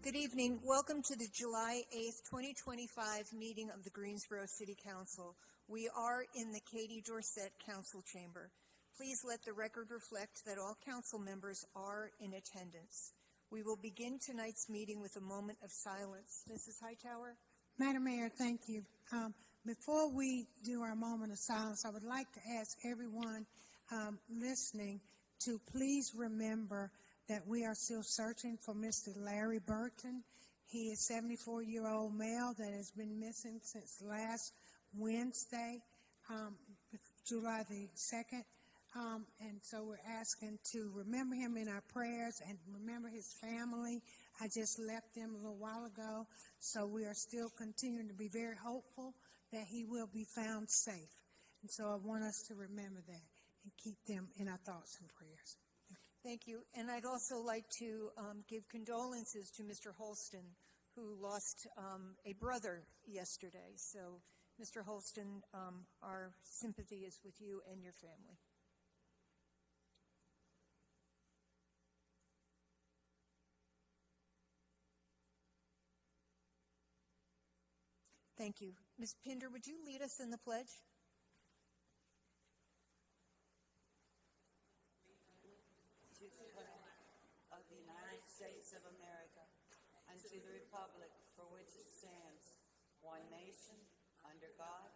Good evening. Welcome to the July 8th, 2025 meeting of the Greensboro City Council. We are in the Katie Dorset Council Chamber. Please let the record reflect that all council members are in attendance. We will begin tonight's meeting with a moment of silence. Mrs. Hightower? Madam Mayor, thank you. Before we do our moment of silence, I would like to ask everyone listening to please remember that we are still searching for Mr. Larry Burton. He is a 74-year-old male that has been missing since last Wednesday, July the 2nd. And so we're asking to remember him in our prayers and remember his family. I just left them a little while ago, so we are still continuing to be very hopeful that he will be found safe. And so I want us to remember that and keep them in our thoughts and prayers. Thank you. And I'd also like to give condolences to Mr. Holston, who lost a brother yesterday. So, Mr. Holston, our sympathy is with you and your family. Thank you. Ms. Pinder, would you lead us in the pledge? Of the United States of America, and to the republic for which it stands, one nation, under God,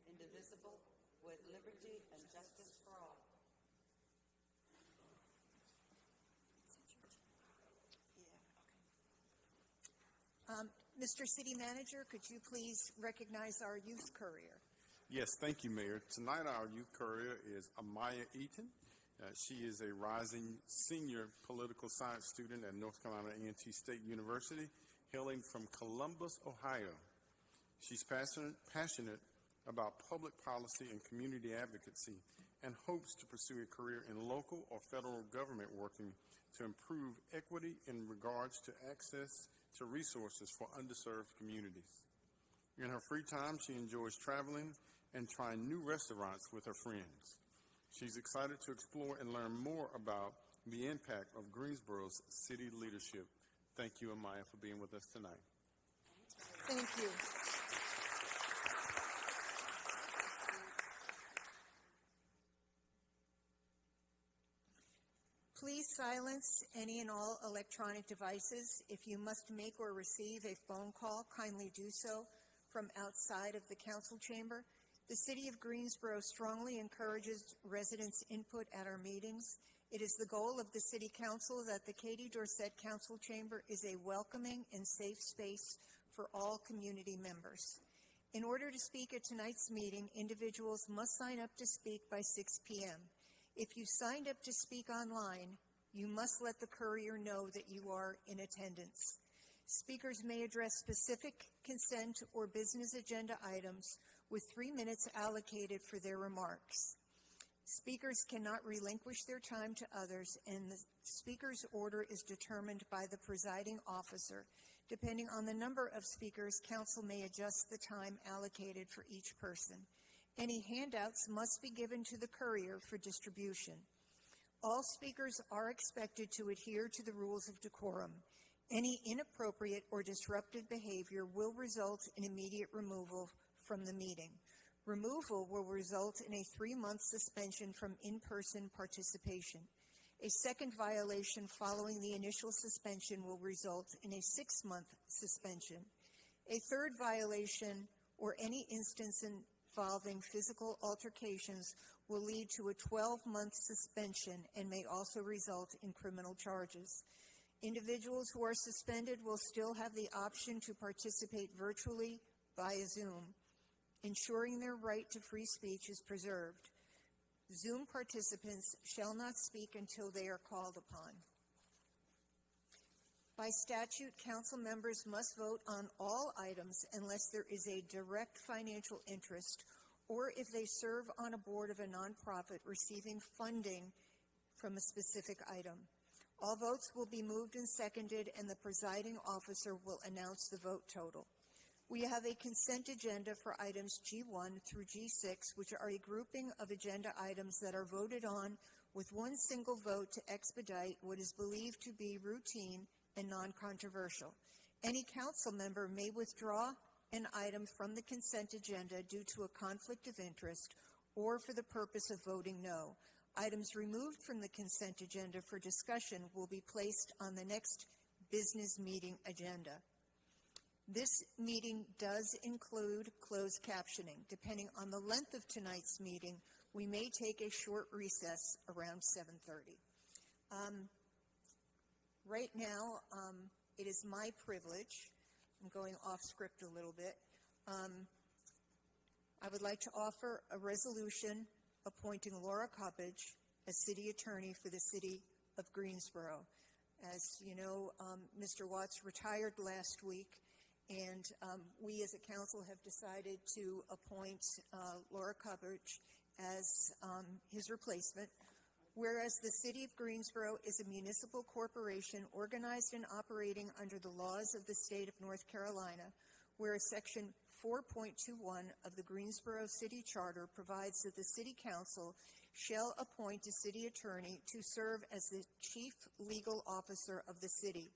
indivisible, with liberty and justice for all. Mr. City Manager, could you please recognize our youth courier? Yes, thank you, Mayor. Tonight our youth courier is Amaya Eaton. She is a rising senior political science student at North Carolina A&T State University, hailing from Columbus, Ohio. She's passionate about public policy and community advocacy and hopes to pursue a career in local or federal government working to improve equity in regards to access to resources for underserved communities. In her free time, she enjoys traveling and trying new restaurants with her friends. She's excited to explore and learn more about the impact of Greensboro's city leadership. Thank you, Amaya, for being with us tonight. Thank you. Please silence any and all electronic devices. If you must make or receive a phone call, kindly do so from outside of the council chamber. The City of Greensboro strongly encourages residents' input at our meetings. It is the goal of the City Council that the Katie Dorset Council Chamber is a welcoming and safe space for all community members. In order to speak at tonight's meeting, individuals must sign up to speak by 6 p.m. If you signed up to speak online, you must let the courier know that you are in attendance. Speakers may address specific consent or business agenda items with 3 minutes allocated for their remarks. Speakers cannot relinquish their time to others, and the speaker's order is determined by the presiding officer. Depending on the number of speakers, council may adjust the time allocated for each person. Any handouts must be given to the courier for distribution. All speakers are expected to adhere to the rules of decorum. Any inappropriate or disruptive behavior will result in immediate removal from the meeting. Removal will result in a 3-month suspension from in-person participation. A second violation following the initial suspension will result in a 6-month suspension. A third violation or any instance involving physical altercations will lead to a 12-month suspension and may also result in criminal charges. Individuals who are suspended will still have the option to participate virtually via Zoom, ensuring their right to free speech is preserved. Zoom participants shall not speak until they are called upon. By statute, council members must vote on all items unless there is a direct financial interest or if they serve on a board of a nonprofit receiving funding from a specific item. All votes will be moved and seconded, and the presiding officer will announce the vote total. We have a consent agenda for items G1 through G6, which are a grouping of agenda items that are voted on with one single vote to expedite what is believed to be routine and non-controversial. Any council member may withdraw an item from the consent agenda due to a conflict of interest or for the purpose of voting no. Items removed from the consent agenda for discussion will be placed on the next business meeting agenda. This meeting does include closed captioning. Depending on the length of tonight's meeting, we may take a short recess around 7:30. Right now, it is my privilege, I'm going off script a little bit, I would like to offer a resolution appointing Laura Coppage as City Attorney for the City of Greensboro. As you know, Mr. Watts retired last week, and we as a council have decided to appoint Laura Coppage as his replacement. Whereas the City of Greensboro is a municipal corporation organized and operating under the laws of the state of North Carolina, whereas Section 4.21 of the Greensboro City Charter provides that the City Council shall appoint a city attorney to serve as the chief legal officer of the city.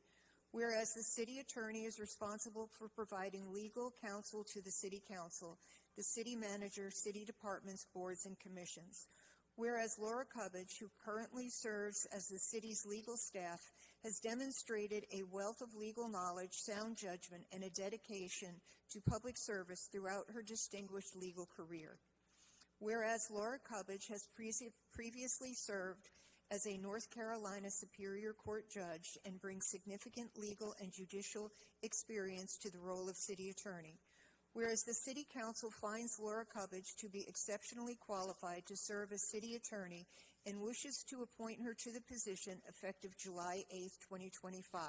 Whereas the city attorney is responsible for providing legal counsel to the city council, the city manager, city departments, boards, and commissions. Whereas Laura Coppage, who currently serves as the city's legal staff, has demonstrated a wealth of legal knowledge, sound judgment, and a dedication to public service throughout her distinguished legal career. Whereas Laura Coppage has previously served as a North Carolina Superior Court judge and brings significant legal and judicial experience to the role of city attorney. Whereas the City Council finds Laura Coppage to be exceptionally qualified to serve as city attorney and wishes to appoint her to the position effective July 8, 2025.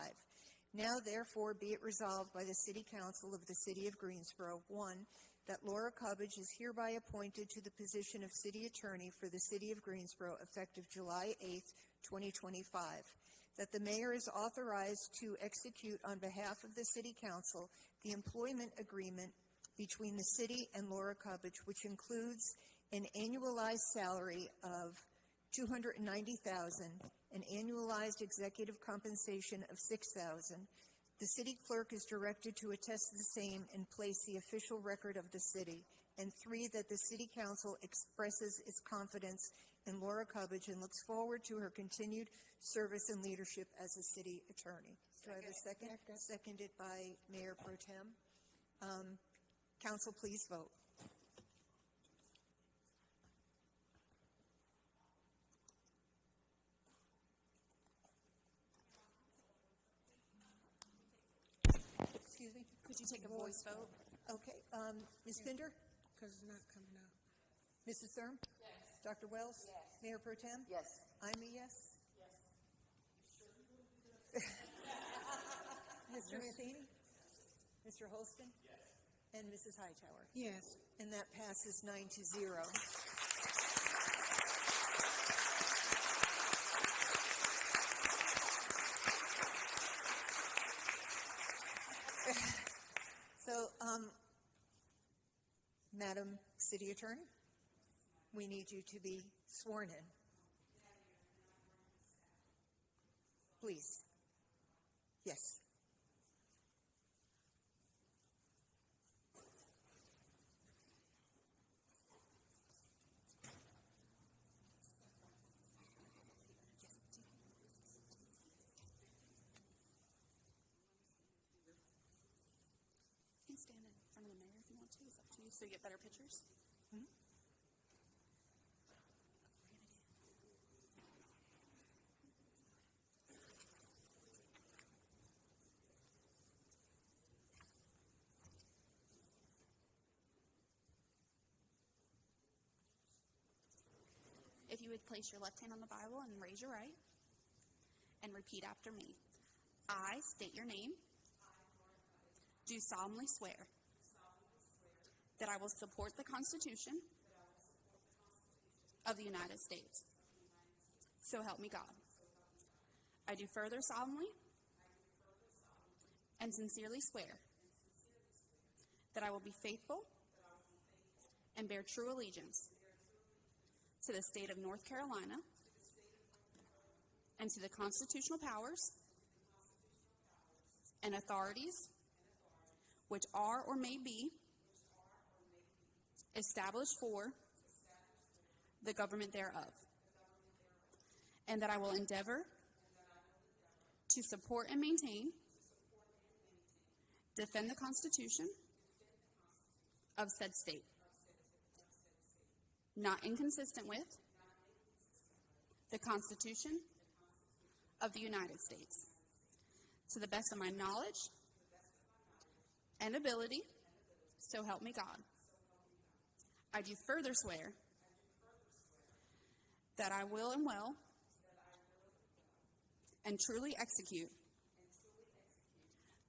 Now, therefore, be it resolved by the City Council of the City of Greensboro, 1, that Laura Coppage is hereby appointed to the position of city attorney for the City of Greensboro effective July 8, 2025. That the mayor is authorized to execute on behalf of the City Council the employment agreement between the city and Laura Coppage, which includes an annualized salary of $290,000, an annualized executive compensation of $6,000. The city clerk is directed to attest the same and place the official record of the city. And 3, that the City Council expresses its confidence in Laura Coppage and looks forward to her continued service and leadership as a city attorney. Do I have a second? Seconded by Mayor Pro Tem. Council, please vote. Excuse me? Could you take a voice vote? Okay. Ms. Pinder? Because it's not coming up. Mrs. Thurm? Yes. Dr. Wells? Yes. Mayor Pro Tem? Yes. I'm a yes. Yes. Mr. Matheny? Mr. Holston? Yes. And Mrs. Hightower? Yes. And that passes 9-0. So, Madam City Attorney, we need you to be sworn in. Please. Yes. You can stand in front of the mayor if you want to. It's up to you, so you get better pictures. Mm-hmm. If you would place your left hand on the Bible and raise your right, and repeat after me. I state your name. Do solemnly swear that I will support the Constitution of the United States. So help me God. I do further solemnly and sincerely swear that I will be faithful and bear true allegiance to the state of North Carolina and to the constitutional powers and authorities which are or may be established for the government thereof, and that I will endeavor to support and maintain, defend the Constitution of said state, not inconsistent with the Constitution of the United States, to the best of my knowledge and ability, so help me God. I do further swear that I will and will and truly execute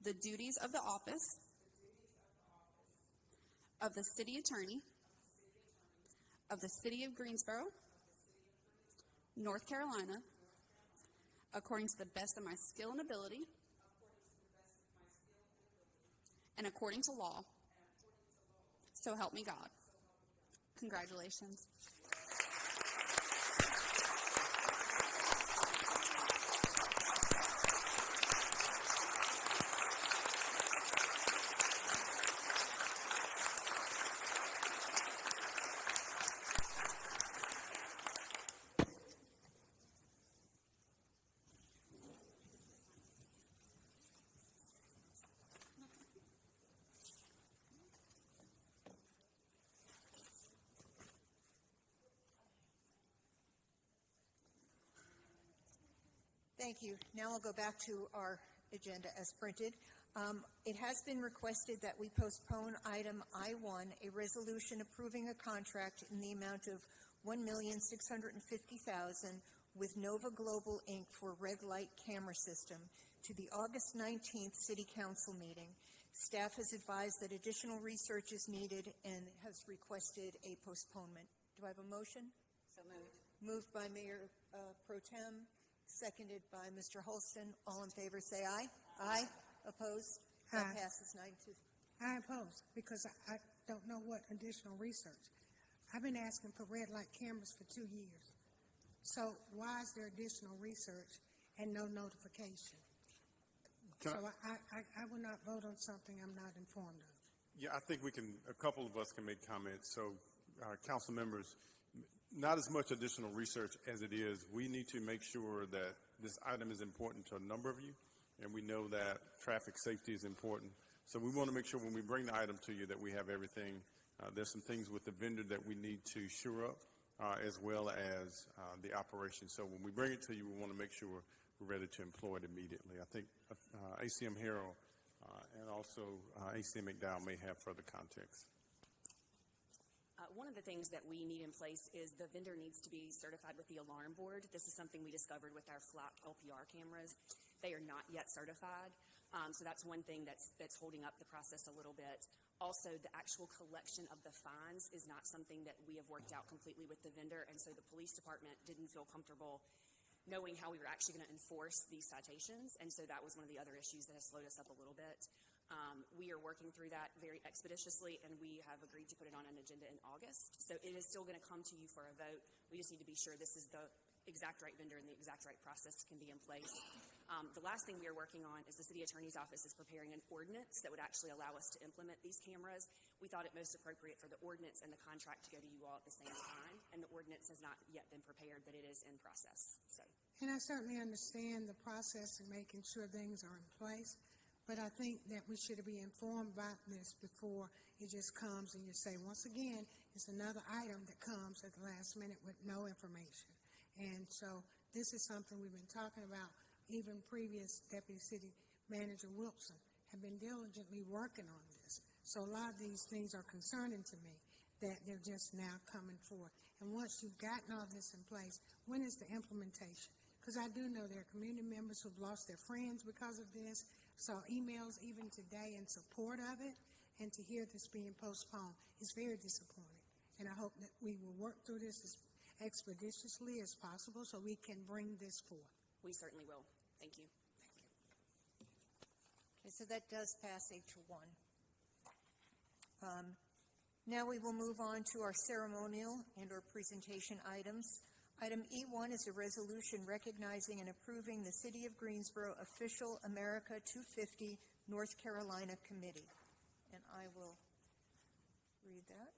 the duties of the office of the City Attorney of the City of Greensboro, North Carolina, according to the best of my skill and ability, and according to law. So help me God. Congratulations. Thank you. Now I'll go back to our agenda as printed. It has been requested that we postpone item I-1, a resolution approving a contract in the amount of $1,650,000 with Nova Global Inc. for red light camera system to the August 19th City Council meeting. Staff has advised that additional research is needed and has requested a postponement. Do I have a motion? So moved. Moved by Mayor Pro Tem, seconded by Mr. Holston. All in favor say aye. Aye. Opposed? That Aye. passes 9-2. I oppose because I don't know what additional research. I've been asking for red light cameras for 2 years. So why is there additional research and no notification? Can So I will not vote on something I'm not informed of. Yeah, I think a couple of us can make comments. So, council members, not as much additional research as it is, we need to make sure that this item is important to a number of you, and we know that traffic safety is important. So we want to make sure when we bring the item to you that we have everything. There's some things with the vendor that we need to shore up, as well as the operation. So when we bring it to you, we want to make sure we're ready to employ it immediately. I think ACM Harrell and also ACM McDowell may have further context. One of the things that we need in place is the vendor needs to be certified with the alarm board. This is something we discovered with our flat LPR cameras. They are not yet certified. So that's one thing that's holding up the process a little bit. Also, the actual collection of the fines is not something that we have worked out completely with the vendor, and so the police department didn't feel comfortable knowing how we were actually going to enforce these citations, and so that was one of the other issues that has slowed us up a little bit. We are working through that very expeditiously, and we have agreed to put it on an agenda in August. So it is still going to come to you for a vote. We just need to be sure this is the exact right vendor and the exact right process can be in place. The last thing we are working on is the City Attorney's Office is preparing an ordinance that would actually allow us to implement these cameras. We thought it most appropriate for the ordinance and the contract to go to you all at the same time, and the ordinance has not yet been prepared, but it is in process. So. And I certainly understand the process of making sure things are in place, but I think that we should be informed about this before it just comes and you say, once again, it's another item that comes at the last minute with no information. And so this is something we've been talking about. Even previous Deputy City Manager Wilson have been diligently working on this. So a lot of these things are concerning to me that they're just now coming forth. And once you've gotten all this in place, when is the implementation? Because I do know there are community members who've lost their friends because of this. Saw emails even today in support of it, and to hear this being postponed is very disappointing. And I hope that we will work through this as expeditiously as possible so we can bring this forth. We certainly will. Thank you. Okay, so that does pass 8-1. Now we will move on to our ceremonial and or presentation items. Item E1 is a resolution recognizing and approving the City of Greensboro official America 250 North Carolina Committee. And I will read that.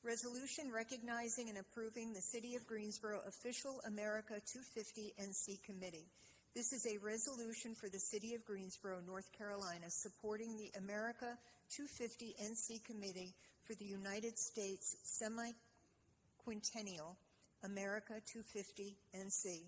Resolution recognizing and approving the City of Greensboro official America 250 NC Committee. This is a resolution for the City of Greensboro, North Carolina, supporting the America 250 NC Committee for the United States Semi-Quintennial America 250 NC.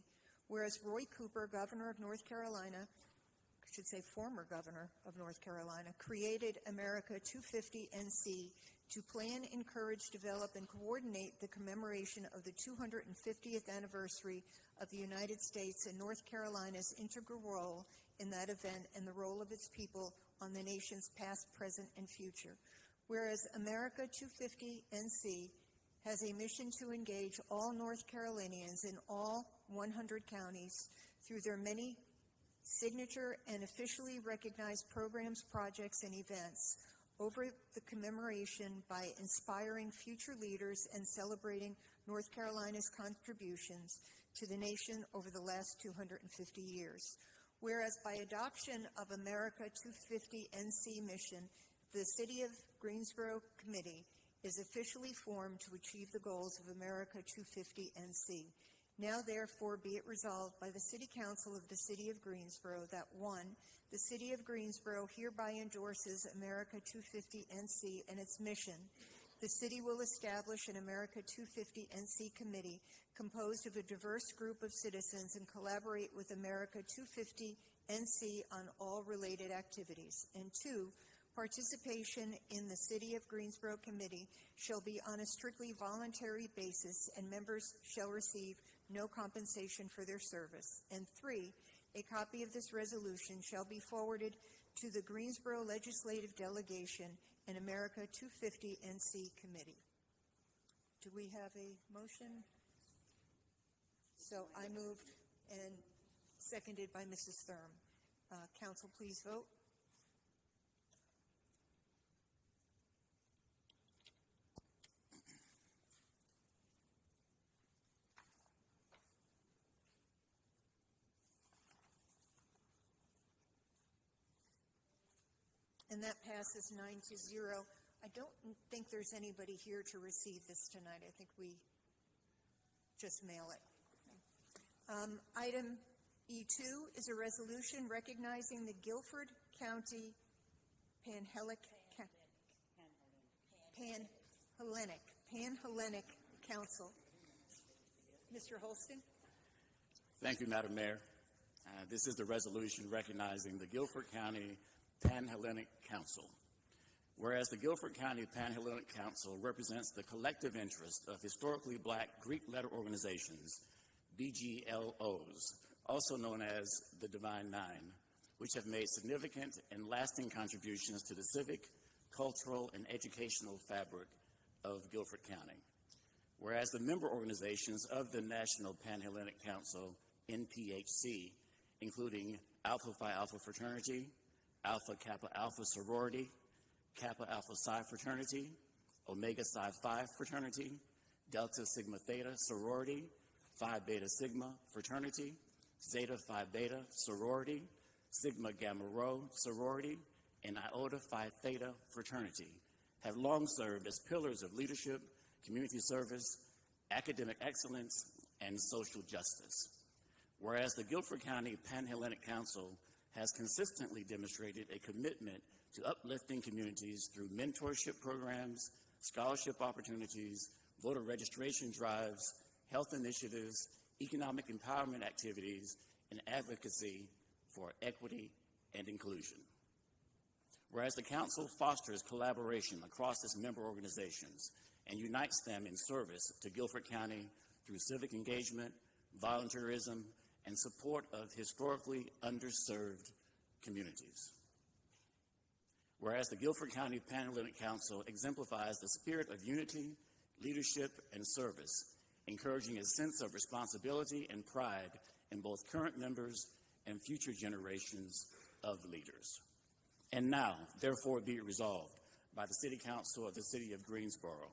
Whereas Roy Cooper, Governor of North Carolina, I should say former Governor of North Carolina, created America 250 NC to plan, encourage, develop, and coordinate the commemoration of the 250th anniversary of the United States and North Carolina's integral role in that event and the role of its people on the nation's past, present, and future. Whereas America 250 NC has a mission to engage all North Carolinians in all 100 counties through their many signature and officially recognized programs, projects, and events over the commemoration by inspiring future leaders and celebrating North Carolina's contributions to the nation over the last 250 years. Whereas by adoption of America 250 NC mission, the City of Greensboro Committee is officially formed to achieve the goals of America 250 NC. Now, therefore, be it resolved by the City Council of the City of Greensboro that 1, the City of Greensboro hereby endorses America 250 NC and its mission. The City will establish an America 250 NC committee composed of a diverse group of citizens and collaborate with America 250 NC on all related activities. And 2, participation in the City of Greensboro Committee shall be on a strictly voluntary basis, and members shall receive no compensation for their service. And 3, a copy of this resolution shall be forwarded to the Greensboro Legislative Delegation and America 250 NC Committee. Do we have a motion? So I moved, and seconded by Mrs. Thurm. Council, please vote. And that passes 9-0. I don't think there's anybody here to receive this tonight. I think we just mail it. Item E2 is a resolution recognizing the Guilford County Panhellenic Council. Mr. Holston? Thank you, Madam Mayor. This is the resolution recognizing the Guilford County Panhellenic Council. Whereas the Guilford County Panhellenic Council represents the collective interest of historically black Greek letter organizations, BGLOs, also known as the Divine Nine, which have made significant and lasting contributions to the civic, cultural, and educational fabric of Guilford County. Whereas the member organizations of the National Panhellenic Council, NPHC, including Alpha Phi Alpha Fraternity, Alpha Kappa Alpha Sorority, Kappa Alpha Psi Fraternity, Omega Psi Phi Fraternity, Delta Sigma Theta Sorority, Phi Beta Sigma Fraternity, Zeta Phi Beta Sorority, Sigma Gamma Rho Sorority, and Iota Phi Theta Fraternity have long served as pillars of leadership, community service, academic excellence, and social justice. Whereas the Guilford County Panhellenic Council has consistently demonstrated a commitment to uplifting communities through mentorship programs, scholarship opportunities, voter registration drives, health initiatives, economic empowerment activities, and advocacy for equity and inclusion. Whereas the Council fosters collaboration across its member organizations and unites them in service to Guilford County through civic engagement, volunteerism, and support of historically underserved communities. Whereas the Guilford County Panhellenic Council exemplifies the spirit of unity, leadership, and service, encouraging a sense of responsibility and pride in both current members and future generations of leaders. And now, therefore, be it resolved by the City Council of the City of Greensboro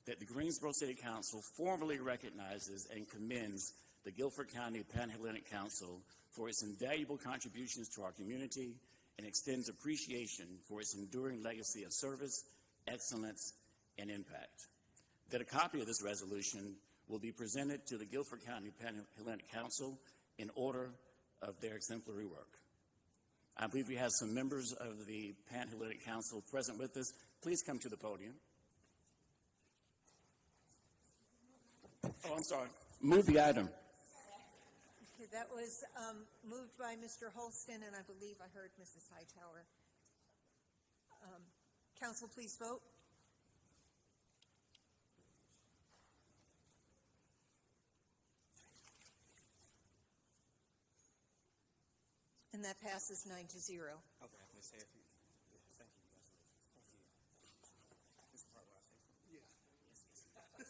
that the Greensboro City Council formally recognizes and commends the Guilford County Panhellenic Council for its invaluable contributions to our community and extends appreciation for its enduring legacy of service, excellence, and impact. That a copy of this resolution will be presented to the Guilford County Panhellenic Council in order of their exemplary work. I believe we have some members of the Panhellenic Council present with us. Please come to the podium. Oh, I'm sorry. Move the item. Okay, that was moved by Mr. Holston, and I believe I heard Mrs. Hightower. Council, please vote. And that passes 9-0. Okay, I'm going to say a few. Thank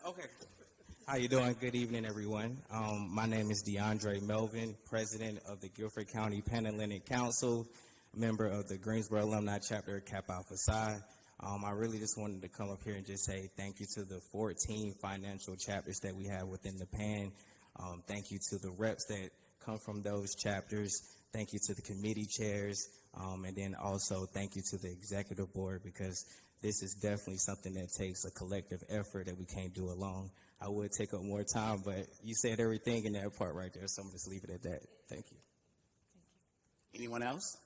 you. Okay. How you doing? Good evening, everyone. My name is DeAndre Melvin, president of the Guilford County Panhellenic Council, member of the Greensboro Alumni Chapter of Kappa Alpha Psi. I really just wanted to come up here and just say thank you to the 14 financial chapters that we have within the PAN. Thank you to the reps that come from those chapters. Thank you to the committee chairs, and then also thank you to the executive board, because this is definitely something that takes a collective effort that we can't do alone. I would take up more time, but you said everything in that part right there, so I'm going to just leave it at that. Thank you. Anyone else?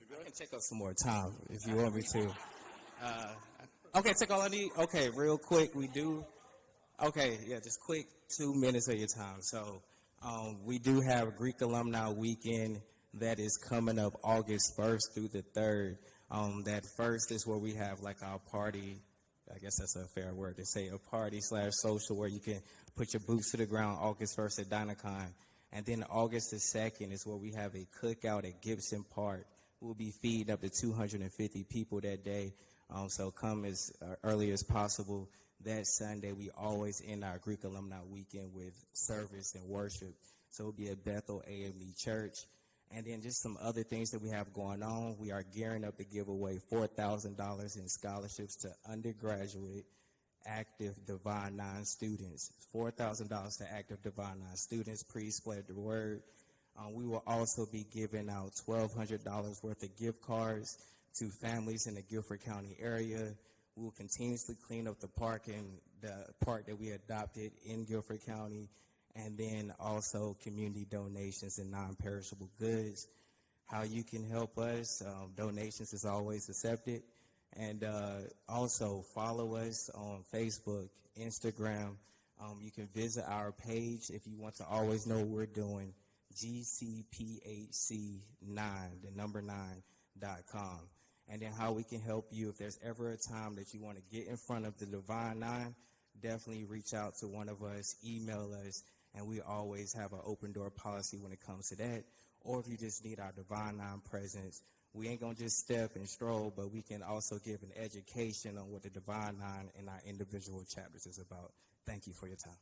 I can take up some more time if you want me to. Okay, take all I need. Okay, real quick, we do. Okay, yeah, just quick 2 minutes of your time. So we do have a Greek Alumni Weekend that is coming up August 1st through the 3rd. That first is where we have like our party. I guess that's a fair word to say, a party/social where you can put your boots to the ground August 1st at Dynacon. And then August the 2nd is where we have a cookout at Gibson Park. We'll be feeding up to 250 people that day. So come as early as possible. That Sunday, we always end our Greek Alumni Weekend with service and worship. So it'll be at Bethel AME Church. And then just some other things that we have going on. We are gearing up to give away $4,000 in scholarships to undergraduate active Divine Nine students. $4,000 to active Divine Nine students. Please spread the word. We will also be giving out $1,200 worth of gift cards to families in the Guilford County area. We will continuously clean up the park that we adopted in Guilford County, and then also community donations and non-perishable goods. How you can help us, donations is always accepted. And also follow us on Facebook, Instagram. You can visit our page if you want to always know what we're doing, GCPHC9, the number 9.com. And then how we can help you. If there's ever a time that you want to get in front of the Divine Nine, definitely reach out to one of us, email us, and we always have an open door policy when it comes to that. Or if you just need our Divine Nine presence, we ain't going to just step and stroll, but we can also give an education on what the Divine Nine and our individual chapters is about. Thank you for your time.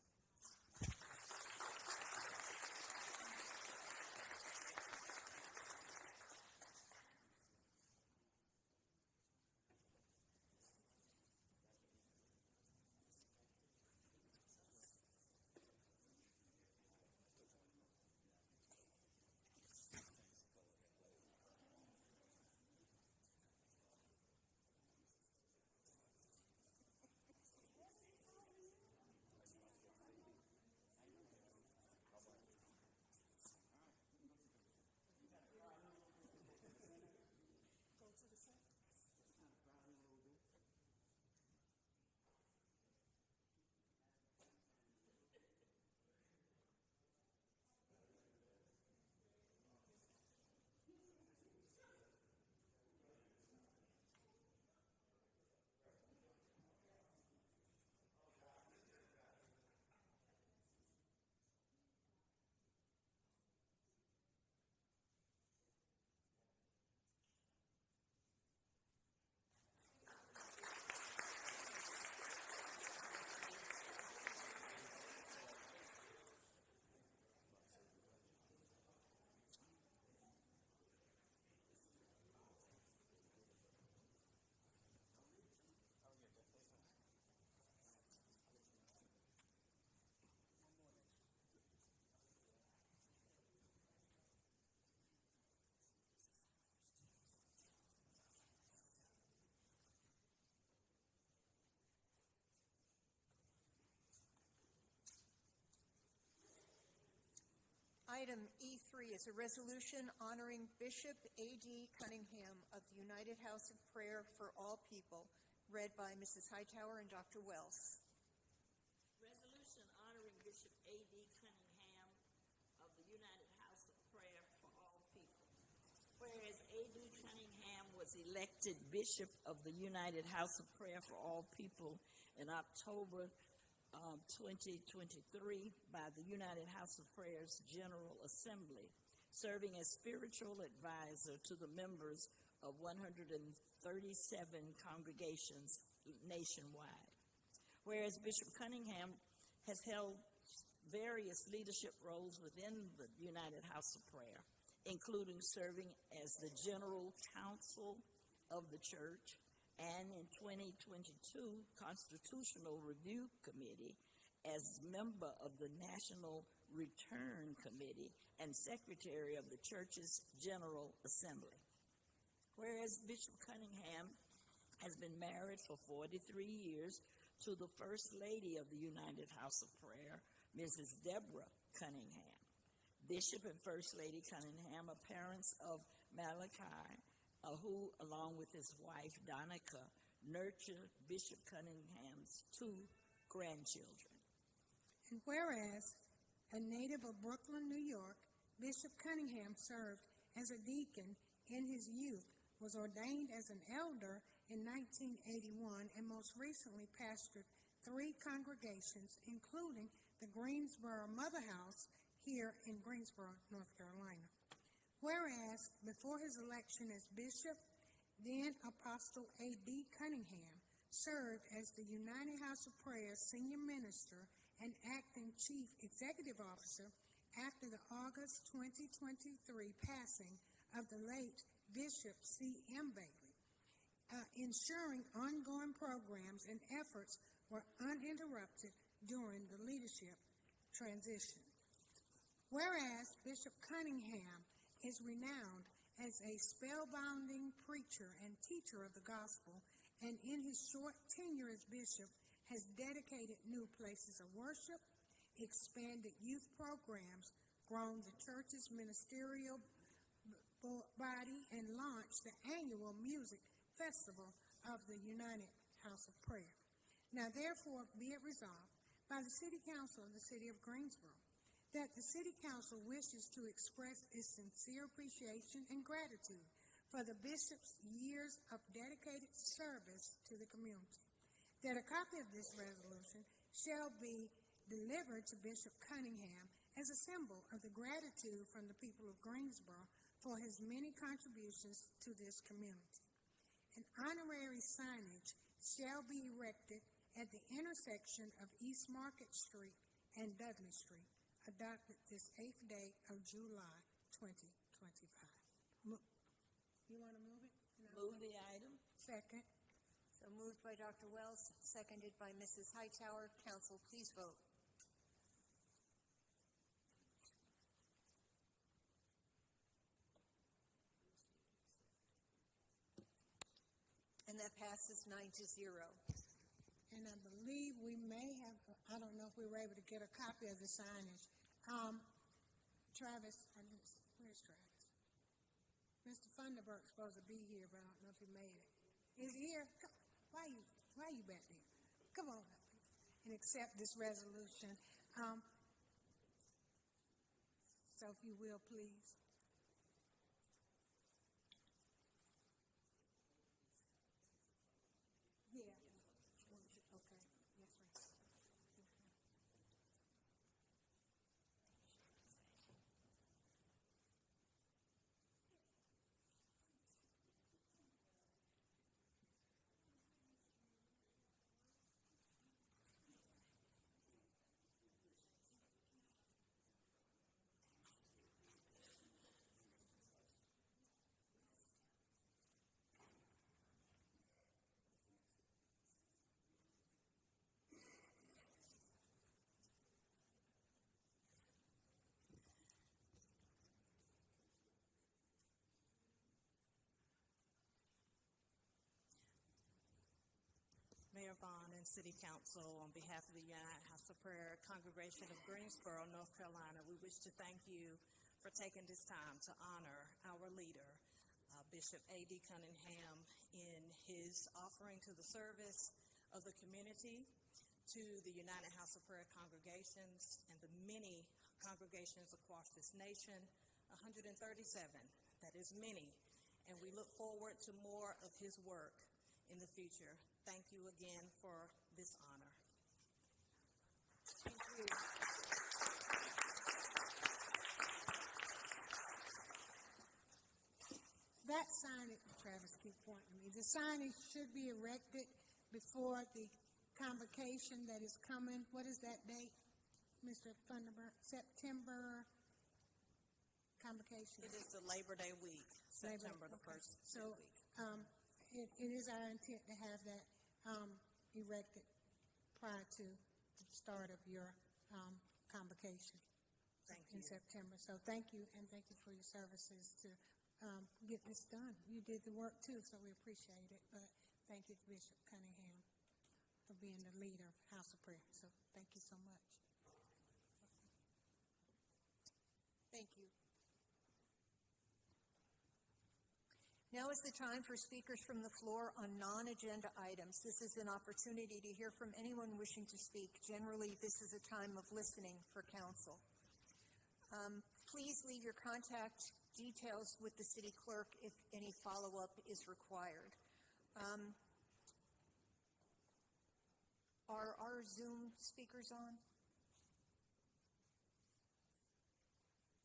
Item E3 is a resolution honoring Bishop A.D. Cunningham of the United House of Prayer for All People, read by Mrs. Hightower and Dr. Wells. Resolution honoring Bishop A.D. Cunningham of the United House of Prayer for All People. Whereas A.D. Cunningham was elected Bishop of the United House of Prayer for All People in October 2023 by the United House of Prayer's General Assembly, serving as spiritual advisor to the members of 137 congregations nationwide. Whereas Bishop Cunningham has held various leadership roles within the United House of Prayer, including serving as the General Counsel of the Church and in 2022 Constitutional Review Committee as member of the National Return Committee and Secretary of the Church's General Assembly. Whereas Bishop Cunningham has been married for 43 years to the First Lady of the United House of Prayer, Mrs. Deborah Cunningham. Bishop and First Lady Cunningham are parents of Malachi, who, along with his wife, Donica, nurture Bishop Cunningham's 2 grandchildren. And whereas a native of Brooklyn, New York, Bishop Cunningham served as a deacon in his youth, was ordained as an elder in 1981, and most recently pastored 3 congregations, including the Greensboro Mother House here in Greensboro, North Carolina. Whereas before his election as bishop, then Apostle A.D. Cunningham served as the United House of Prayer senior minister and acting chief executive officer after the August 2023 passing of the late Bishop C.M. Bailey, ensuring ongoing programs and efforts were uninterrupted during the leadership transition. Whereas Bishop Cunningham is renowned as a spellbinding preacher and teacher of the gospel, and in his short tenure as bishop has dedicated new places of worship, expanded youth programs, grown the church's ministerial body, and launched the annual music festival of the United House of Prayer. Now therefore be it resolved by the City Council of the City of Greensboro that the City Council wishes to express its sincere appreciation and gratitude for the Bishop's years of dedicated service to the community. That a copy of this resolution shall be delivered to Bishop Cunningham as a symbol of the gratitude from the people of Greensboro for his many contributions to this community. An honorary signage shall be erected at the intersection of East Market Street and Dudley Street, adopted this 8th day of July 2025. You want to move it? Move the item. Second. So moved by Dr. Wells, seconded by Mrs. Hightower. Council, please vote. And that passes 9-0. And I believe we may have, I don't know if we were able to get a copy of the signage. Travis, where's Travis? Mr. Funderburk's supposed to be here, but I don't know if he made it. Is he here? Why you back there? Come on up and accept this resolution. So if you will, please. Yeah. Okay. Yes, sir. Vaughn and City Council, on behalf of the United House of Prayer Congregation of Greensboro, North Carolina, we wish to thank you for taking this time to honor our leader, Bishop A.D. Cunningham, in his offering to the service of the community, to the United House of Prayer congregations and the many congregations across this nation, 137. That is many. And we look forward to more of his work in the future. Thank you again for this honor. Thank you. That signage, Travis keep pointing at me, the signage should be erected before the convocation that is coming. What is that date, Mr. Thunderbird? September convocation? It is the Labor Day week, September the 1st So week. it is our intent to have that erected prior to the start of your convocation in September. So thank you, and thank you for your services to get this done. You did the work too, so we appreciate it. But thank you to Bishop Cunningham for being the leader of House of Prayer. So thank you so much. Thank you. Now is the time for speakers from the floor on non-agenda items. This is an opportunity to hear from anyone wishing to speak. Generally, this is a time of listening for council. Please leave your contact details with the city clerk if any follow-up is required. Are our Zoom speakers on?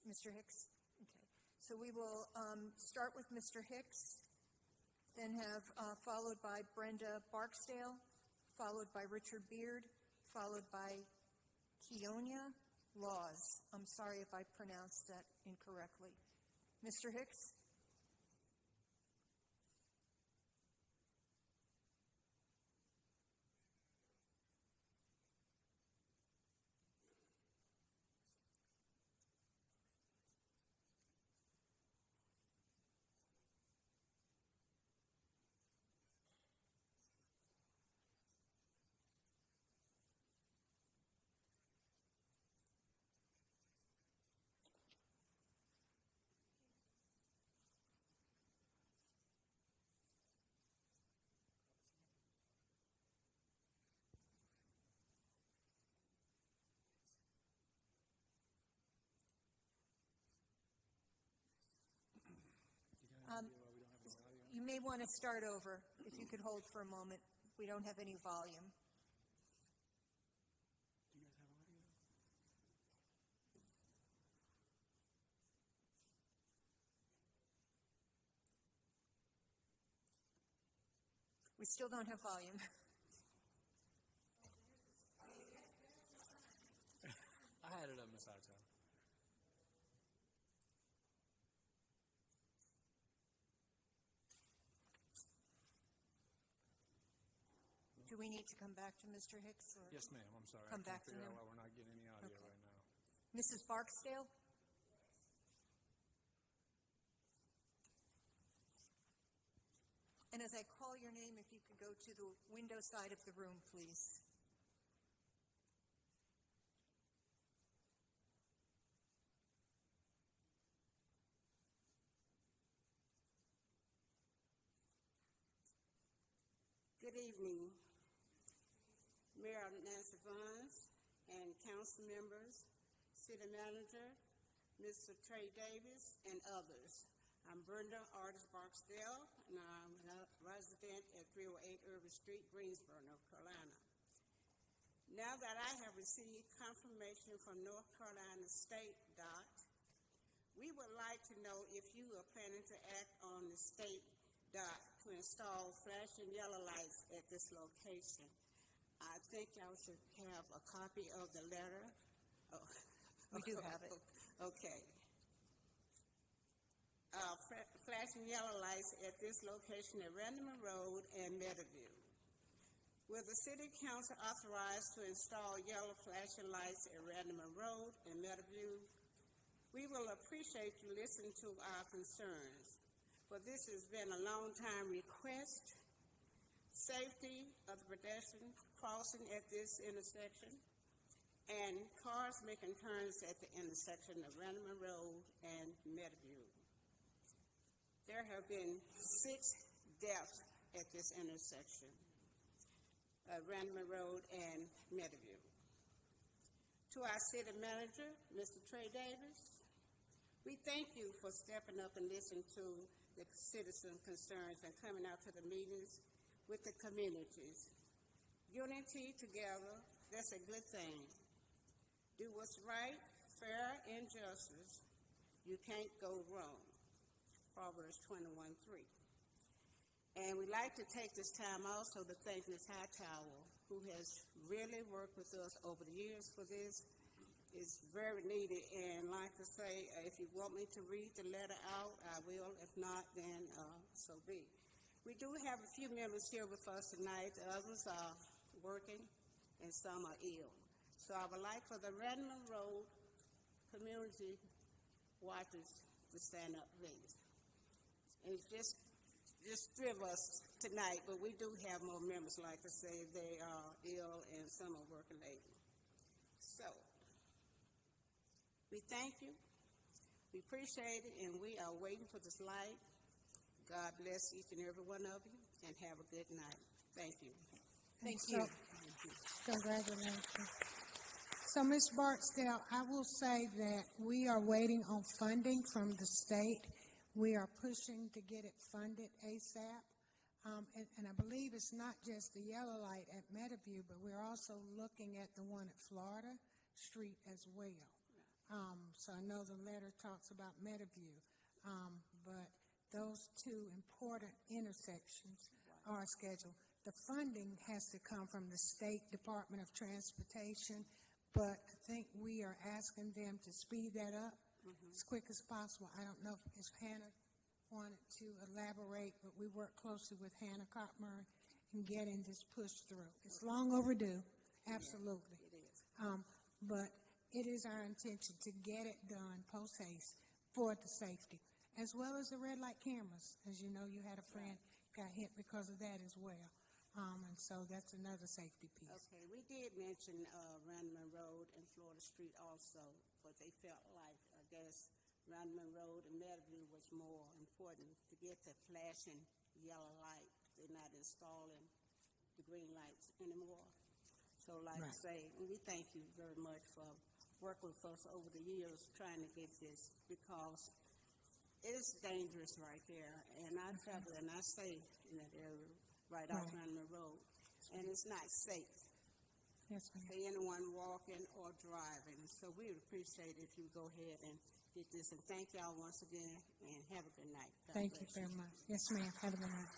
Mr. Hicks? Okay. So we will start with Mr. Hicks, then have followed by Brenda Barksdale, followed by Richard Beard, followed by Keonia Laws. I'm sorry if I pronounced that incorrectly. Mr. Hicks? You may want to start over, if you could hold for a moment. We don't have any volume. Do you guys have audio? We still don't have volume. I had it up, Miss Artel. Do we need to come back to Mr. Hicks? Or Yes, ma'am. I'm sorry. Come I back can't to figure him. out why we're not getting any audio Okay. right now. Mrs. Barksdale? And as I call your name, if you could go to the window side of the room, please. Good evening, Mayor Nancy Vaughns and council members, city manager, Mr. Trey Davis, and others. I'm Brenda Artis Barksdale, and I'm a resident at 308 Urban Street, Greensboro, North Carolina. Now that I have received confirmation from North Carolina State DOT, we would like to know if you are planning to act on the state DOT to install flashing yellow lights at this location. I think y'all should have a copy of the letter. Oh, We do have it. Okay. Flashing yellow lights at this location at Random Road and Meadowview. Will the City Council authorize to install yellow flashing lights at Random Road and Meadowview? We will appreciate you listening to our concerns, but this has been a long time request safety of the pedestrian crossing at this intersection, and cars making turns at the intersection of Randleman Road and Meadowview. There have been 6 deaths at this intersection of Randleman Road and Meadowview. To our city manager, Mr. Trey Davis, we thank you for stepping up and listening to the citizen concerns and coming out to the meetings with the communities. Unity together, that's a good thing. Do what's right, fair, and justice. You can't go wrong. Proverbs 21:3. And we'd like to take this time also to thank Ms. Hightower, who has really worked with us over the years for this. It's very needed, and like to say, if you want me to read the letter out, I will. If not, then so be. We do have a few members here with us tonight. The others are working, and some are ill. So I would like for the Randleman Road community watchers to stand up, please. And it's just 3 of us tonight, but we do have more members. Like I say, they are ill and some are working late. So, we thank you, we appreciate it, and we are waiting for this light. God bless each and every one of you, and have a good night. Thank you. Thank you. Congratulations. So, Ms. Barksdale, I will say that we are waiting on funding from the state. We are pushing to get it funded ASAP. And I believe it's not just the yellow light at Meadowview, but we're also looking at the one at Florida Street as well. So I know the letter talks about Meadowview, but those 2 important intersections are scheduled. The funding has to come from the State Department of Transportation, but I think we are asking them to speed that up as quick as possible. I don't know if Hannah wanted to elaborate, but we work closely with Hannah Cottmer in getting this pushed through. It's long overdue, absolutely. It is. But it is our intention to get it done post haste for the safety, as well as the red light cameras. As you know, you had a friend got hit because of that as well. And so that's another safety piece. Okay, we did mention Randleman Road and Florida Street also, but they felt like, I guess, Randleman Road and Meadowview was more important to get the flashing yellow light. They're not installing the green lights anymore. So like I say, we thank you very much for working with us over the years trying to get this, because it's dangerous right there. And I travel and I stay in that area right off Randleman Road, and it's not safe for anyone walking or driving. So we would appreciate it if you go ahead and get this. And thank y'all once again, and have a good night. God Thank you bless very much. Yes, ma'am. Have a good night.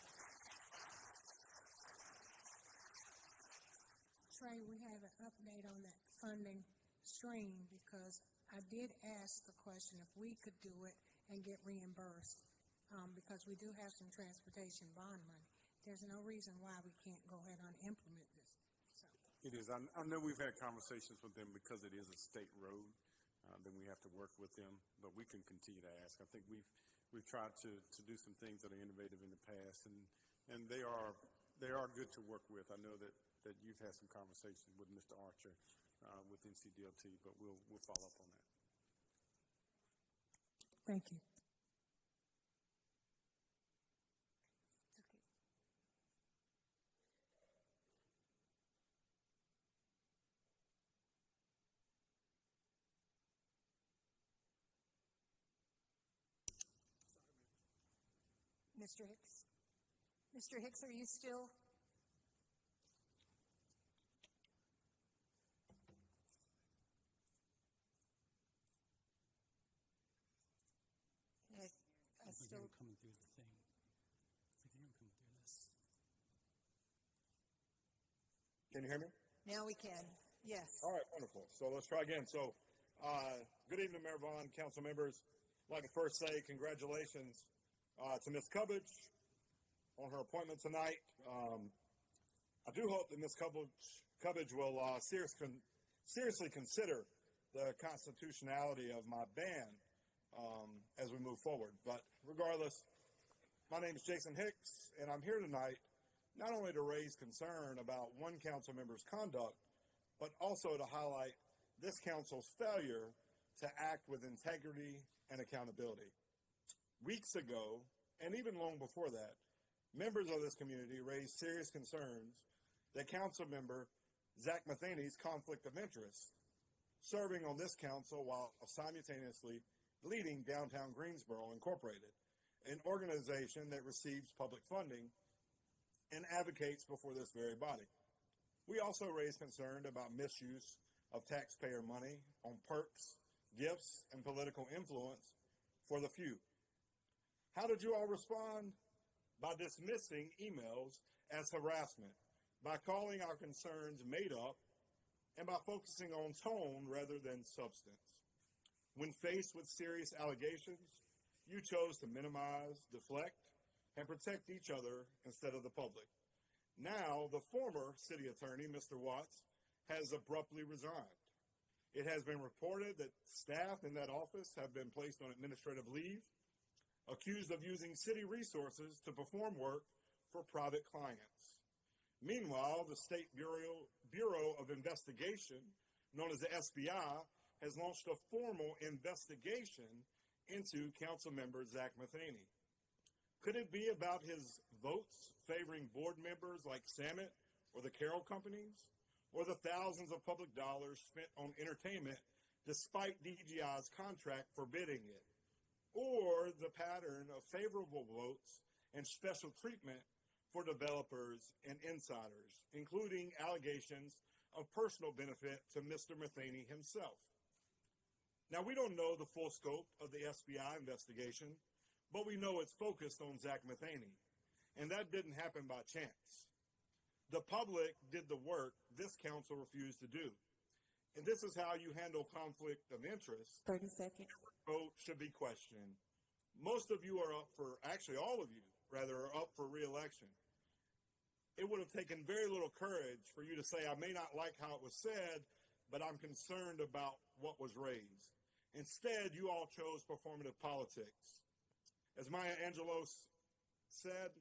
Trey, we have an update on that funding stream, because I did ask the question if we could do it and get reimbursed, because we do have some transportation bond money. There's no reason why we can't go ahead and implement this. So. It is. I know we've had conversations with them because it is a state road. Then we have to work with them, but we can continue to ask. I think we've tried to do some things that are innovative in the past, and they are good to work with. I know that you've had some conversations with Mr. Archer with NCDOT, but we'll follow up on that. Thank you. Mr. Hicks? Mr. Hicks, are you still? I still coming through the thing. I think I'm coming through this. Can you hear me? Now we can. Yes. All right, wonderful. So let's try again. So, good evening, Mayor Vaughn, council members. I'd like to first say congratulations to Ms. Cubbage on her appointment tonight. I do hope that Ms. Cubbage will seriously consider the constitutionality of my ban as we move forward. But regardless, my name is Jason Hicks, and I'm here tonight not only to raise concern about one council member's conduct, but also to highlight this council's failure to act with integrity and accountability. Weeks ago, and even long before that, members of this community raised serious concerns that council member Zach Matheny's conflict of interest, serving on this council while simultaneously leading Downtown Greensboro Incorporated, an organization that receives public funding and advocates before this very body. We also raised concern about misuse of taxpayer money on perks, gifts, and political influence for the few. How did you all respond? By dismissing emails as harassment, by calling our concerns made up, and by focusing on tone rather than substance. When faced with serious allegations, you chose to minimize, deflect, and protect each other instead of the public. Now, the former city attorney, Mr. Watts, has abruptly resigned. It has been reported that staff in that office have been placed on administrative leave, accused of using city resources to perform work for private clients. Meanwhile, the State Bureau of Investigation, known as the SBI, has launched a formal investigation into Councilmember Zach Matheny. Could it be about his votes favoring board members like Samet or the Carroll companies, or the thousands of public dollars spent on entertainment despite DGI's contract forbidding it, or the pattern of favorable votes and special treatment for developers and insiders, including allegations of personal benefit to Mr. Matheny himself? Now, we don't know the full scope of the SBI investigation, but we know it's focused on Zach Matheny, and that didn't happen by chance. The public did the work this council refused to do, and this is how you handle conflict of interest. 30 seconds. Vote should be questioned. Most of you are up for, actually all of you, rather, are up for re-election. It would have taken very little courage for you to say, I may not like how it was said, but I'm concerned about what was raised. Instead, you all chose performative politics. As Maya Angelou said,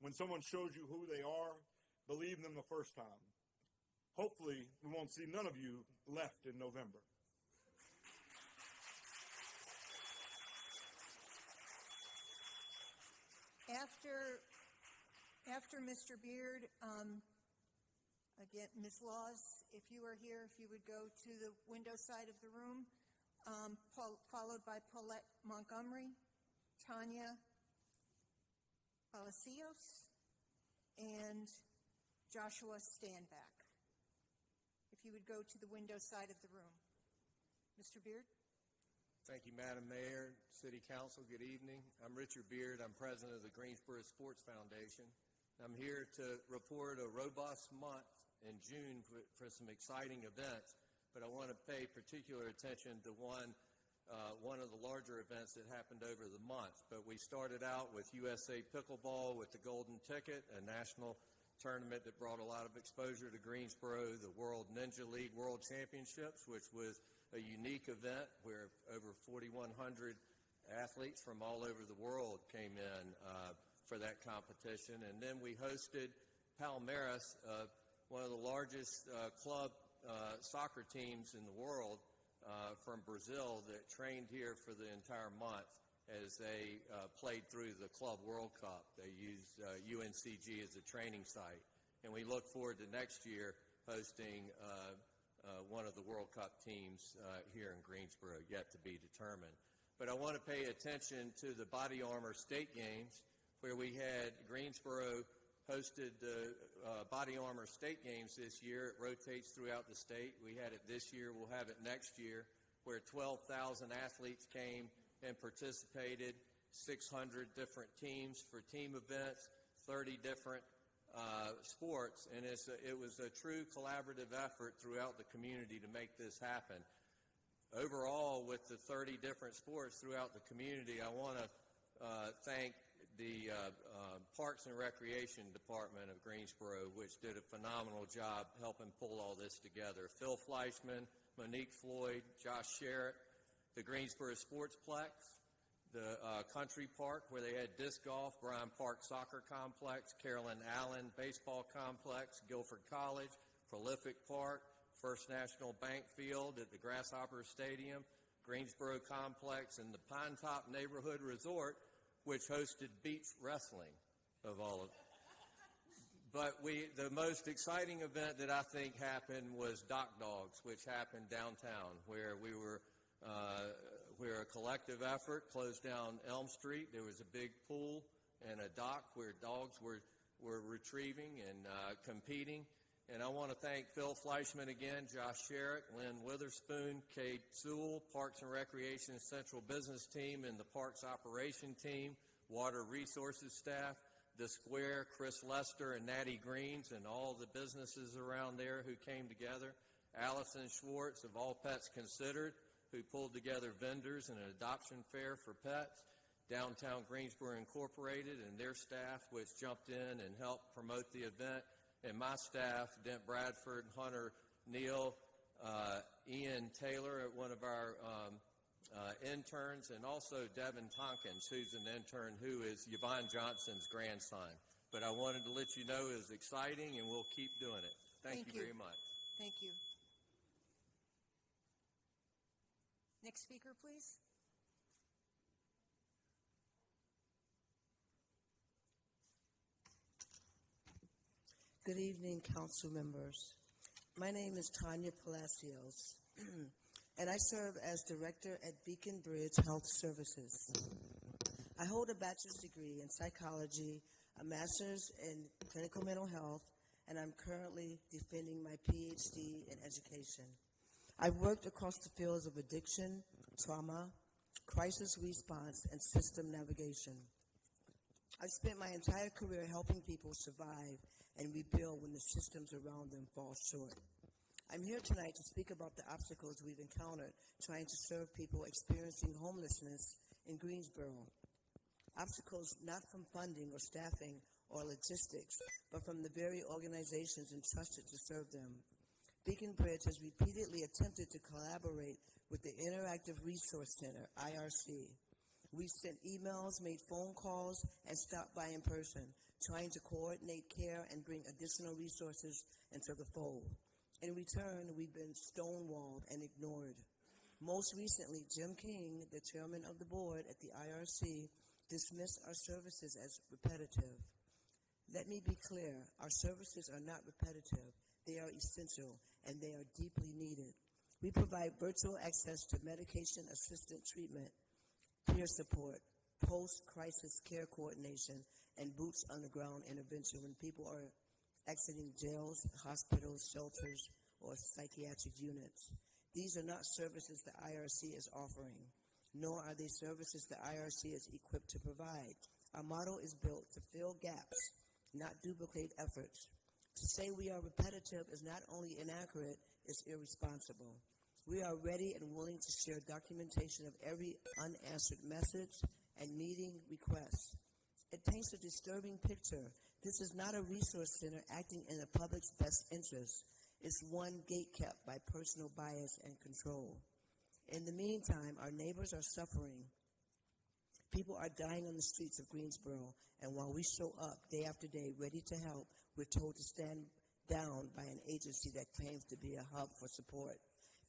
when someone shows you who they are, believe them the first time. Hopefully, we won't see none of you left in November. After Mr. Beard, again, Ms. Laws, if you are here, if you would go to the window side of the room, followed by Paulette Montgomery, Tanya Palacios, and Joshua Standback. If you would go to the window side of the room. Mr. Beard? Thank you, Madam Mayor, City Council. Good evening. I'm Richard Beard. I'm president of the Greensboro Sports Foundation. I'm here to report a robust month in June for some exciting events, but I want to pay particular attention to one of the larger events that happened over the month. But we started out with USA Pickleball with the Golden Ticket, a national tournament that brought a lot of exposure to Greensboro, the World Ninja League World Championships, which was a unique event where over 4,100 athletes from all over the world came in for that competition. And then we hosted Palmeiras, one of the largest club soccer teams in the world from Brazil that trained here for the entire month as they played through the Club World Cup. They used UNCG as a training site. And we look forward to next year hosting one of the World Cup teams here in Greensboro, yet to be determined. But I want to pay attention to the Body Armor State Games, where we had Greensboro hosted the Body Armor State Games this year. It rotates throughout the state. We had it this year. We'll have it next year, where 12,000 athletes came and participated, 600 different teams for team events, 30 different sports, and it was a true collaborative effort throughout the community to make this happen. Overall, with the 30 different sports throughout the community, I want to thank the Parks and Recreation Department of Greensboro, which did a phenomenal job helping pull all this together. Phil Fleischman, Monique Floyd, Josh Sherritt, the Greensboro Sportsplex, the Country Park, where they had disc golf, Bryan Park Soccer Complex, Carolyn Allen Baseball Complex, Guilford College, Prolific Park, First National Bank Field at the Grasshopper Stadium, Greensboro Complex, and the Pine Top Neighborhood Resort, which hosted beach wrestling of all of. But the most exciting event that I think happened was Dock Dogs, which happened downtown, where where a collective effort closed down Elm Street. There was a big pool and a dock where dogs were retrieving and competing. And I want to thank Phil Fleischman again, Josh Sherrick, Lynn Witherspoon, Kate Sewell, Parks and Recreation Central Business Team and the Parks Operation Team, Water Resources staff, the Square, Chris Lester and Natty Greens, and all the businesses around there who came together, Allison Schwartz of All Pets Considered, who pulled together vendors and an adoption fair for pets, Downtown Greensboro Incorporated and their staff, which jumped in and helped promote the event, and my staff, Dent Bradford, Hunter Neal, Ian Taylor, one of our interns, and also Devin Tompkins, who's an intern who is Yvonne Johnson's grandson. But I wanted to let you know it was exciting, and we'll keep doing it. Thank you very much. Thank you. Next speaker, please. Good evening, council members. My name is Tanya Palacios, and I serve as director at Beacon Bridge Health Services. I hold a bachelor's degree in psychology, a master's in clinical mental health, and I'm currently defending my PhD in education. I've worked across the fields of addiction, trauma, crisis response, and system navigation. I've spent my entire career helping people survive and rebuild when the systems around them fall short. I'm here tonight to speak about the obstacles we've encountered trying to serve people experiencing homelessness in Greensboro. Obstacles not from funding or staffing or logistics, but from the very organizations entrusted to serve them. Beacon Bridge has repeatedly attempted to collaborate with the Interactive Resource Center, IRC. We sent emails, made phone calls, and stopped by in person, trying to coordinate care and bring additional resources into the fold. In return, we've been stonewalled and ignored. Most recently, Jim King, the chairman of the board at the IRC, dismissed our services as repetitive. Let me be clear, our services are not repetitive. They are essential, and they are deeply needed. We provide virtual access to medication-assisted treatment, peer support, post-crisis care coordination, and boots-on-the-ground intervention when people are exiting jails, hospitals, shelters, or psychiatric units. These are not services the IRC is offering, nor are they services the IRC is equipped to provide. Our model is built to fill gaps, not duplicate efforts. To say we are repetitive is not only inaccurate, it's irresponsible. We are ready and willing to share documentation of every unanswered message and meeting request. It paints a disturbing picture. This is not a resource center acting in the public's best interest. It's one gatekept by personal bias and control. In the meantime, our neighbors are suffering. People are dying on the streets of Greensboro, and while we show up day after day ready to help, we're told to stand down by an agency that claims to be a hub for support.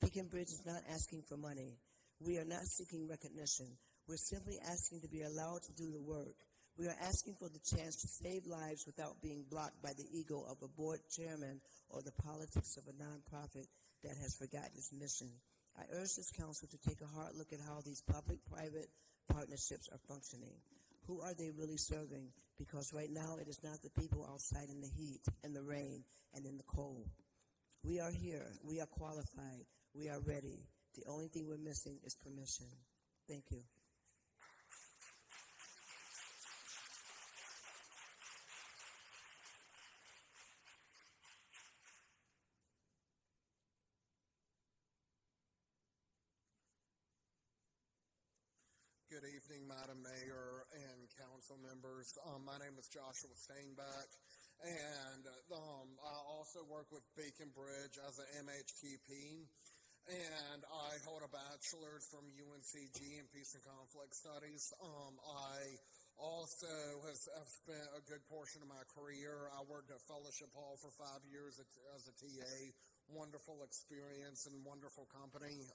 Beacon Bridge is not asking for money. We are not seeking recognition. We're simply asking to be allowed to do the work. We are asking for the chance to save lives without being blocked by the ego of a board chairman or the politics of a nonprofit that has forgotten its mission. I urge this council to take a hard look at how these public-private partnerships are functioning. Who are they really serving? Because right now it is not the people outside in the heat, in the rain, and in the cold. We are here. We are qualified. We are ready. The only thing we're missing is permission. Thank you. Good evening, Madam Mayor and council members. My name is Joshua Steinbeck, and I also work with Beacon Bridge as an MHQP. and I hold a bachelor's from UNCG in Peace and Conflict Studies. I also have spent a good portion of my career. I worked at Fellowship Hall for 5 years as a TA. Wonderful experience and wonderful company.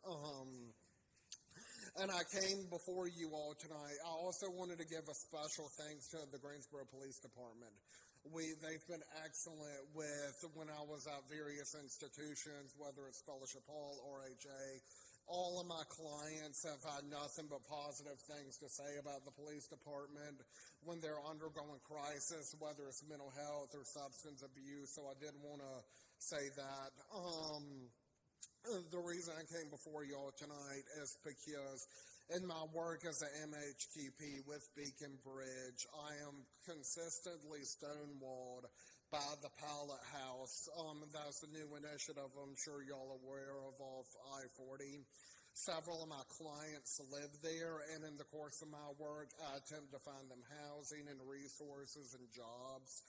And I came before you all tonight. I also wanted to give a special thanks to the Greensboro Police Department. They've been excellent with when I was at various institutions, whether it's Fellowship Hall or HA. All of my clients have had nothing but positive things to say about the police department when they're undergoing crisis, whether it's mental health or substance abuse. So I did want to say that. The reason I came before y'all tonight is because in my work as an MHQP with Beacon Bridge, I am consistently stonewalled by the Pallet House. That's a new initiative I'm sure y'all are aware of off I-40. Several of my clients live there, and in the course of my work, I attempt to find them housing and resources and jobs.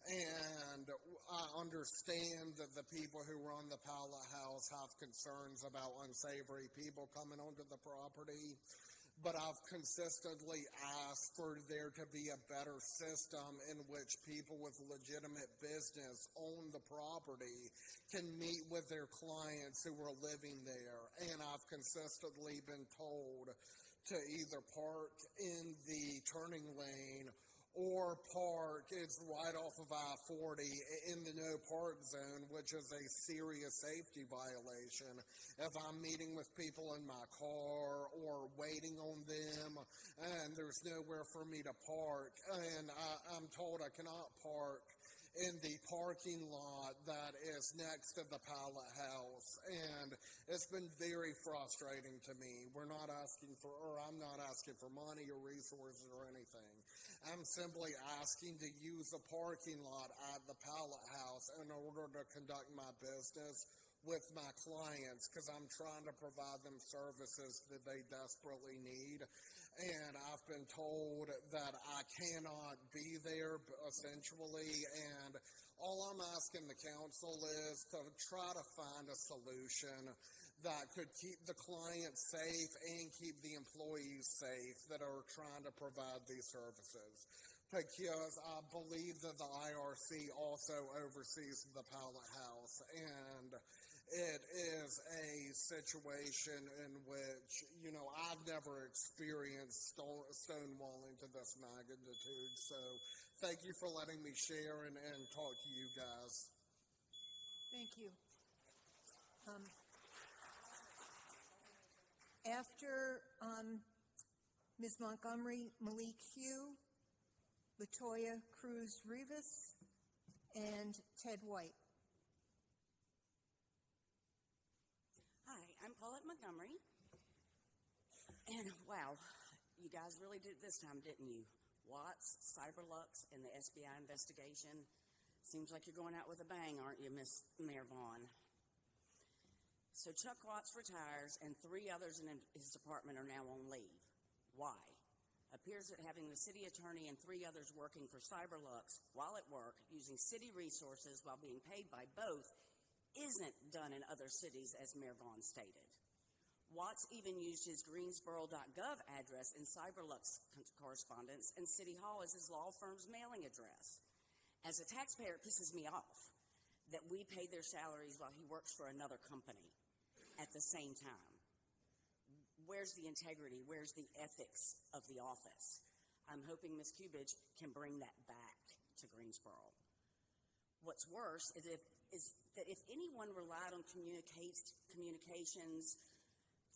And I understand that the people who run the Pallet House have concerns about unsavory people coming onto the property, but I've consistently asked for there to be a better system in which people with legitimate business own the property can meet with their clients who are living there. And I've consistently been told to either park in the turning lane or park, it's right off of I-40 in the no park zone, which is a serious safety violation. If I'm meeting with people in my car or waiting on them and there's nowhere for me to park, and I'm told I cannot park in the parking lot that is next to the Pallet House, and it's been very frustrating to me. I'm not asking for money or resources or anything. I'm simply asking to use the parking lot at the Pallet House in order to conduct my business with my clients, because I'm trying to provide them services that they desperately need. And I've been told that I cannot be there, essentially, and all I'm asking the council is to try to find a solution that could keep the clients safe and keep the employees safe that are trying to provide these services. Because I believe that the IRC also oversees the Pallet House, and it is a situation in which, I've never experienced stonewalling to this magnitude. So thank you for letting me share and talk to you guys. Thank you. After Ms. Montgomery, Malik Hugh, Latoya Cruz-Rivas, and Ted White. Hi, I'm Paulette Montgomery. And wow, you guys really did it this time, didn't you? Watts, Cyberlux, and the SBI investigation. Seems like you're going out with a bang, aren't you, Miss Mayor Vaughn? So Chuck Watts retires, and 3 others in his department are now on leave. Why? Appears that having the city attorney and 3 others working for Cyberlux while at work, using city resources while being paid by both, isn't done in other cities, as Mayor Vaughn stated. Watts even used his Greensboro.gov address in Cyberlux correspondence, and City Hall as his law firm's mailing address. As a taxpayer, it pisses me off that we pay their salaries while he works for another company at the same time. Where's the integrity? Where's the ethics of the office? I'm hoping Ms. Kubich can bring that back to Greensboro. What's worse is that if anyone relied on communications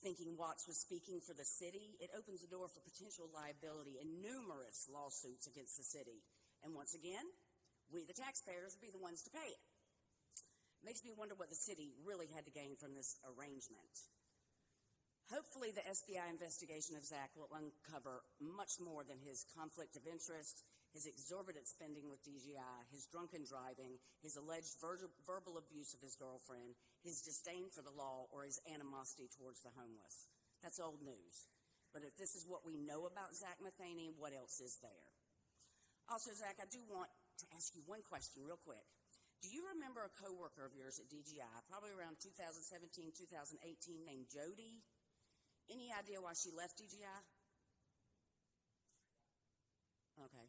thinking Watts was speaking for the city, it opens the door for potential liability and numerous lawsuits against the city. And once again, we, the taxpayers, will be the ones to pay it. Makes me wonder what the city really had to gain from this arrangement. Hopefully, the SBI investigation of Zach will uncover much more than his conflict of interest, his exorbitant spending with DGI, his drunken driving, his alleged verbal abuse of his girlfriend, his disdain for the law, or his animosity towards the homeless. That's old news. But if this is what we know about Zach Matheny, what else is there? Also, Zach, I do want to ask you one question real quick. Do you remember a coworker of yours at DGI, probably around 2017, 2018, named Jody? Any idea why she left DGI? Okay.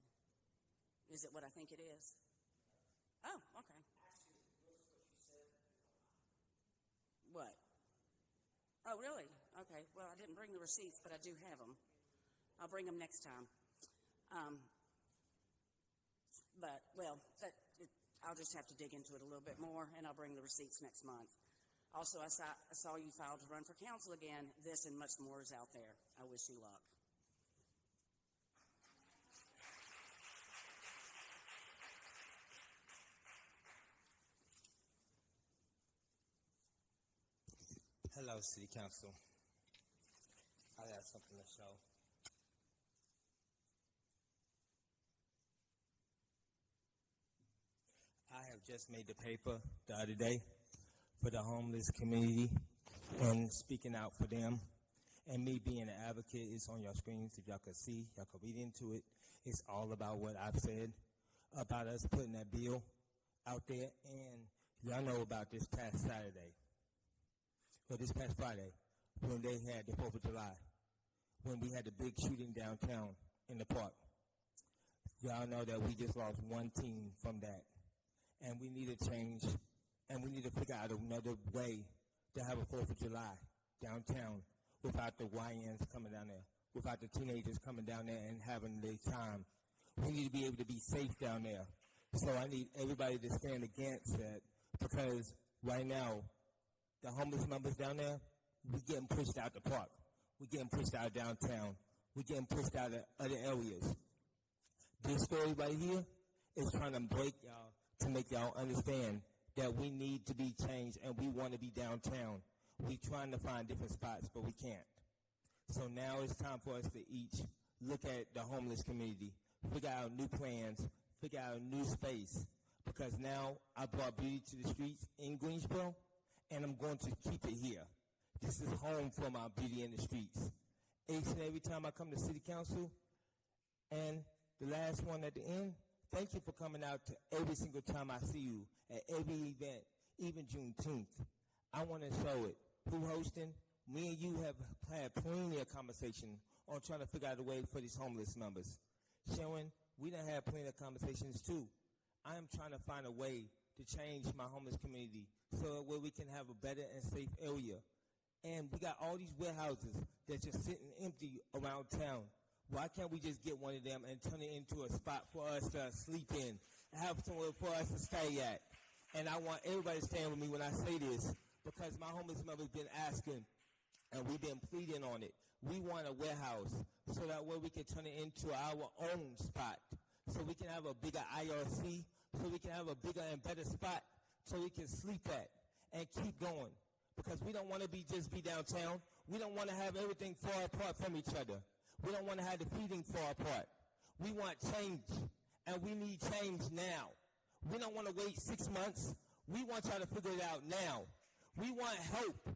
Is it what I think it is? Oh, okay. What? Oh, really? Okay. Well, I didn't bring the receipts, but I do have them. I'll bring them next time. I'll just have to dig into it a little bit more, and I'll bring the receipts next month. Also, I saw you filed to run for council again. This and much more is out there. I wish you luck. Hello, City Council. I got something to show. I have just made the paper the other day for the homeless community and speaking out for them. And me being an advocate is on your screens. If y'all could see, y'all could read into it. It's all about what I've said about us putting that bill out there. And y'all know about this past Saturday, or this past Friday, when they had the 4th of July, when we had the big shooting downtown in the park. Y'all know that we just lost one team from that. And we need to change, and we need to figure out another way to have a 4th of July downtown without the YNs coming down there, without the teenagers coming down there and having their time. We need to be able to be safe down there. So I need everybody to stand against that, because right now, the homeless numbers down there, we're getting pushed out the park. We're getting pushed out of downtown. We're getting pushed out of other areas. This story right here is trying to break y'all, to make y'all understand that we need to be changed and we want to be downtown. We're trying to find different spots, but we can't. So now it's time for us to each look at the homeless community, figure out new plans, figure out a new space, because now I brought beauty to the streets in Greensboro, and I'm going to keep it here. This is home for my beauty in the streets. Each and every time I come to City Council, and the last one at the end, thank you for coming out to every single time I see you, at every event, even Juneteenth. I want to show it. Who hosting? Me and you have had plenty of conversation on trying to figure out a way for these homeless numbers. Sharon, we done had plenty of conversations too. I am trying to find a way to change my homeless community so that we can have a better and safe area. And we got all these warehouses that's just sitting empty around town. Why can't we just get one of them and turn it into a spot for us to sleep in, have somewhere for us to stay at? And I want everybody to stand with me when I say this, because my homeless members been asking, and we've been pleading on it. We want a warehouse so that way we can turn it into our own spot, so we can have a bigger IRC, so we can have a bigger and better spot so we can sleep at and keep going. Because we don't want to just be downtown. We don't want to have everything far apart from each other. We don't want to have the feeding far apart. We want change, and we need change now. We don't want to wait 6 months. We want y'all to figure it out now. We want hope,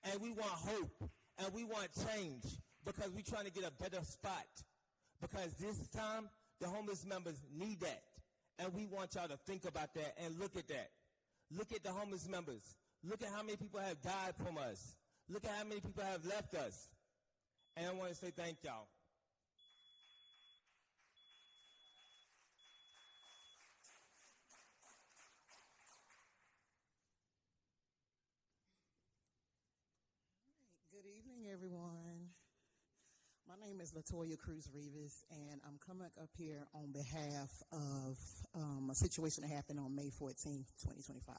and we want hope, and we want change, because we're trying to get a better spot. Because this time, the homeless members need that, and we want y'all to think about that and look at that. Look at the homeless members. Look at how many people have died from us. Look at how many people have left us. And I want to say thank y'all. Good evening, everyone. My name is Latoya Cruz Rivas, and I'm coming up here on behalf of a situation that happened on May 14, 2025,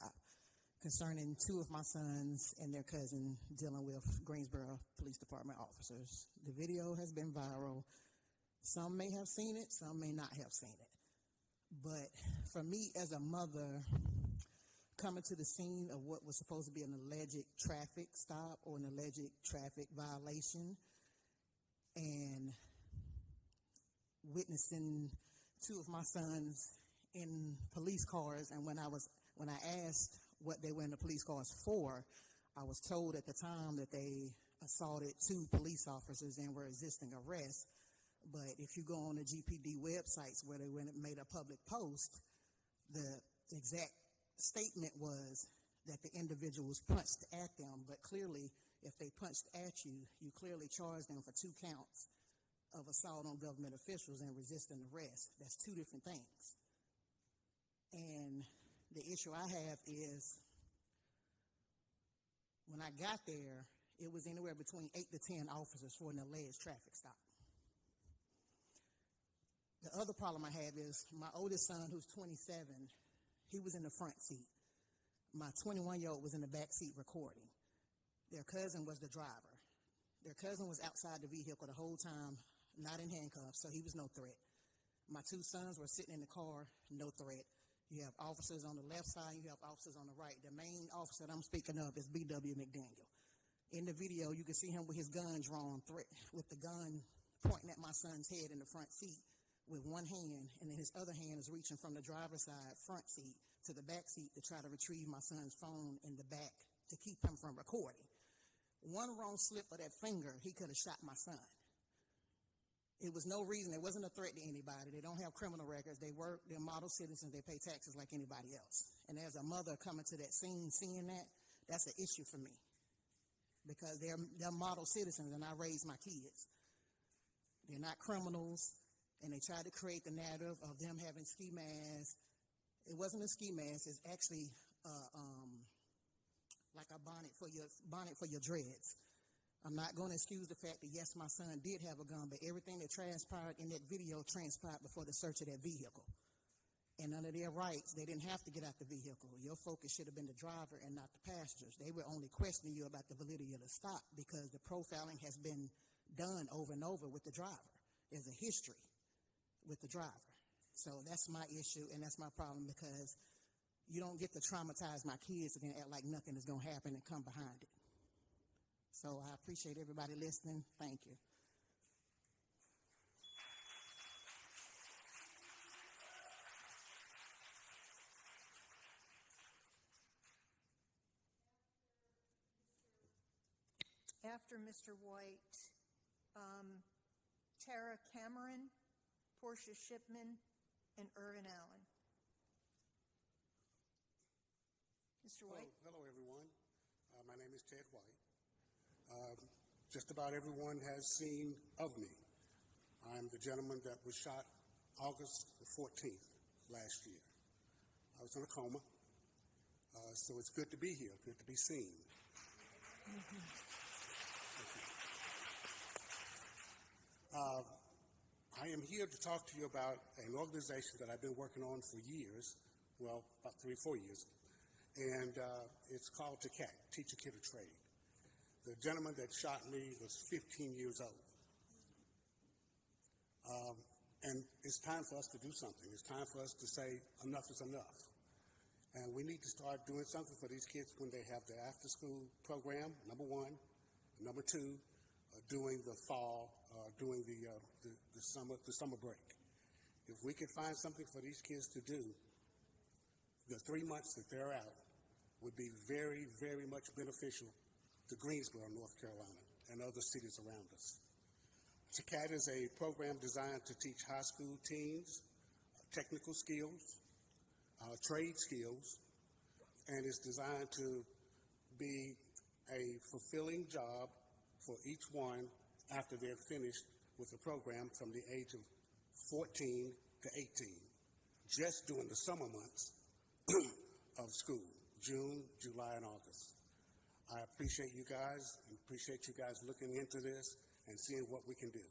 concerning two of my sons and their cousin dealing with Greensboro Police Department officers. The video has been viral. Some may have seen it, some may not have seen it. But for me as a mother, coming to the scene of what was supposed to be an alleged traffic stop or an alleged traffic violation, and witnessing two of my sons in police cars, and when I asked what they were in the police cars for, I was told at the time that they assaulted two police officers and were resisting arrest. But if you go on the GPD websites where they made a public post, the exact statement was that the individuals punched at them, but clearly, if they punched at you, you clearly charged them for 2 counts of assault on government officials and resisting arrest. That's 2 different things. And the issue I have is when I got there, it was anywhere between 8 to 10 officers for an alleged traffic stop. The other problem I have is my oldest son, who's 27, he was in the front seat. My 21-year-old was in the back seat recording. Their cousin was the driver. Their cousin was outside the vehicle the whole time, not in handcuffs, so he was no threat. My 2 sons were sitting in the car, no threat. You have officers on the left side, you have officers on the right. The main officer that I'm speaking of is B.W. McDaniel. In the video, you can see him with his gun drawn, with the gun pointing at my son's head in the front seat with one hand, and then his other hand is reaching from the driver's side front seat to the back seat to try to retrieve my son's phone in the back to keep him from recording. One wrong slip of that finger, he could have shot my son. It was no reason. It wasn't a threat to anybody. They don't have criminal records. They're model citizens. They pay taxes like anybody else. And as a mother coming to that scene, seeing that, that's an issue for me because they're model citizens, and I raise my kids. They're not criminals, and they tried to create the narrative of them having ski masks. It wasn't a ski mask. It's actually like a bonnet for your dreads. I'm not going to excuse the fact that, yes, my son did have a gun, but everything that transpired in that video transpired before the search of that vehicle. And under their rights, they didn't have to get out the vehicle. Your focus should have been the driver and not the passengers. They were only questioning you about the validity of the stop because the profiling has been done over and over with the driver. There's a history with the driver. So that's my issue, and that's my problem because you don't get to traumatize my kids and then act like nothing is going to happen and come behind it. So I appreciate everybody listening. Thank you. After Mr. White, Tara Cameron, Portia Shipman, and Irvin Allen. Mr. White? Hello, everyone. My name is Ted White. Just about everyone has seen of me. I'm the gentleman that was shot August the 14th last year. I was in a coma, so it's good to be here, good to be seen. I am here to talk to you about an organization that I've been working on for years, well, about 3 or 4 years, and it's called TACAT, Teach a Kid a Trade. The gentleman that shot me was 15 years old. And it's time for us to do something. It's time for us to say enough is enough. And we need to start doing something for these kids when they have their after-school program, number 1. Number 2, during the fall, during the summer break. If we could find something for these kids to do, the 3 months that they're out would be very, very much beneficial to Greensboro, North Carolina, and other cities around us. TACAT is a program designed to teach high school teens technical skills, trade skills, and it's designed to be a fulfilling job for each one after they're finished with the program from the age of 14 to 18, just during the summer months of school, June, July, and August. I appreciate you guys and appreciate you guys looking into this and seeing what we can do.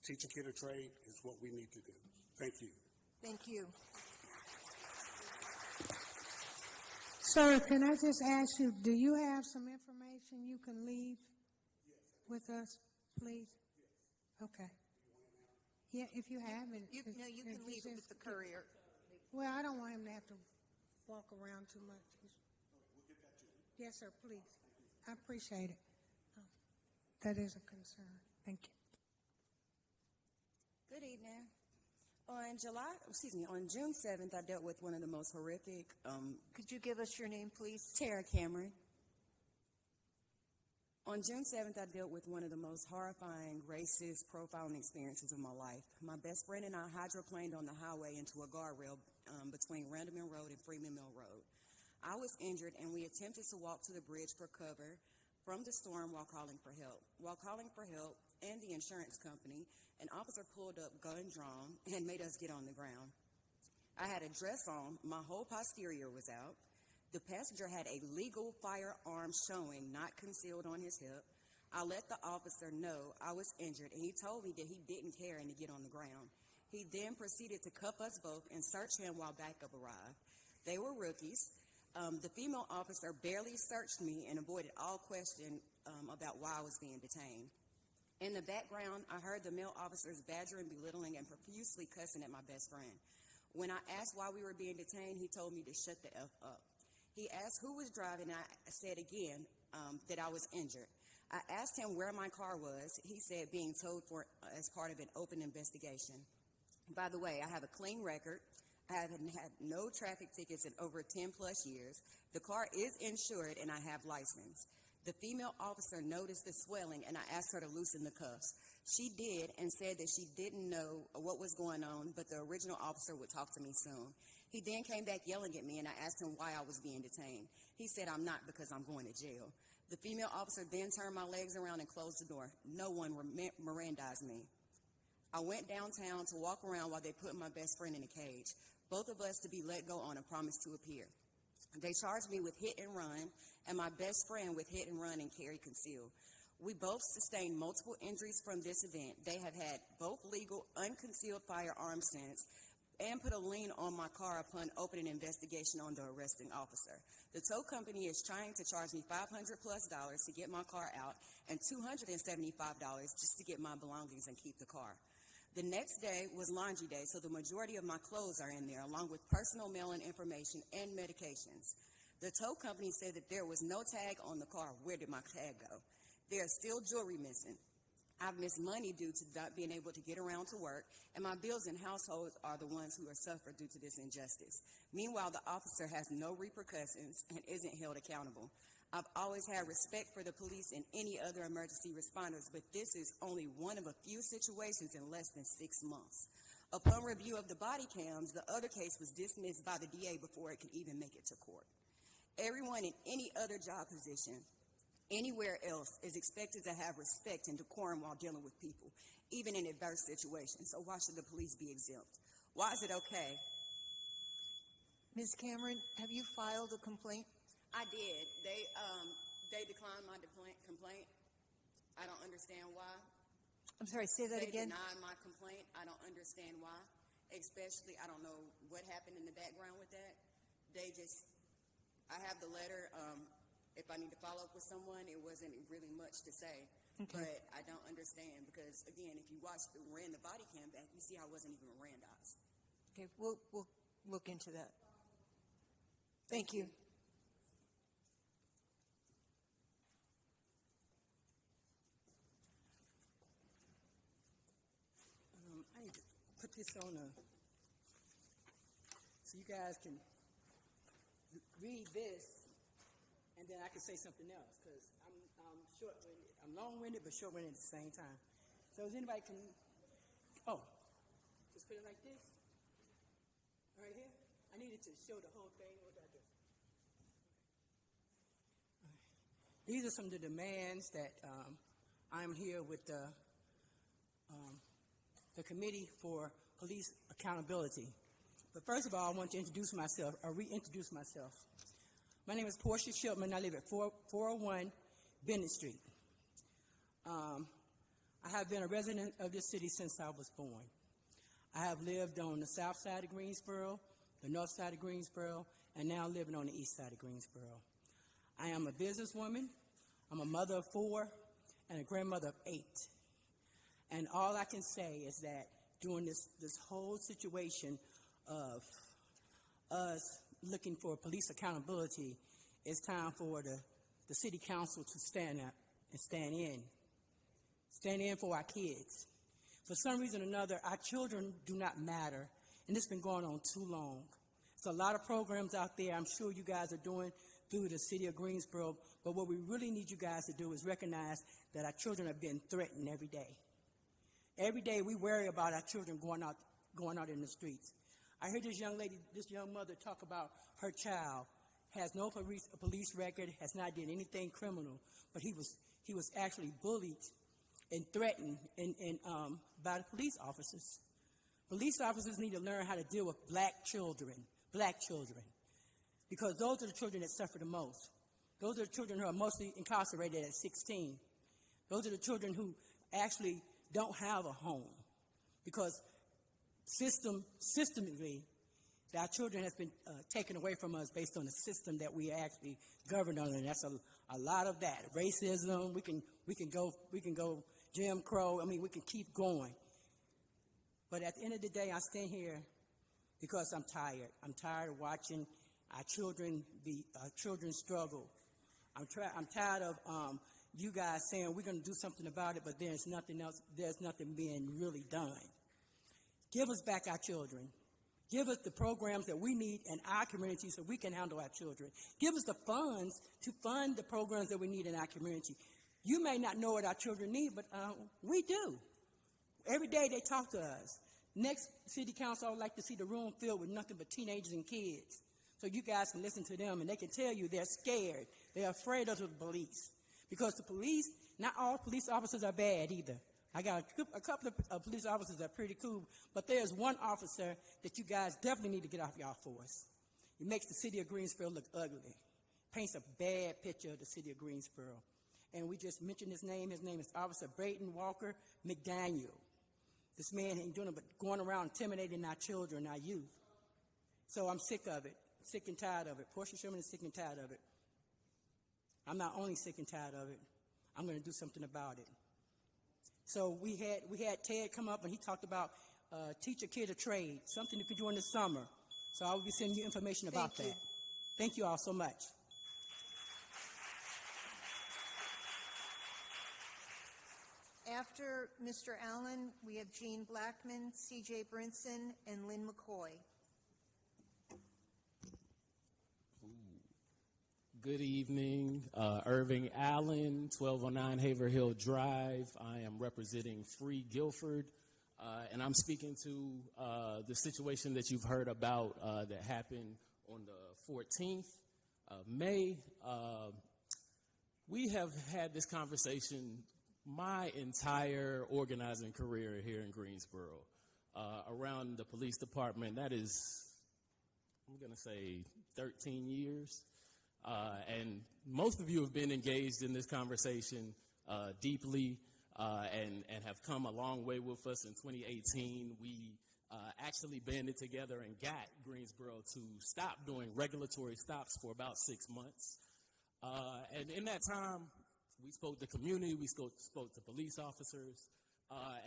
Teach a kid a trade is what we need to do. Thank you. Thank you. Sir, can I just ask you, do you have some information you can leave with us, please? Okay. Yeah, if you have it. You can leave it with the courier. Well, I don't want him to have to walk around too much. Yes, sir, please. I appreciate it. That is a concern. Thank you. Good evening. On June 7th, I dealt with one of the most horrific. Could you give us your name, please? Tara Cameron. On June 7th, I dealt with one of the most horrifying racist profiling experiences of my life. My best friend and I hydroplaned on the highway into a guardrail between Randleman Road and Freeman Mill Road. I was injured, and we attempted to walk to the bridge for cover from the storm while calling for help. While calling for help and the insurance company, an officer pulled up, gun drawn, and made us get on the ground. I had a dress on. My whole posterior was out. The passenger had a legal firearm showing, not concealed on his hip. I let the officer know I was injured, and he told me that he didn't care and to get on the ground. He then proceeded to cuff us both and search him while backup arrived. They were rookies. The female officer barely searched me and avoided all question about why I was being detained. In the background, I heard the male officers badgering, belittling, and profusely cussing at my best friend. When I asked why we were being detained, he told me to shut the F up. He asked who was driving, and I said again that I was injured. I asked him where my car was. He said being towed for as part of an open investigation. By the way, I have a clean record. I haven't had no traffic tickets in over 10 plus years. The car is insured, and I have license. The female officer noticed the swelling, and I asked her to loosen the cuffs. She did and said that she didn't know what was going on, but the original officer would talk to me soon. He then came back yelling at me, and I asked him why I was being detained. He said, "I'm not, because I'm going to jail." The female officer then turned my legs around and closed the door. No one Mirandized me. I went downtown to walk around while they put my best friend in a cage, both of us to be let go on a promise to appear. They charged me with hit and run, and my best friend with hit and run and carry concealed. We both sustained multiple injuries from this event. They have had both legal, unconcealed firearms since, and put a lien on my car upon opening an investigation on the arresting officer. The tow company is trying to charge me $500 plus to get my car out and $275 just to get my belongings and keep the car. The next day was laundry day, so the majority of my clothes are in there, along with personal mail-in information and medications. The tow company said that there was no tag on the car. Where did my tag go? There's still jewelry missing. I've missed money due to not being able to get around to work, and my bills and household are the ones who are suffered due to this injustice. Meanwhile, the officer has no repercussions and isn't held accountable. I've always had respect for the police and any other emergency responders, but this is only one of a few situations in less than 6 months. Upon review of the body cams, the other case was dismissed by the DA before it could even make it to court. Everyone in any other job position anywhere else is expected to have respect and decorum while dealing with people, even in adverse situations. So why should the police be exempt? Why is it okay? Ms. Cameron, have you filed a complaint? I did. They declined my complaint. I don't understand why. I'm sorry, say that again. They denied my complaint. I don't understand why. Especially, I don't know what happened in the background with that. I have the letter. If I need to follow up with someone, it wasn't really much to say. Okay. But I don't understand because, again, if you ran the body cam back, you see I wasn't even Mirandized. Okay, we'll look into that. Thank you. I need to put this on so you guys can read this, and then I can say something else, because I'm short-winded. I'm long-winded, but short-winded at the same time. So if anybody can, just put it like this, right here. I needed to show the whole thing. What did I do? These are some of the demands that I'm here with the Committee for Police Accountability. But first of all, I want to reintroduce myself. My name is Portia Shipman. I live at 401 Bennett Street. I have been a resident of this city since I was born. I have lived on the south side of Greensboro, the north side of Greensboro, and now living on the east side of Greensboro. I am a businesswoman. I'm a mother of 4 and a grandmother of 8. And all I can say is that during this whole situation of us looking for police accountability, it's time for the city council to stand up and stand in for our kids. For some reason or another, our children do not matter, and it's been going on too long. There's a lot of programs out there. I'm sure you guys are doing through the city of Greensboro. But what we really need you guys to do is recognize that our children are being threatened every day. Every day we worry about our children going out in the streets. I heard this young lady, this young mother talk about her child has no police record, has not done anything criminal, but he was actually bullied and threatened by the police officers. Police officers need to learn how to deal with black children, because those are the children that suffer the most. Those are the children who are mostly incarcerated at 16. Those are the children who actually don't have a home, because systemically, our children has been taken away from us based on the system that we actually govern under, and that's a lot of that. Racism, we can go Jim Crow. I mean, we can keep going. But at the end of the day, I stand here because I'm tired. I'm tired of watching our children struggle. I'm tired of you guys saying we're going to do something about it, but there's nothing else. There's nothing being really done. Give us back our children. Give us the programs that we need in our community so we can handle our children. Give us the funds to fund the programs that we need in our community. You may not know what our children need, but we do. Every day they talk to us. Next city council, I would like to see the room filled with nothing but teenagers and kids, so you guys can listen to them and they can tell you they're scared. They're afraid of the police, because the police, not all police officers are bad either. I got a couple of police officers that are pretty cool, but there's one officer that you guys definitely need to get off y'all force. He makes the city of Greensboro look ugly, paints a bad picture of the city of Greensboro. And we just mentioned his name. His name is Officer Brayton Walker McDaniel. This man ain't doing it but going around intimidating our children, our youth. So I'm sick of it, sick and tired of it. Portia Sherman is sick and tired of it. I'm not only sick and tired of it, I'm going to do something about it. So we had Ted come up and he talked about teach a kid a trade, something you can do in the summer. So I will be sending you information about that. Thank you all so much. After Mr. Allen, we have Jean Blackman, C.J. Brinson, and Lynn McCoy. Good evening, Irving Allen, 1209 Haverhill Drive. I am representing Free Guilford, and I'm speaking to the situation that you've heard about that happened on the 14th of May. We have had this conversation my entire organizing career here in Greensboro around the police department. That is, I'm going to say 13 years. And most of you have been engaged in this conversation deeply and have come a long way with us. In 2018, we actually banded together and got Greensboro to stop doing regulatory stops for about 6 months. And in that time, we spoke to community, we spoke to police officers,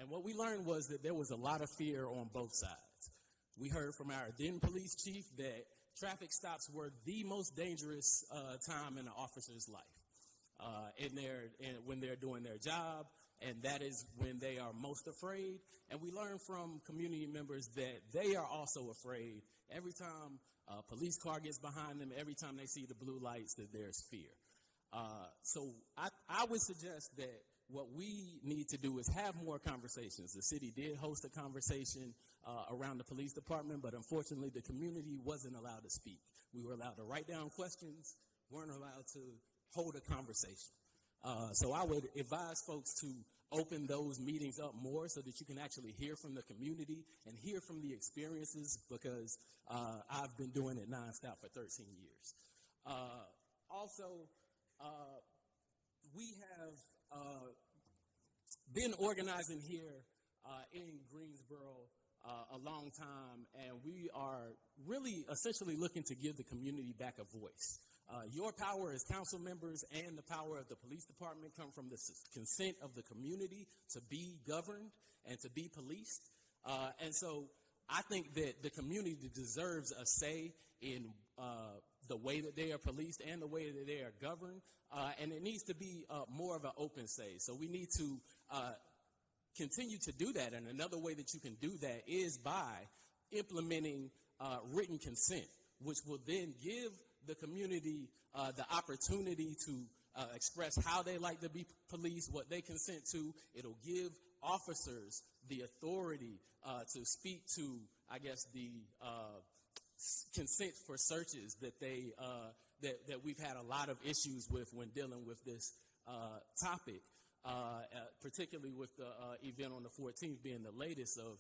and what we learned was that there was a lot of fear on both sides. We heard from our then police chief that traffic stops were the most dangerous time in an officer's life when they're doing their job, and that is when they are most afraid. And we learned from community members that they are also afraid every time a police car gets behind them, every time they see the blue lights, that there's fear. So I would suggest that what we need to do is have more conversations. The city did host a conversation around the police department, but unfortunately the community wasn't allowed to speak. We were allowed to write down questions, weren't allowed to hold a conversation. So I would advise folks to open those meetings up more so that you can actually hear from the community and hear from the experiences, because I've been doing it nonstop for 13 years. Also, we have been organizing here in Greensboro a long time, and we are really essentially looking to give the community back a voice. Your power as council members and the power of the police department come from the consent of the community to be governed and to be policed. And so I think that the community deserves a say in the way that they are policed and the way that they are governed, and it needs to be more of an open say. So we need to continue to do that, and another way that you can do that is by implementing written consent, which will then give the community the opportunity to express how they like to be policed, what they consent to. It'll give officers the authority to speak to, I guess, the consent for searches that that we've had a lot of issues with when dealing with this topic, particularly with the event on the 14th being the latest of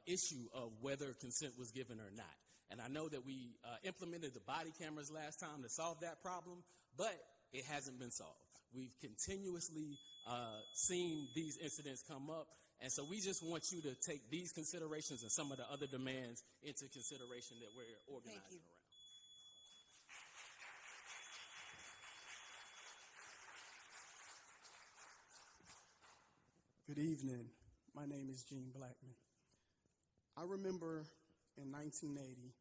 issue of whether consent was given or not. And I know that we implemented the body cameras last time to solve that problem, but it hasn't been solved. We've continuously seen these incidents come up, and so we just want you to take these considerations and some of the other demands into consideration that we're organizing around. Good evening. My name is Gene Blackman. I remember in 1980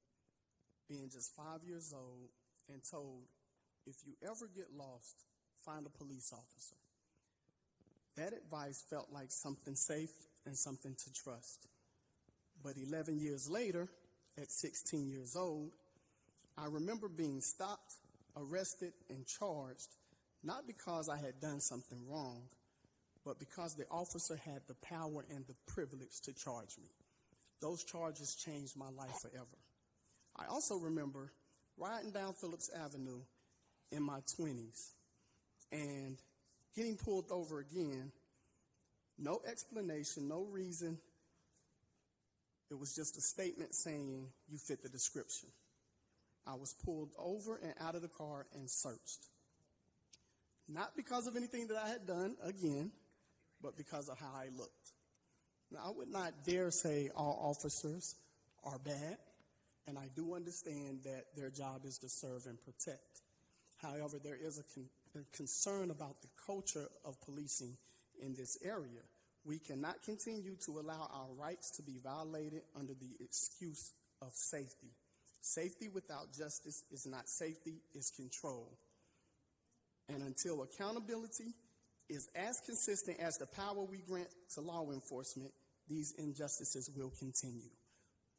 being just 5 years old and told, if you ever get lost, find a police officer. That advice felt like something safe and something to trust. But 11 years later, at 16 years old, I remember being stopped, arrested, and charged, not because I had done something wrong, but because the officer had the power and the privilege to charge me. Those charges changed my life forever. I also remember riding down Phillips Avenue in my 20s and getting pulled over again. No explanation, no reason. It was just a statement saying, you fit the description. I was pulled over and out of the car and searched. Not because of anything that I had done, again, but because of how I looked. Now, I would not dare say all officers are bad, and I do understand that their job is to serve and protect. However, there is a concern about the culture of policing in this area. We cannot continue to allow our rights to be violated under the excuse of safety. Safety without justice is not safety, it's control. And until accountability is as consistent as the power we grant to law enforcement, these injustices will continue.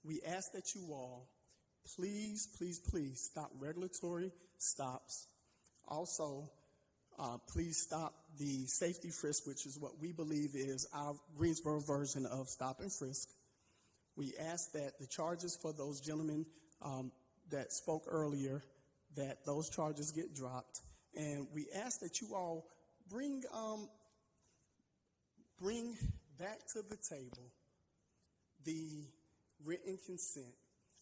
We ask that you all please, please, please stop regulatory stops. Also, please stop the safety frisk, which is what we believe is our Greensboro version of stop and frisk. We ask that the charges for those gentlemen that spoke earlier, that those charges get dropped. And we ask that you all bring back to the table the written consent.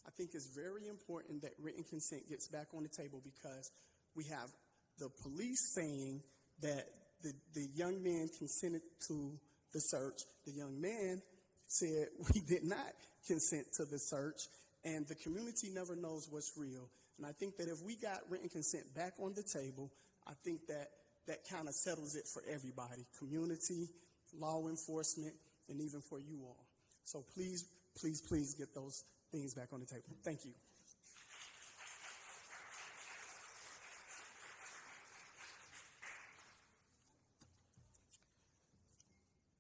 I think it's very important that written consent gets back on the table because we have the police saying that the young man consented to the search. The young man said we did not consent to the search, and the community never knows what's real. And I think that if we got written consent back on the table, I think that kind of settles it for everybody, community, law enforcement, and even for you all. So please, please, please get those things back on the table. Thank you.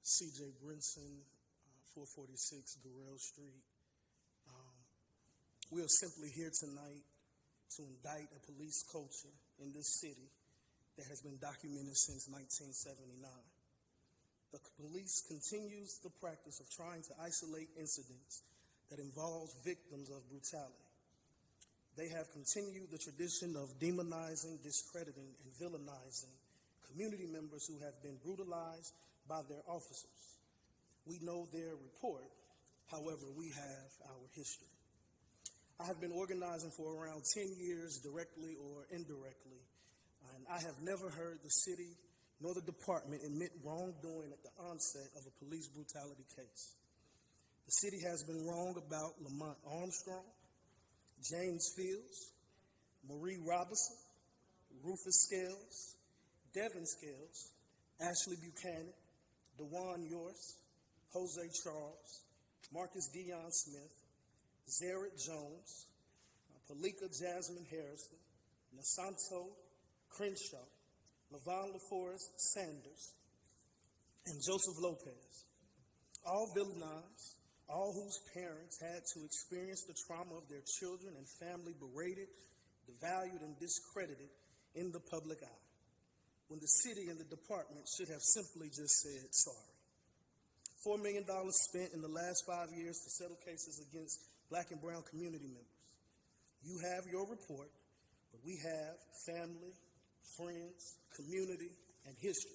C.J. Brinson, 446 Durrell Street. We are simply here tonight to indict a police culture in this city that has been documented since 1979. The police continues the practice of trying to isolate incidents that involve victims of brutality. They have continued the tradition of demonizing, discrediting, and villainizing community members who have been brutalized by their officers. We know their report, however, we have our history. I have been organizing for around 10 years, directly or indirectly, and I have never heard the city nor the department admit wrongdoing at the onset of a police brutality case. The city has been wrong about Lamont Armstrong, James Fields, Marie Robinson, Rufus Scales, Devin Scales, Ashley Buchanan, DeJuan Yorst, Jose Charles, Marcus Dion Smith, Zaret Jones, Palika Jasmine Harrison, Nasanto Crenshaw, Lavon LaForest Sanders, and Joseph Lopez, all villainized, all whose parents had to experience the trauma of their children and family berated devalued and discredited in the public eye, when the city and the department should have simply just said sorry. $4 million spent in the last 5 years to settle cases against Black and brown community members. You have your report, but we have family, friends, community, and history.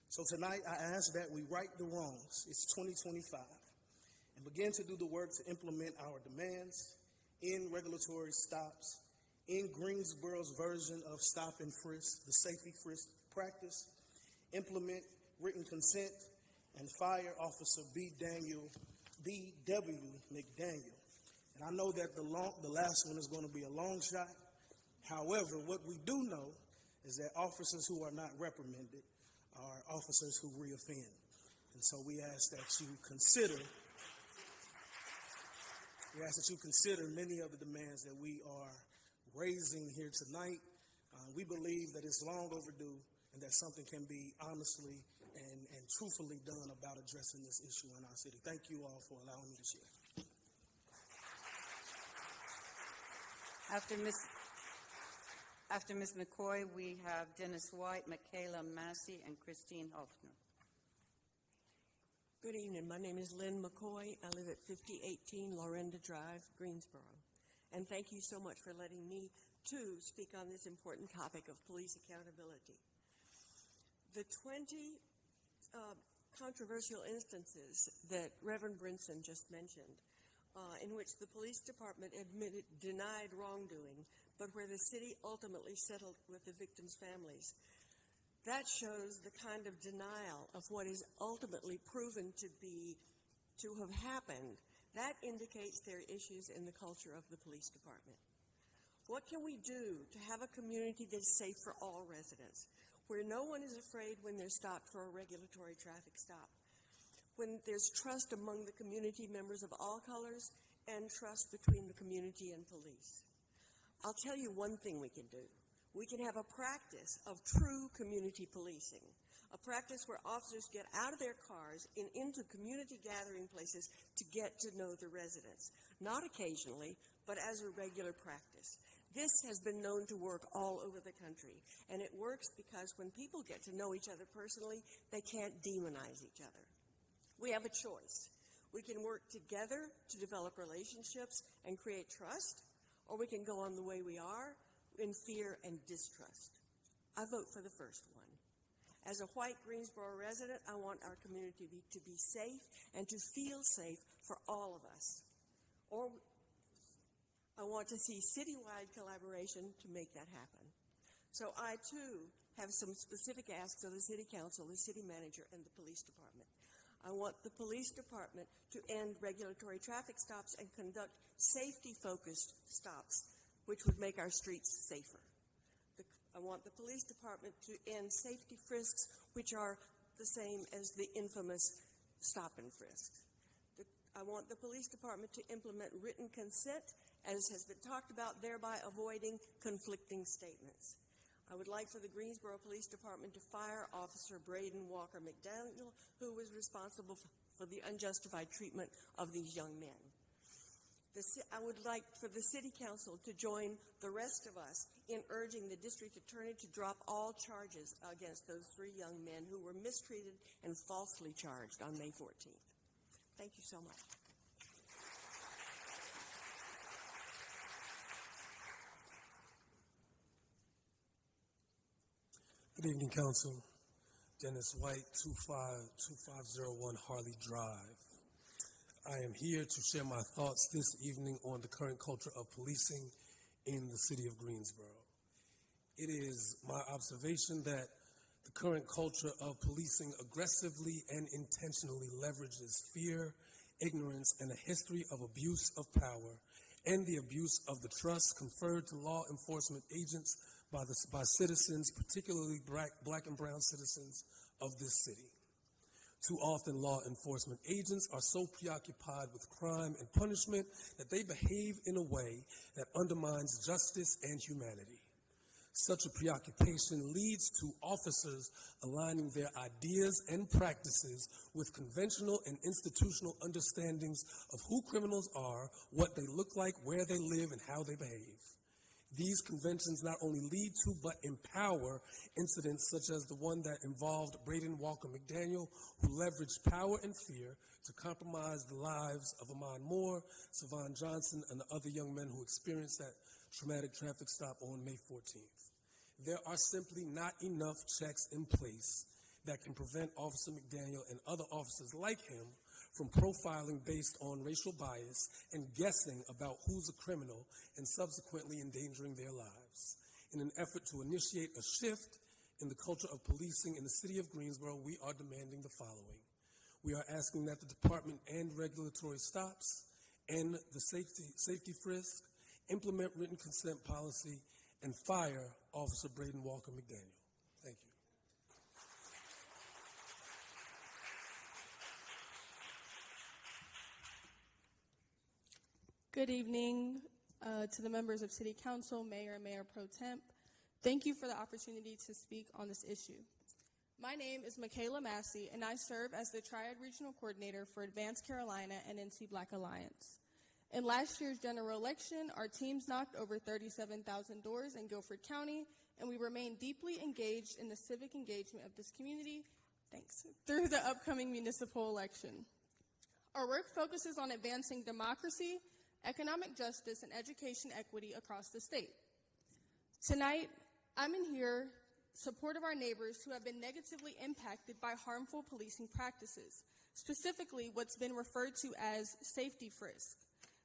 So tonight I ask that we right the wrongs. It's 2025, and begin to do the work to implement our demands in regulatory stops, in Greensboro's version of stop and frisk, the safety frisk practice, implement written consent, and fire Officer B.W. McDaniel. And I know that the last one is going to be a long shot. However, what we do know is that officers who are not reprimanded are officers who reoffend. And so we ask that you consider many of the demands that we are raising here tonight. We believe that it's long overdue and that something can be honestly and truthfully done about addressing this issue in our city. Thank you all for allowing me to share. After Ms. McCoy, we have Dennis White, Michaela Massey, and Christine Hoffner. Good evening. My name is Lynn McCoy. I live at 5018 Lorenda Drive, Greensboro. And thank you so much for letting me, too, speak on this important topic of police accountability. The 20 controversial instances that Reverend Brinson just mentioned, in which the police department denied wrongdoing, but where the city ultimately settled with the victims' families. That shows the kind of denial of what is ultimately proven to have happened. That indicates there are issues in the culture of the police department. What can we do to have a community that's safe for all residents, where no one is afraid when they're stopped for a regulatory traffic stop, when there's trust among the community members of all colors and trust between the community and police? I'll tell you one thing we can do. We can have a practice of true community policing, a practice where officers get out of their cars and into community gathering places to get to know the residents, not occasionally, but as a regular practice. This has been known to work all over the country, and it works because when people get to know each other personally, they can't demonize each other. We have a choice. We can work together to develop relationships and create trust, or we can go on the way we are in fear and distrust. I vote for the first one. As a white Greensboro resident, I want our community to be safe and to feel safe for all of us. Or I want to see citywide collaboration to make that happen. So I, too, have some specific asks of the City Council, the City Manager, and the Police Department. I want the Police Department to end regulatory traffic stops and conduct safety-focused stops, which would make our streets safer. I want the Police Department to end safety frisks, which are the same as the infamous stop and frisk. I want the Police Department to implement written consent, as has been talked about, thereby avoiding conflicting statements. I would like for the Greensboro Police Department to fire Officer Braden Walker McDaniel, who was responsible for the unjustified treatment of these young men. I would like for the City Council to join the rest of us in urging the District Attorney to drop all charges against those 3 young men who were mistreated and falsely charged on May 14th. Thank you so much. Good evening, Council. Dennis White, 2501 Harley Drive. I am here to share my thoughts this evening on the current culture of policing in the city of Greensboro. It is my observation that the current culture of policing aggressively and intentionally leverages fear, ignorance, and a history of abuse of power and the abuse of the trust conferred to law enforcement agents by citizens, particularly black and brown citizens of this city. Too often, law enforcement agents are so preoccupied with crime and punishment that they behave in a way that undermines justice and humanity. Such a preoccupation leads to officers aligning their ideas and practices with conventional and institutional understandings of who criminals are, what they look like, where they live, and how they behave. These conventions not only lead to but empower incidents such as the one that involved Braden Walker McDaniel, who leveraged power and fear to compromise the lives of Amon Moore, Savon Johnson, and the other young men who experienced that traumatic traffic stop on May 14th. There are simply not enough checks in place that can prevent Officer McDaniel and other officers like him from profiling based on racial bias and guessing about who's a criminal and subsequently endangering their lives. In an effort to initiate a shift in the culture of policing in the city of Greensboro, we are demanding the following. We are asking that the department end regulatory stops, end the safety frisk, implement written consent policy, and fire Officer Braden Walker McDaniel. Thank you. Good evening to the members of City Council, Mayor, Mayor Pro Temp. Thank you for the opportunity to speak on this issue. My name is Michaela Massey, and I serve as the Triad Regional Coordinator for Advanced Carolina and NC Black Alliance. In last year's general election, our teams knocked over 37,000 doors in Guilford County, and we remain deeply engaged in the civic engagement of this community, through the upcoming municipal election. Our work focuses on advancing democracy, economic justice, and education equity across the state. Tonight, I'm in here support of our neighbors who have been negatively impacted by harmful policing practices, specifically what's been referred to as safety frisk.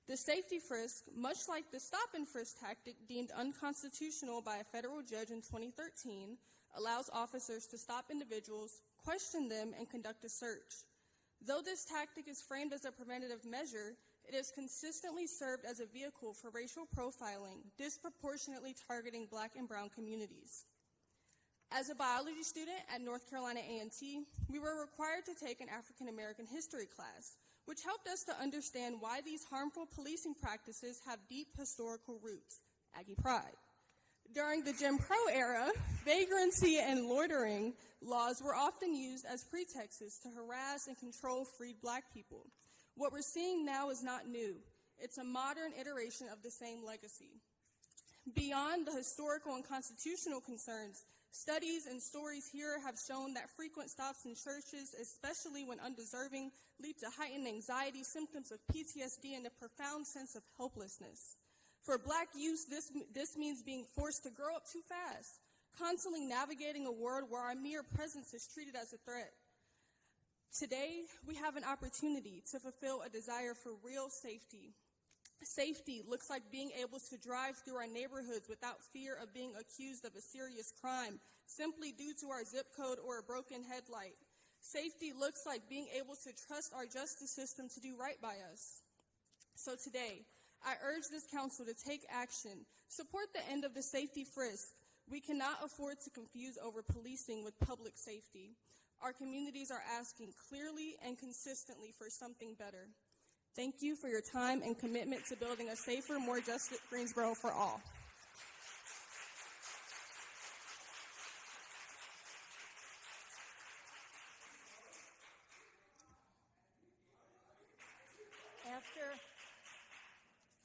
The safety frisk, much like the stop and frisk tactic deemed unconstitutional by a federal judge in 2013, allows officers to stop individuals, question them, and conduct a search. Though this tactic is framed as a preventative measure, it has consistently served as a vehicle for racial profiling, disproportionately targeting Black and brown communities. As a biology student at North Carolina A&T, we were required to take an African American history class, which helped us to understand why these harmful policing practices have deep historical roots, Aggie pride. During the Jim Crow era, vagrancy and loitering laws were often used as pretexts to harass and control freed Black people. What we're seeing now is not new. It's a modern iteration of the same legacy. Beyond the historical and constitutional concerns, studies and stories here have shown that frequent stops in churches, especially when undeserving, lead to heightened anxiety, symptoms of PTSD, and a profound sense of helplessness. For Black youth, this means being forced to grow up too fast, constantly navigating a world where our mere presence is treated as a threat. Today, we have an opportunity to fulfill a desire for real safety. Safety looks like being able to drive through our neighborhoods without fear of being accused of a serious crime simply due to our zip code or a broken headlight. Safety looks like being able to trust our justice system to do right by us. So today, I urge this council to take action, support the end of the safety frisk. We cannot afford to confuse over policing with public safety. Our communities are asking clearly and consistently for something better. Thank you for your time and commitment to building a safer, more just Greensboro for all.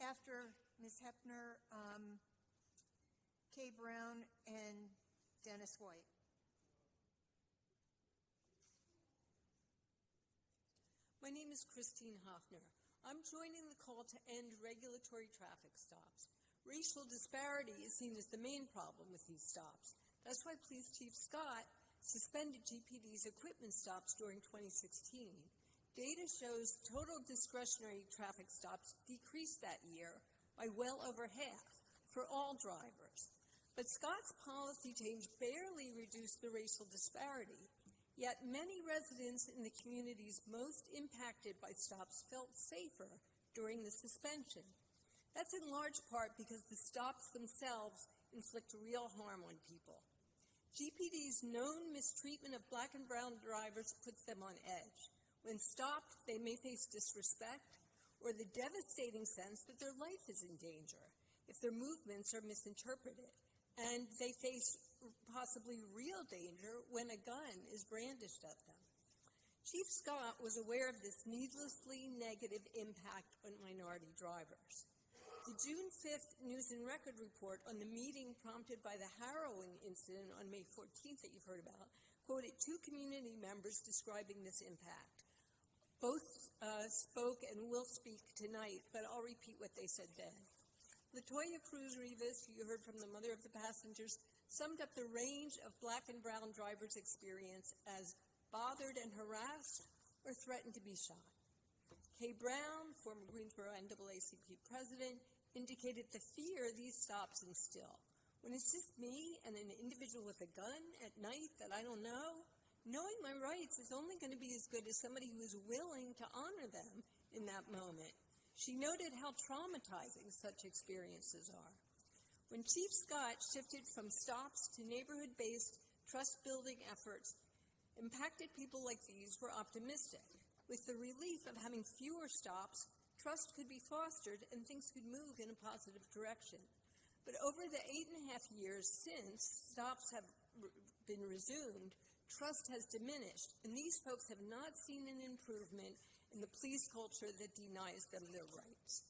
After Ms. Hepner, Kay Brown, and Dennis White. My name is Christine Hoffner. I'm joining the call to end regulatory traffic stops. Racial disparity is seen as the main problem with these stops. That's why Police Chief Scott suspended GPD's equipment stops during 2016. Data shows total discretionary traffic stops decreased that year by well over half for all drivers. But Scott's policy change barely reduced the racial disparity. Yet many residents in the communities most impacted by stops felt safer during the suspension. That's in large part because the stops themselves inflict real harm on people. GPD's known mistreatment of Black and brown drivers puts them on edge. When stopped, they may face disrespect or the devastating sense that their life is in danger if their movements are misinterpreted, and they face possibly real danger when a gun is brandished at them. Chief Scott was aware of this needlessly negative impact on minority drivers. The June 5th News and Record report on the meeting prompted by the harrowing incident on May 14th that you've heard about quoted two community members describing this impact. Both spoke and will speak tonight, but I'll repeat what they said then. Latoya Cruz Rivas, who you heard from the mother of the passengers, summed up the range of black and brown drivers' experience as bothered and harassed or threatened to be shot. Kay Brown, former Greensboro NAACP president, indicated the fear these stops instill. When it's just me and an individual with a gun at night that I don't know, knowing my rights is only going to be as good as somebody who is willing to honor them in that moment. She noted how traumatizing such experiences are. When Chief Scott shifted from stops to neighborhood-based trust-building efforts, impacted people like these were optimistic. With the relief of having fewer stops, trust could be fostered and things could move in a positive direction. But over the 8.5 years since stops have been resumed, trust has diminished, and these folks have not seen an improvement in the police culture that denies them their rights.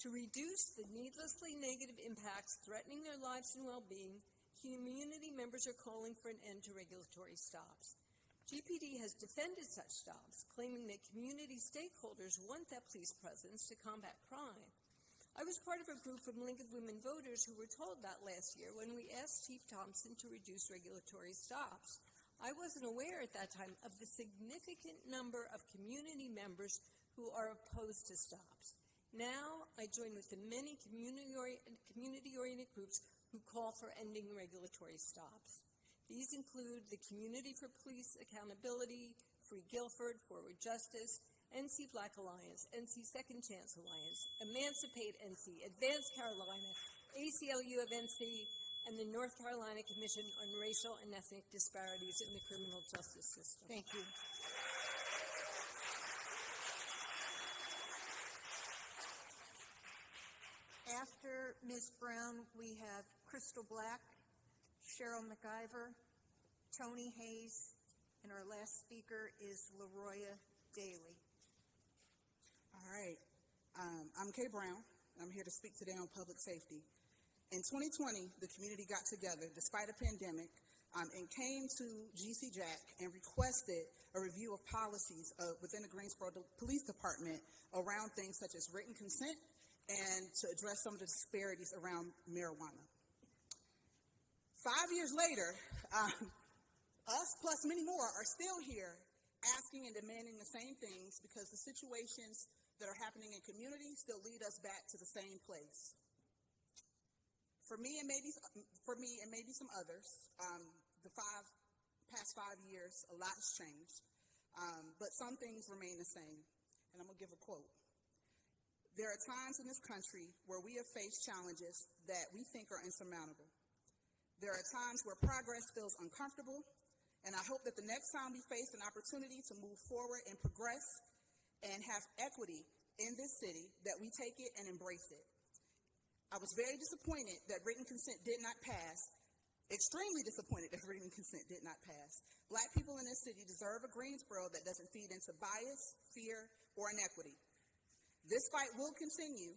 To reduce the needlessly negative impacts threatening their lives and well-being, community members are calling for an end to regulatory stops. GPD has defended such stops, claiming that community stakeholders want that police presence to combat crime. I was part of a group of Lincoln women voters who were told that last year when we asked Chief Thompson to reduce regulatory stops. I wasn't aware at that time of the significant number of community members who are opposed to stops. Now, I join with the many community-oriented groups who call for ending regulatory stops. These include the Community for Police Accountability, Free Guilford, Forward Justice, NC Black Alliance, NC Second Chance Alliance, Emancipate NC, Advance Carolina, ACLU of NC, and the North Carolina Commission on Racial and Ethnic Disparities in the Criminal Justice System. Thank you. After Ms. Brown, we have Crystal Black, Cheryl McIver, Tony Hayes, and our last speaker is LaRoya Daly. All right. I'm Kay Brown. I'm here to speak today on public safety. In 2020, the community got together, despite a pandemic, and came to GC Jack and requested a review of policies within the Greensboro Police Department around things such as written consent and to address some of the disparities around marijuana. 5 years later, us plus many more are still here asking and demanding the same things because the situations that are happening in community still lead us back to the same place. For me and maybe some others, the past 5 years, a lot has changed, but some things remain the same. And I'm going to give a quote. There are times in this country where we have faced challenges that we think are insurmountable. There are times where progress feels uncomfortable, and I hope that the next time we face an opportunity to move forward and progress and have equity in this city, that we take it and embrace it. I was very disappointed that written consent did not pass, extremely disappointed that written consent did not pass. Black people in this city deserve a Greensboro that doesn't feed into bias, fear, or inequity. This fight will continue,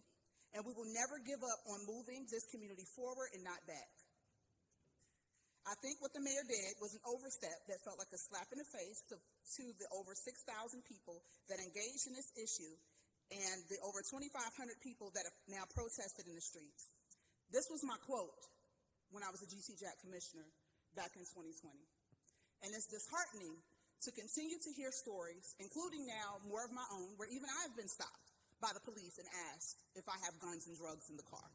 and we will never give up on moving this community forward and not back. I think what the mayor did was an overstep that felt like a slap in the face to the over 6,000 people that engaged in this issue and the over 2,500 people that have now protested in the streets. This was my quote when I was a GC Jack commissioner back in 2020. And it's disheartening to continue to hear stories, including now more of my own, where even I've been stopped by the police and asked if I have guns and drugs in the car.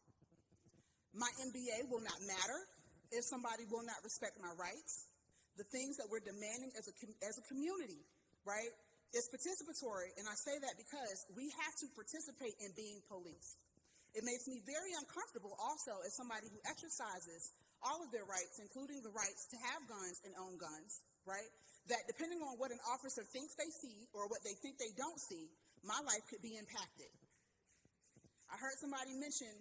My MBA will not matter if somebody will not respect my rights. The things that we're demanding as a community, right, is participatory, and I say that because we have to participate in being policed. It makes me very uncomfortable also as somebody who exercises all of their rights, including the rights to have guns and own guns, right, that depending on what an officer thinks they see or what they think they don't see, my life could be impacted. I heard somebody mention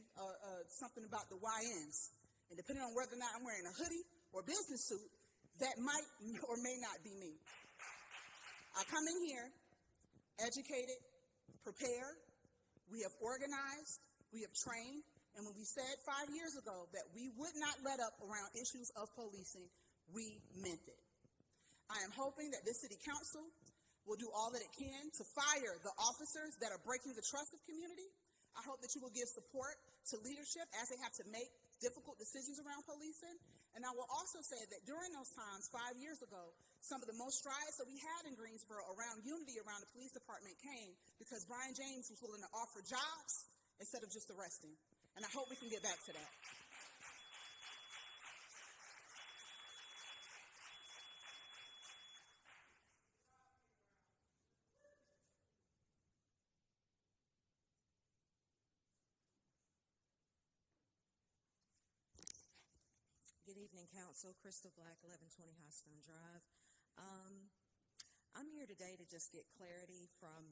something about the YNs, and depending on whether or not I'm wearing a hoodie or business suit, that might or may not be me. I come in here educated, prepared, we have organized, We have trained, and when we said 5 years ago that we would not let up around issues of policing, we meant it. I am hoping that this city council will do all that it can to fire the officers that are breaking the trust of community. I hope that you will give support to leadership as they have to make difficult decisions around policing. And I will also say that during those times, 5 years ago, some of the most strides that we had in Greensboro around unity around the police department came because Brian James was willing to offer jobs instead of just arresting. And I hope we can get back to that. Good evening, Council. Crystal Black, 1120 Highstone Drive. I'm here today to just get clarity from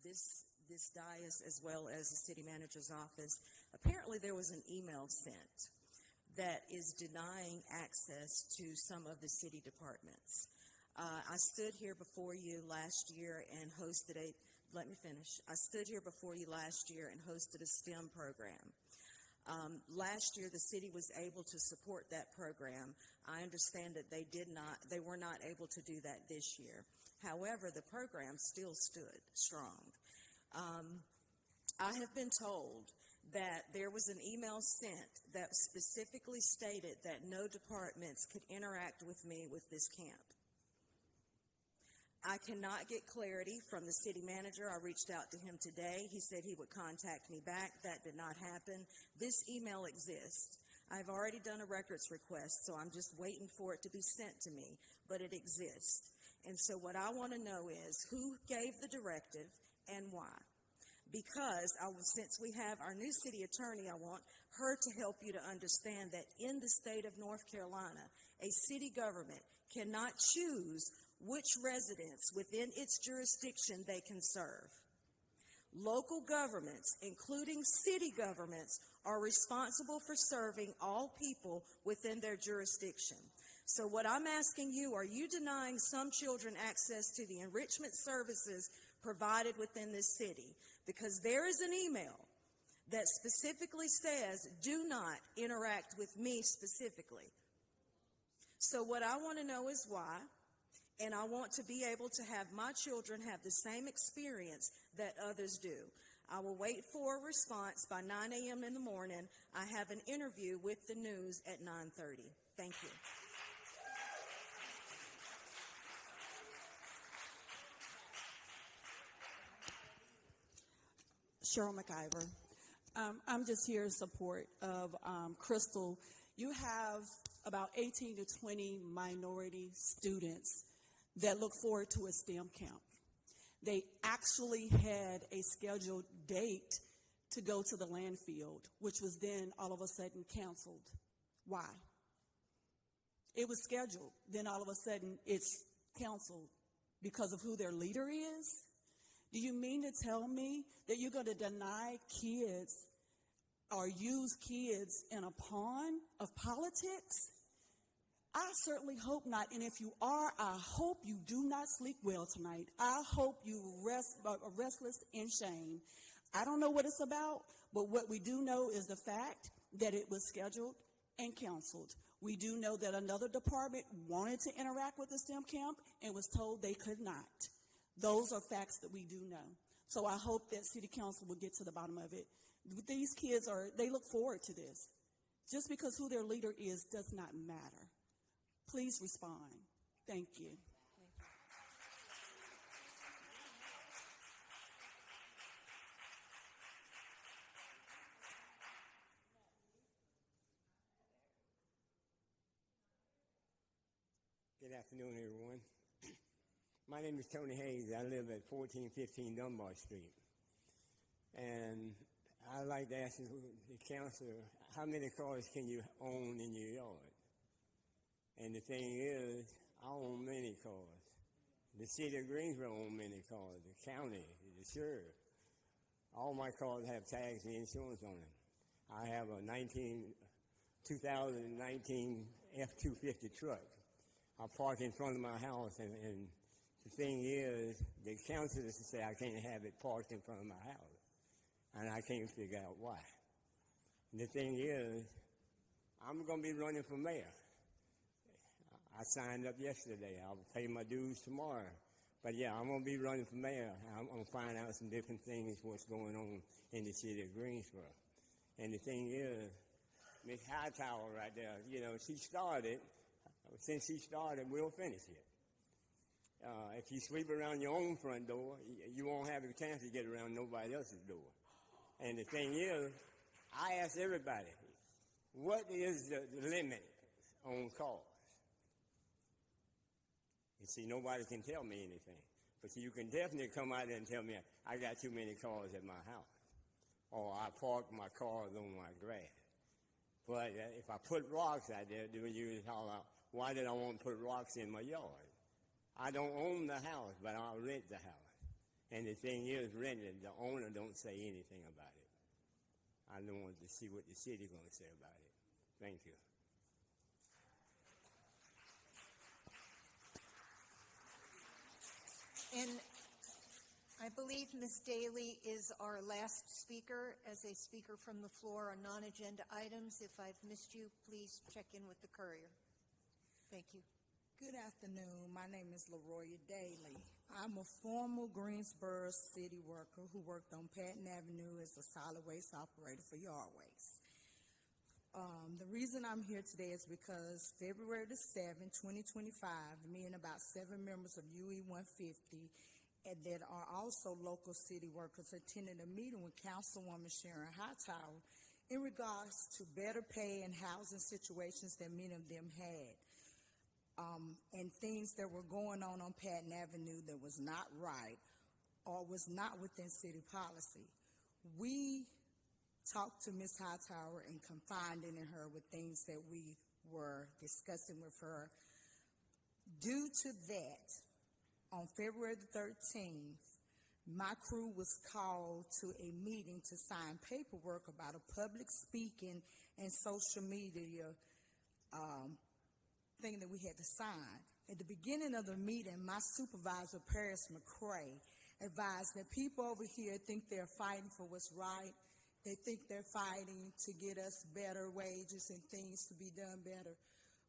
this dais as well as the City Manager's office. Apparently there was an email sent that is denying access to some of the city departments. I stood here before you last year and hosted I stood here before you last year and hosted a STEM program. Last year, the city was able to support that program. I understand that they were not able to do that this year. However, the program still stood strong. I have been told that there was an email sent that specifically stated that no departments could interact with me with this camp. I cannot get clarity from the city manager. I reached out to him today. He said he would contact me back. That did not happen. This email exists. I've already done a records request, so I'm just waiting for it to be sent to me, but it exists. And so what I want to know is who gave the directive and why. Because since we have our new city attorney, I want her to help you to understand that in the state of North Carolina, a city government cannot choose which residents within its jurisdiction they can serve. Local governments, including city governments, are responsible for serving all people within their jurisdiction. So what I'm asking you, are you denying some children access to the enrichment services provided within this city? Because there is an email that specifically says, do not interact with me specifically. So what I want to know is why. And I want to be able to have my children have the same experience that others do. I will wait for a response by 9 a.m. in the morning. I have an interview with the news at 9:30. Thank you. Cheryl McIver. I'm just here in support of Crystal. You have about 18 to 20 minority students that look forward to a STEM camp. They actually had a scheduled date to go to the landfill, which was then all of a sudden canceled. Why? It was scheduled, then all of a sudden it's canceled because of who their leader is? Do you mean to tell me that you're going to deny kids or use kids in a pawn of politics? I certainly hope not, and if you are, I hope you do not sleep well tonight. I hope you are restless in shame. I don't know what it's about, but what we do know is the fact that it was scheduled and canceled. We do know that another department wanted to interact with the STEM camp and was told they could not. Those are facts that we do know. So I hope that City Council will get to the bottom of it. These kids they look forward to this. Just because who their leader is does not matter. Please respond. Thank you. Good afternoon, everyone. My name is Tony Hayes. I live at 1415 Dunbar Street. And I'd like to ask the counselor, how many cars can you own in your yard? And the thing is, I own many cars. The City of Greensboro owns many cars. The county, the sheriff. All my cars have tags and insurance on them. I have a 2019 F-250 truck. I park in front of my house, and the thing is, the councilors say I can't have it parked in front of my house. And I can't figure out why. The thing is, I'm going to be running for mayor. I signed up yesterday. I'll pay my dues tomorrow. But yeah, I'm going to be running for mayor. I'm going to find out some different things, what's going on in the city of Greensboro. And the thing is, Miss Hightower right there, you know, she started. Since she started, we'll finish it. If you sweep around your own front door, you won't have a chance to get around nobody else's door. And the thing is, I ask everybody, what is the limit on cars? You see, nobody can tell me anything. But you can definitely come out there and tell me, I got too many cars at my house. Or I park my cars on my grass. But if I put rocks out there, then you holler out, why did I want to put rocks in my yard? I don't own the house, but I rent the house. And the thing is, rented, the owner don't say anything about it. I don't want to see what the city's going to say about it. Thank you. And I believe Ms. Daly is our last speaker as a speaker from the floor on non-agenda items. If I've missed you, please check in with the courier. Thank you. Good afternoon. My name is LaRoya Daly. I'm a former Greensboro city worker who worked on Patton Avenue as a solid waste operator for yard waste. The reason I'm here today is because February the 7th, 2025, me and about 7 members of UE 150 and that are also local city workers attended a meeting with Councilwoman Sharon Hightower in regards to better pay and housing situations that many of them had. And things that were going on Patton Avenue that was not right or was not within city policy. We talked to Ms. Hightower and confided in her with things that we were discussing with her. Due to that, on February the 13th, my crew was called to a meeting to sign paperwork about a public speaking and social media thing that we had to sign. At the beginning of the meeting, my supervisor, Paris McCray, advised that people over here think they're fighting for what's right. They think they're fighting to get us better wages and things to be done better.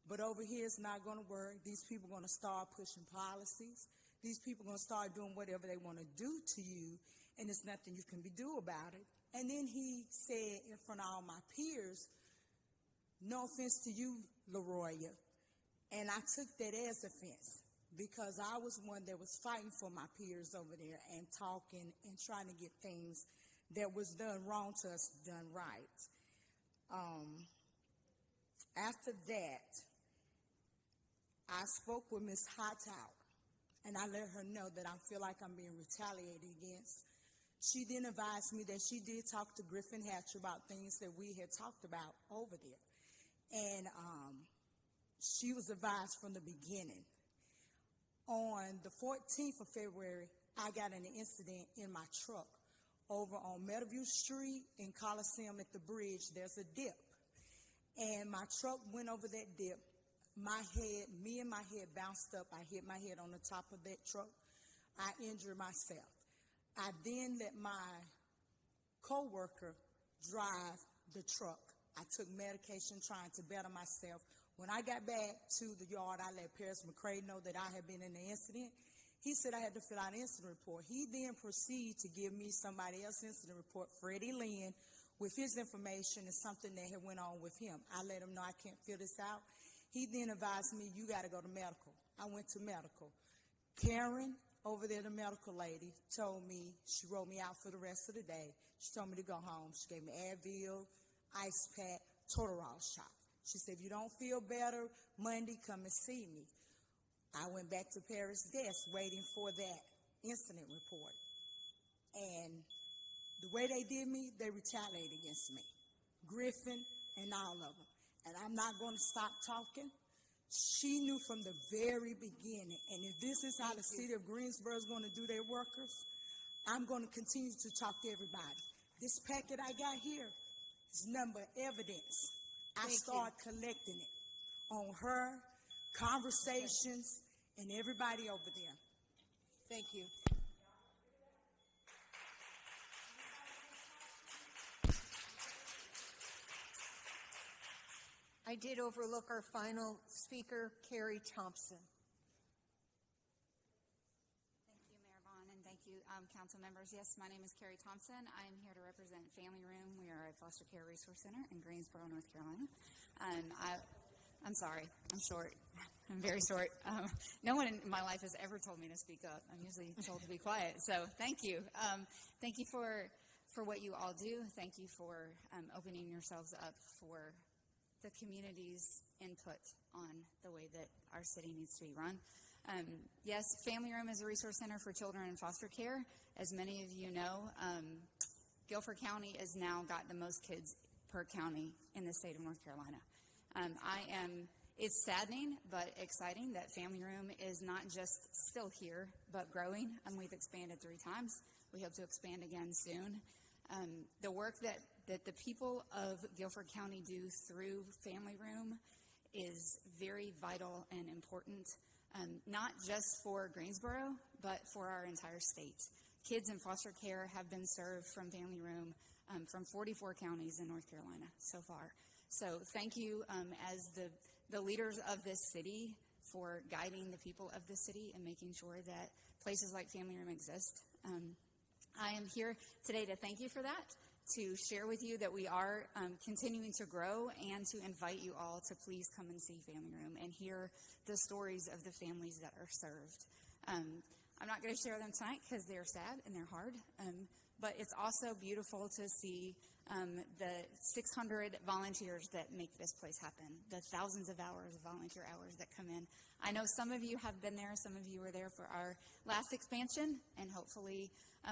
But over here, it's not going to work. These people are going to start pushing policies. These people are going to start doing whatever they want to do to you, and there's nothing you can do about it. And then he said in front of all my peers, no offense to you, LaRoya. And I took that as offense because I was one that was fighting for my peers over there and talking and trying to get things that was done wrong to us done right. After that, I spoke with Ms. Hightower, and I let her know that I feel like I'm being retaliated against. She then advised me that she did talk to Griffin Hatcher about things that we had talked about over there. And she was advised from the beginning. On the 14th of February, I got in an incident in my truck over on Meadowview Street in Coliseum at the bridge. There's a dip. And my truck went over that dip. Me and my head bounced up. I hit my head on the top of that truck. I injured myself. I then let my co-worker drive the truck. I took medication trying to better myself. When I got back to the yard, I let Paris McCray know that I had been in the incident. He said I had to fill out an incident report. He then proceeded to give me somebody else's incident report, Freddie Lynn, with his information and something that had went on with him. I let him know I can't fill this out. He then advised me, you got to go to medical. I went to medical. Karen, over there, the medical lady, told me, she wrote me out for the rest of the day. She told me to go home. She gave me Advil, ice pack, Total shot. She said, if you don't feel better, Monday, come and see me. I went back to Paris' desk waiting for that incident report. And the way they did me, they retaliated against me. Griffin and all of them. And I'm not going to stop talking. She knew from the very beginning. And if this is how the city of Greensboro is going to do their workers, I'm going to continue to talk to everybody. This packet I got here is number evidence. I start collecting it on her, conversations, and everybody over there. Thank you. I did overlook our final speaker, Carrie Thompson. Thank you, Mayor Vaughn, and thank you, council members. Yes, my name is Carrie Thompson. I am here to represent Family Room. We are a foster care resource center in Greensboro, North Carolina. I'm sorry, I'm short. I'm very short. No one in my life has ever told me to speak up. I'm usually told to be quiet. So thank you. Thank you for what you all do. Thank you for opening yourselves up for the community's input on the way that our city needs to be run. Yes, Family Room is a resource center for children in foster care. As many of you know, Guilford County has now got the most kids per county in the state of North Carolina. It's saddening but exciting that Family Room is not just still here, but growing. We've expanded 3 times. We hope to expand again soon. The work that the people of Guilford County do through Family Room is very vital and important, not just for Greensboro, but for our entire state. Kids in foster care have been served from Family Room from 44 counties in North Carolina so far. So thank you as the leaders of this city for guiding the people of this city and making sure that places like Family Room exist. I am here today to thank you for that, to share with you that we are continuing to grow, and to invite you all to please come and see Family Room and hear the stories of the families that are served. I'm not going to share them tonight because they're sad and they're hard, but it's also beautiful to see the 600 volunteers that make this place happen, the thousands of hours of volunteer hours that come in. I know some of you have been there, some of you were there for our last expansion, and hopefully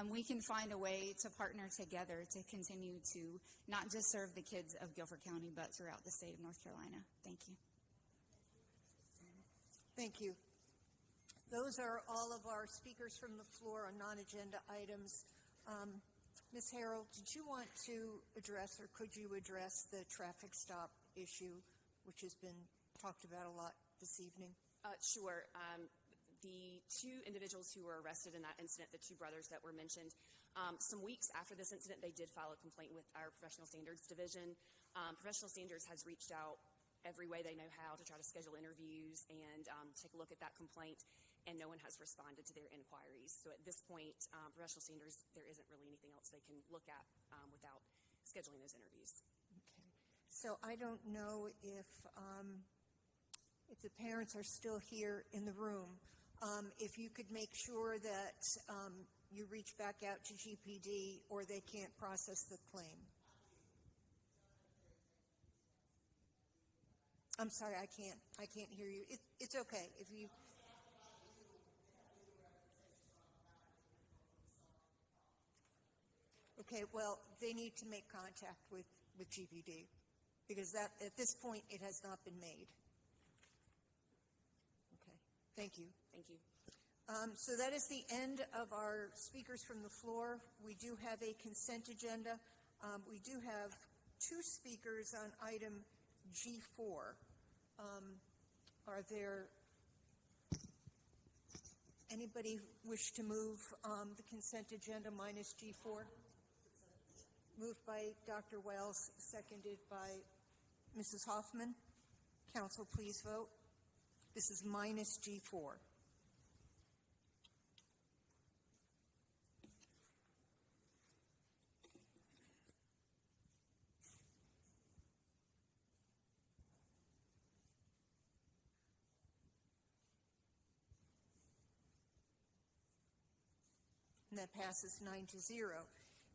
we can find a way to partner together to continue to not just serve the kids of Guilford County, but throughout the state of North Carolina. Thank you. Thank you. Those are all of our speakers from the floor on non-agenda items. Ms. Harrell, did you want to address, or could you address the traffic stop issue, which has been talked about a lot this evening? Sure. The 2 individuals who were arrested in that incident, the 2 brothers that were mentioned, some weeks after this incident, they did file a complaint with our Professional Standards Division. Professional Standards has reached out every way they know how to try to schedule interviews and take a look at that complaint, and no one has responded to their inquiries. So at this point, Professional Standards, there isn't really anything else they can look at without scheduling those interviews. Okay. So I don't know if the parents are still here in the room. If you could make sure that you reach back out to GPD, or they can't process the claim. I'm sorry, I can't hear you. It's okay if you. Okay, well, they need to make contact with GPD, because that, at this point, it has not been made. Okay, thank you. Thank you. So that is the end of our speakers from the floor. We do have a consent agenda. We do have 2 speakers on item G4. Are there anybody wish to move the consent agenda minus G4? Moved by Dr. Wells, seconded by Mrs. Hoffman. Council, please vote. This is minus G4. And that passes 9-0.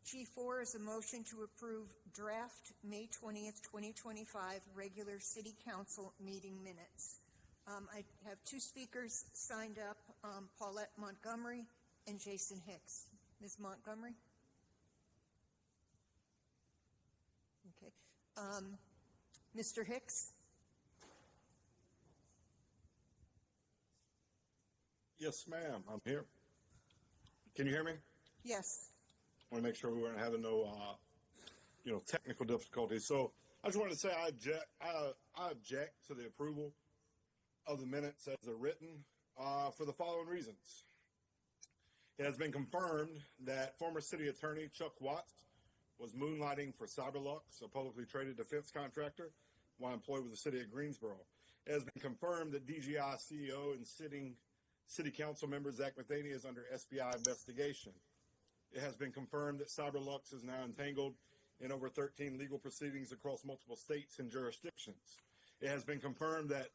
G4 is a motion to approve draft May 20th, 2025 regular City Council meeting minutes. I have 2 speakers signed up, Paulette Montgomery and Jason Hicks. Ms. Montgomery? Okay. Mr. Hicks? Yes, ma'am. I'm here. Can you hear me? Yes. I want to make sure we weren't having no, technical difficulties. So I just wanted to say I object to the approval of the minutes as they're written for the following reasons. It has been confirmed that former city attorney Chuck Watts was moonlighting for Cyberlux, a publicly traded defense contractor while employed with the City of Greensboro. It has been confirmed that DGI CEO and sitting City Council member Zach Matheny is under SBI investigation. It has been confirmed that CyberLux is now entangled in over 13 legal proceedings across multiple states and jurisdictions. It has been confirmed that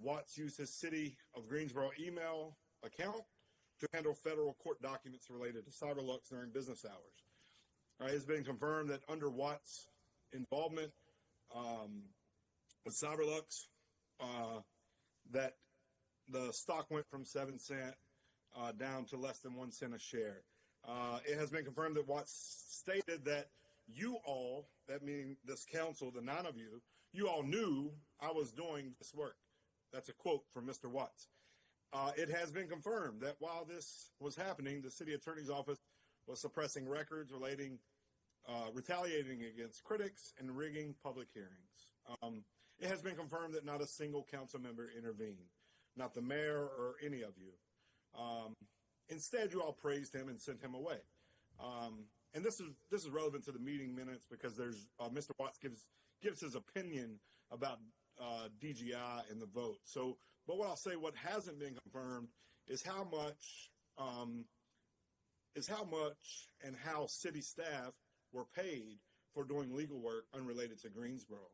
Watts used his City of Greensboro email account to handle federal court documents related to CyberLux during business hours. It has been confirmed that under Watts' involvement with CyberLux, that the stock went from 7 cents down to less than 1 cent a share. It has been confirmed that Watts stated that you all, that meaning this council, the 9 of you, you all knew I was doing this work. That's a quote from Mr. Watts. It has been confirmed that while this was happening, the city attorney's office was suppressing records relating, retaliating against critics and rigging public hearings. It has been confirmed that not a single council member intervened, not the mayor or any of you. Instead, you all praised him and sent him away. And this is relevant to the meeting minutes because there's Mr. Watts gives his opinion about DGI and the vote. So, but what I'll say, what hasn't been confirmed is how much and how city staff were paid for doing legal work unrelated to Greensboro.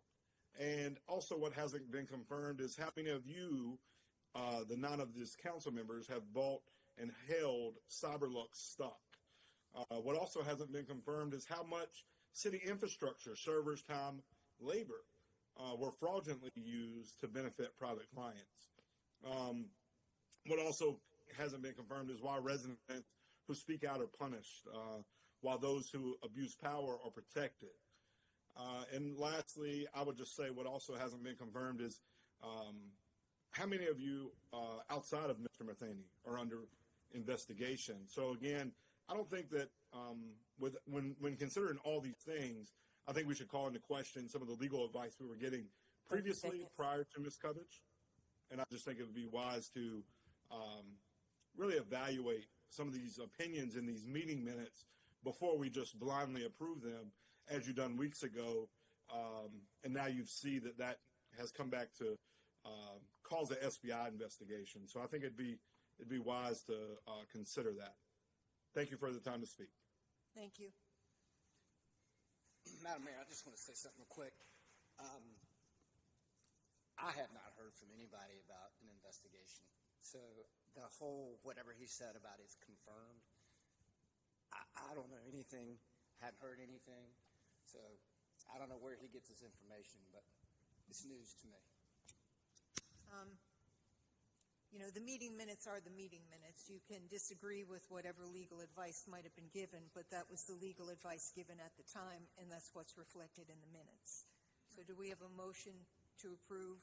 And also what hasn't been confirmed is how many of you, the 9 of these council members, have bought and held CyberLux stock. What also hasn't been confirmed is how much city infrastructure, servers, time, labor were fraudulently used to benefit private clients. What also hasn't been confirmed is why residents who speak out are punished, while those who abuse power are protected. And lastly, I would just say what also hasn't been confirmed is how many of you outside of Mr. Matheny are under investigation. So again, I don't think that when considering all these things, I think we should call into question some of the legal advice we were getting previously prior to Ms. Covich. And I just think it would be wise to really evaluate some of these opinions in these meeting minutes before we just blindly approve them, as you done weeks ago. And now you see that that has come back to cause an SBI investigation. So I think it'd be wise to consider that. Thank you for the time to speak. Thank you. Madam Mayor, I just want to say something real quick. I have not heard from anybody about an investigation. So the whole whatever he said about it's confirmed. I don't know anything, hadn't heard anything. So I don't know where he gets his information, but it's news to me. You know, the meeting minutes are the meeting minutes. You can disagree with whatever legal advice might have been given, but that was the legal advice given at the time, and that's what's reflected in the minutes. So do we have a motion to approve?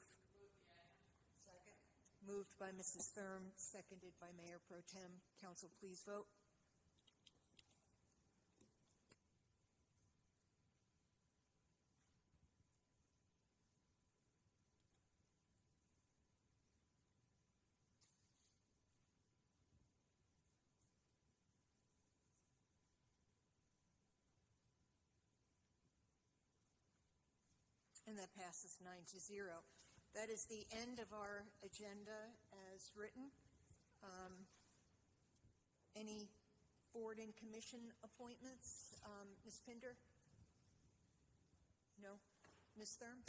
Second. Moved by Mrs. Thurm, seconded by Mayor Pro Tem. Council, please vote. And that passes 9-0. That is the end of our agenda as written. Any board and commission appointments? Ms. Pinder? No? Ms. Thurm?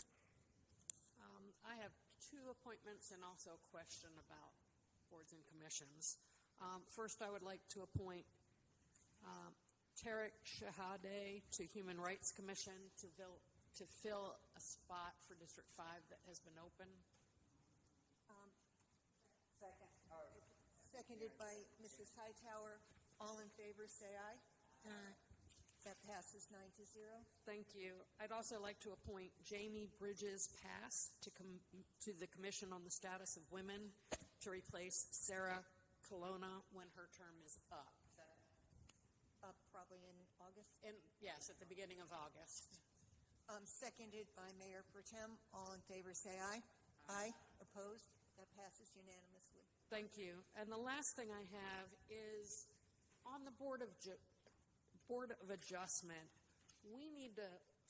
I have 2 appointments and also a question about boards and commissions. First, I would like to appoint Tarek Shahade to Human Rights Commission to fill a spot for District 5 that has been open. Second. Seconded by Mrs. Hightower. All in favor, say aye. Aye. That passes 9-0. Thank you. I'd also like to appoint Jamie Bridges-Pass to the Commission on the Status of Women to replace Sarah Colonna when her term is up. Up probably in August? Yes, at the beginning of August. Seconded by Mayor Pro Tem. All in favor, say aye. Aye. Opposed? That passes unanimously. Thank you. And the last thing I have is on the Board of Adjustment, we need to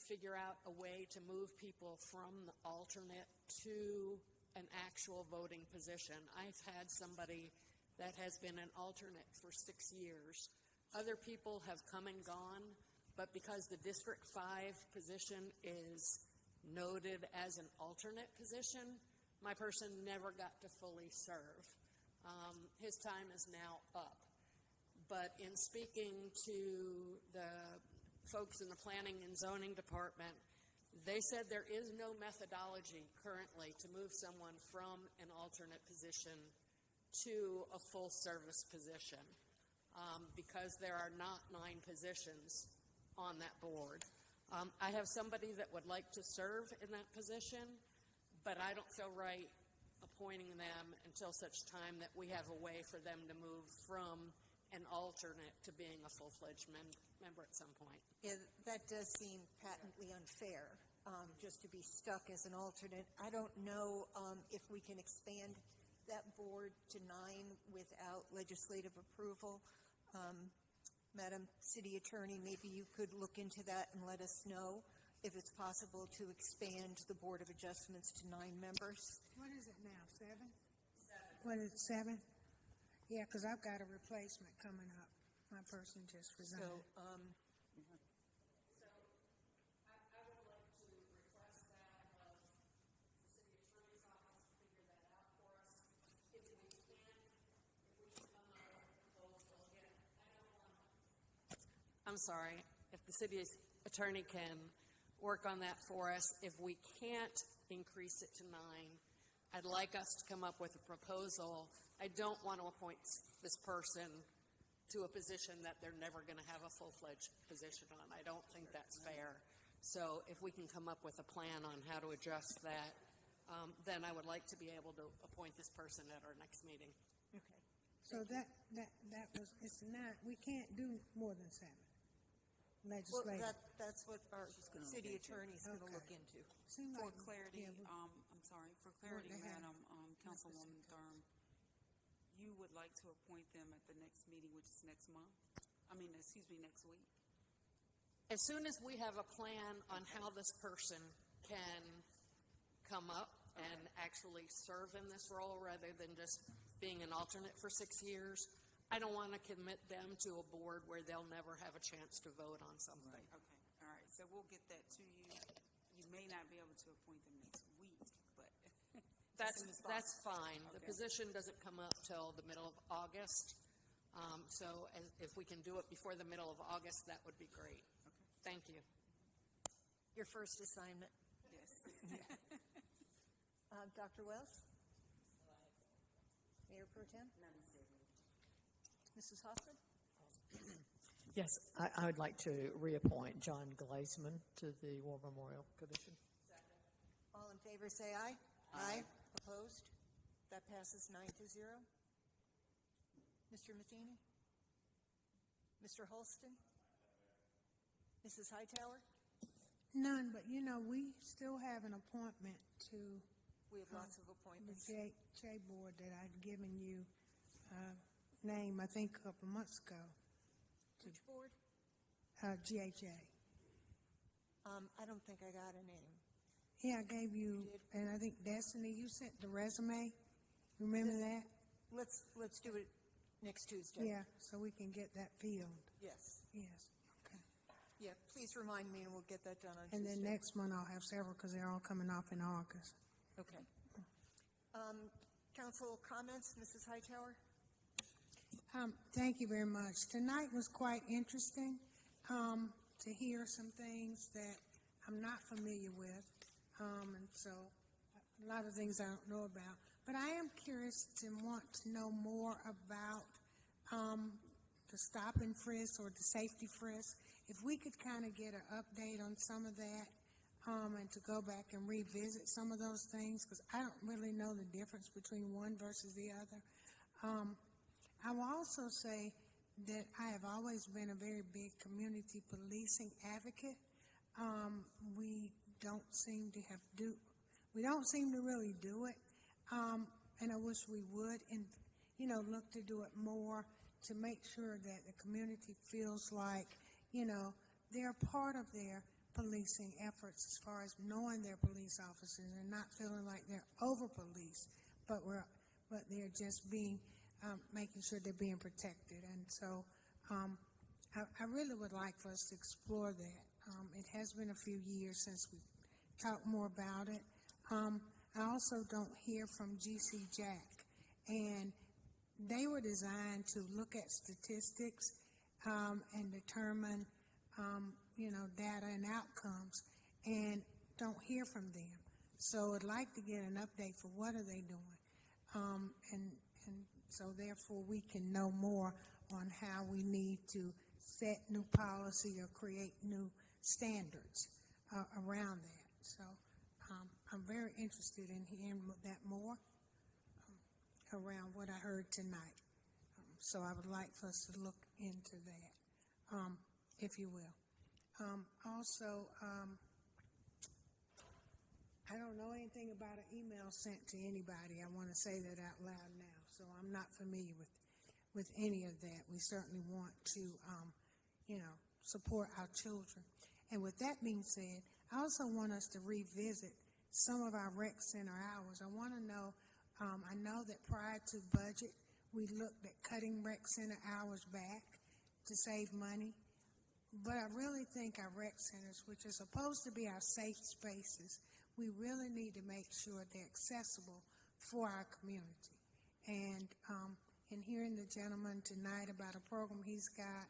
figure out a way to move people from the alternate to an actual voting position. I've had somebody that has been an alternate for 6 years. Other people have come and gone, but because the District 5 position is noted as an alternate position, my person never got to fully serve. His time is now up. But in speaking to the folks in the Planning and Zoning Department, they said there is no methodology currently to move someone from an alternate position to a full service position because there are not 9 positions on that board. I have somebody that would like to serve in that position, but I don't feel right appointing them until such time that we have a way for them to move from an alternate to being a full-fledged member at some point. Yeah, that does seem patently unfair, just to be stuck as an alternate. I don't know if we can expand that board to 9 without legislative approval. Madam City Attorney, maybe you could look into that and let us know if it's possible to expand the Board of Adjustments to 9 members. What is it now, 7? 7. What is it, 7? Yeah, because I've got a replacement coming up. My person just resigned. So, I would like to request that of the City Attorney's Office to figure that out for us. If we can come up with a proposal again. I'm sorry, if the City Attorney can work on that for us. If we can't increase it to 9, I'd like us to come up with a proposal. I don't want to appoint this person to a position that they're never going to have a full-fledged position on. I don't think that's fair. So if we can come up with a plan on how to adjust that, then I would like to be able to appoint this person at our next meeting. Okay. So that was, it's not, we can't do more than 7. Well, Legislative. that's what our city attorney is going to look into. Seemed For like- clarity, yeah, I'm sorry, for clarity, they have- Madam Councilwoman Durham, you would like to appoint them at the next meeting, which is next month? Next week? As soon as we have a plan on how this person can come up and actually serve in this role rather than just being an alternate for 6 years, I don't want to commit them to a board where they'll never have a chance to vote on something. Okay, all right, so we'll get that to you. You may not be able to appoint them next week, but That's fine. The Okay. position doesn't come up till the middle of August. So if we can do it before the middle of August, that would be great. Okay. Thank you. Your first assignment. Yes. Dr. Wells? Mayor Pro Tem? Mrs. Hoffman? Yes, I would like to reappoint John Glazeman to the War Memorial Commission. All in favor, say aye. Aye. Opposed? That passes 9-0. Mr. Matheny? Mr. Holston? Mrs. Hightower? None, but we still have an appointment to We have lots of the appointments. J board that I'd given you name, I think, a couple months ago. Which board? GHA. I don't think I got a name. Yeah, I gave you, and I think Destiny, you sent the resume. Remember that? Let's do it next Tuesday. Yeah, so we can get that filled. Yes. Yes. Okay. Yeah, please remind me and we'll get that done on And Tuesday. then next month I'll have several because they're all coming off in August. Okay. Council comments, Mrs. Hightower? Thank you very much. Tonight was quite interesting to hear some things that I'm not familiar with, and so a lot of things I don't know about. But I am curious to want to know more about the stop and frisk or the safety frisk. If we could kind of get an update on some of that and to go back and revisit some of those things, because I don't really know the difference between one versus the other. I will also say that I have always been a very big community policing advocate. We don't seem to really do it, and I wish we would, and look to do it more to make sure that the community feels like they're part of their policing efforts as far as knowing their police officers and not feeling like they're over-policed, but they're just being, making sure they're being protected. And so I really would like for us to explore that. It has been a few years since we talked more about it. I also don't hear from GC Jack, and they were designed to look at statistics and determine, data and outcomes, and don't hear from them. So I'd like to get an update for what are they doing, and so therefore we can know more on how we need to set new policy or create new standards around that. So I'm very interested in hearing that more around what I heard tonight. So I would like for us to look into that, if you will. Also, I don't know anything about an email sent to anybody. I want to say that out loud now. So I'm not familiar with any of that. We certainly want to, support our children. And with that being said, I also want us to revisit some of our rec center hours. I want to know, I know that prior to budget, we looked at cutting rec center hours back to save money. But I really think our rec centers, which are supposed to be our safe spaces, we really need to make sure they're accessible for our community. And in hearing the gentleman tonight about a program he's got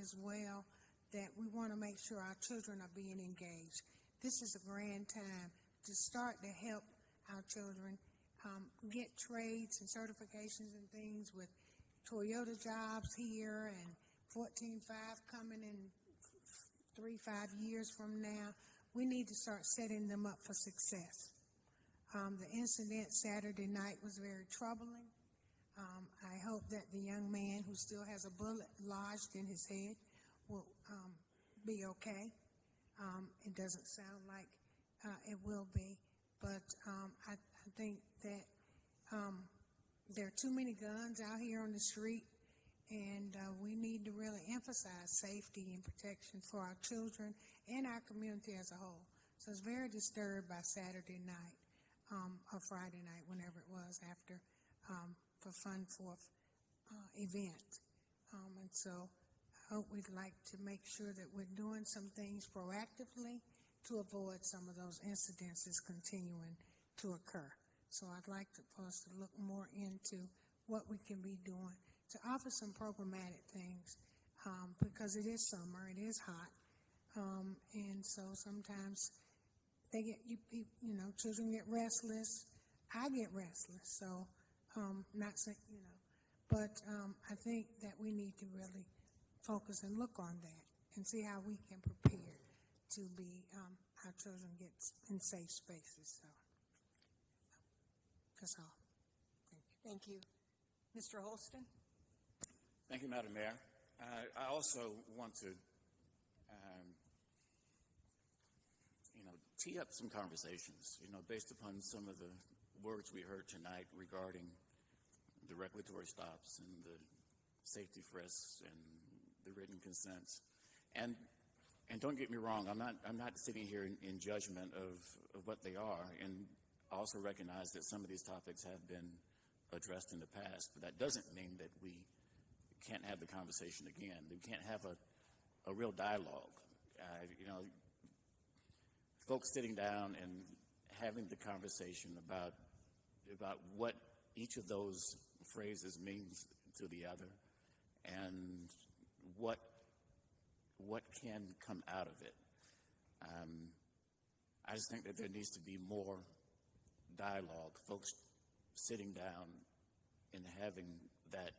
as well, that we want to make sure our children are being engaged. This is a grand time to start to help our children get trades and certifications and things with Toyota jobs here and 14.5 coming in 3-5 years from now. We need to start setting them up for success. The incident Saturday night was very troubling. I hope that the young man who still has a bullet lodged in his head will be okay. It doesn't sound like it will be, but I think that there are too many guns out here on the street, and we need to really emphasize safety and protection for our children and our community as a whole. So I was very disturbed by Saturday night or Friday night, whenever it was, after for Fun Fourth event. And so I hope we'd like to make sure that we're doing some things proactively to avoid some of those incidences continuing to occur. So I'd like for us to look more into what we can be doing to offer some programmatic things, because it is summer, it is hot, and so sometimes they get, children get restless. I get restless, so not saying, but I think that we need to really focus and look on that and see how we can prepare to be our children get in safe spaces. So that's all. Thank you. Mr. Holston? Thank you, Madam Mayor. I also want to, tee up some conversations, based upon some of the words we heard tonight regarding the regulatory stops and the safety frisks and the written consents. And don't get me wrong, I'm not sitting here in judgment of what they are, and I also recognize that some of these topics have been addressed in the past, but that doesn't mean that we can't have the conversation again. We can't have a real dialogue. Folks sitting down and having the conversation about what each of those phrases means to the other, and what can come out of it. I just think that there needs to be more dialogue, folks sitting down and having that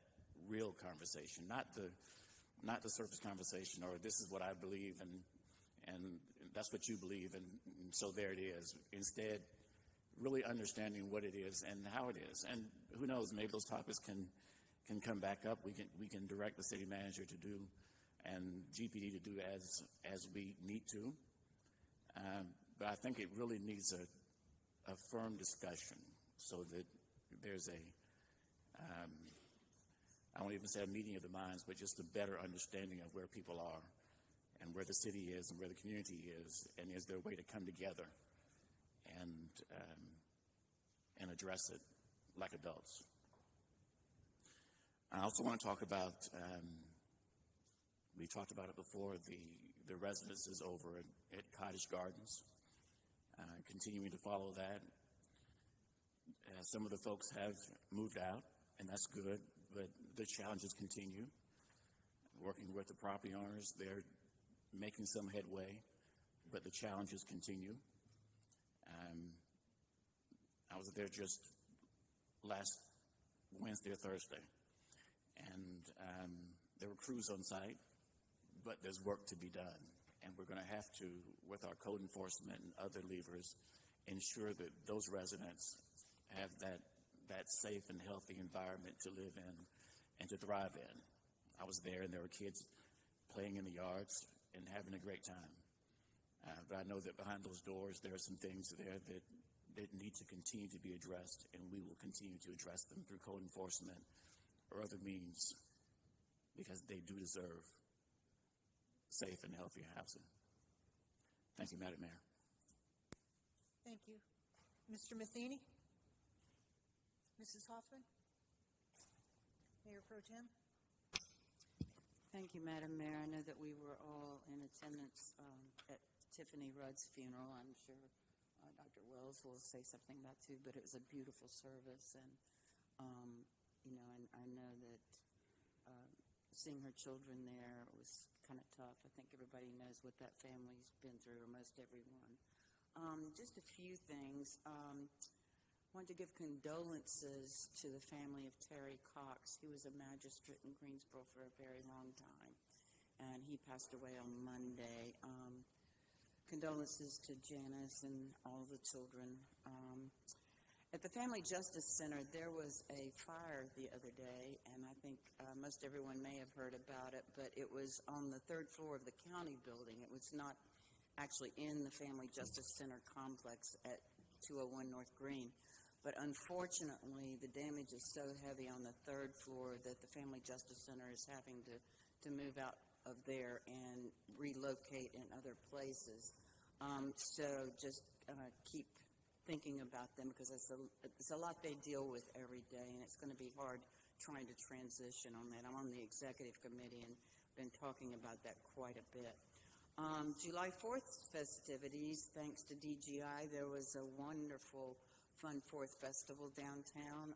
real conversation, not the surface conversation, or this is what I believe and that's what you believe, and so there it is. Instead, really understanding what it is and how it is. And who knows, maybe those topics can come back up. We can direct the city manager to do, and GPD to do as we need to. But I think it really needs a firm discussion so that there's I won't even say a meeting of the minds, but just a better understanding of where people are and where the city is and where the community is, and is there a way to come together and address it like adults? I also want to talk about, we talked about it before, the residences over at Cottage Gardens, continuing to follow that. Some of the folks have moved out, and that's good, but the challenges continue. Working with the property owners, they're making some headway, but the challenges continue. I was there just last Wednesday or Thursday, and there were crews on site, but there's work to be done, and we're going to have to, with our code enforcement and other levers, ensure that those residents have that safe and healthy environment to live in and to thrive in. I was there, and there were kids playing in the yards and having a great time. But I know that behind those doors, there are some things there that need to continue to be addressed, and we will continue to address them through code enforcement or other means, because they do deserve safe and healthy housing. Thank you, Madam Mayor. Thank you. Mr. Matheny? Mrs. Hoffman? Mayor Pro Tem? Thank you, Madam Mayor. I know that we were all in attendance at Tiffany Rudd's funeral. I'm sure Dr. Wells will say something about too, but it was a beautiful service, and and I know that seeing her children there was kind of tough. I think everybody knows what that family's been through, or most everyone. Just a few things. Wanted to give condolences to the family of Terry Cox. He was a magistrate in Greensboro for a very long time, and he passed away on Monday. Condolences to Janice and all the children. At the Family Justice Center, there was a fire the other day, and I think most everyone may have heard about it, but it was on the third floor of the county building. It was not actually in the Family Justice Center complex at 201 North Green. But unfortunately, the damage is so heavy on the third floor that the Family Justice Center is having to move out of there and relocate in other places. So just keep thinking about them, because it's a lot they deal with every day, and it's going to be hard trying to transition on that. I'm on the executive committee and been talking about that quite a bit. July 4th festivities, thanks to DGI, there was a wonderful Fun 4th Festival downtown.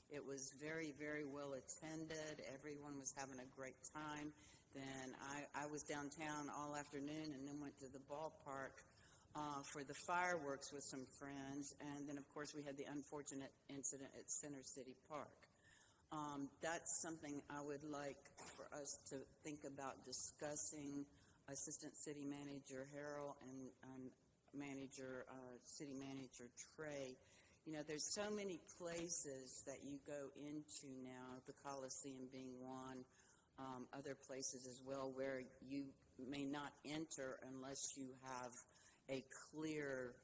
It was very, very well attended. Everyone was having a great time. Then I was downtown all afternoon, and then went to the ballpark for the fireworks with some friends. And then, of course, we had the unfortunate incident at Center City Park. That's something I would like for us to think about discussing. Assistant City Manager Harrell and City Manager Trey. There's so many places that you go into now, the Coliseum being one, other places as well, where you may not enter unless you have a clear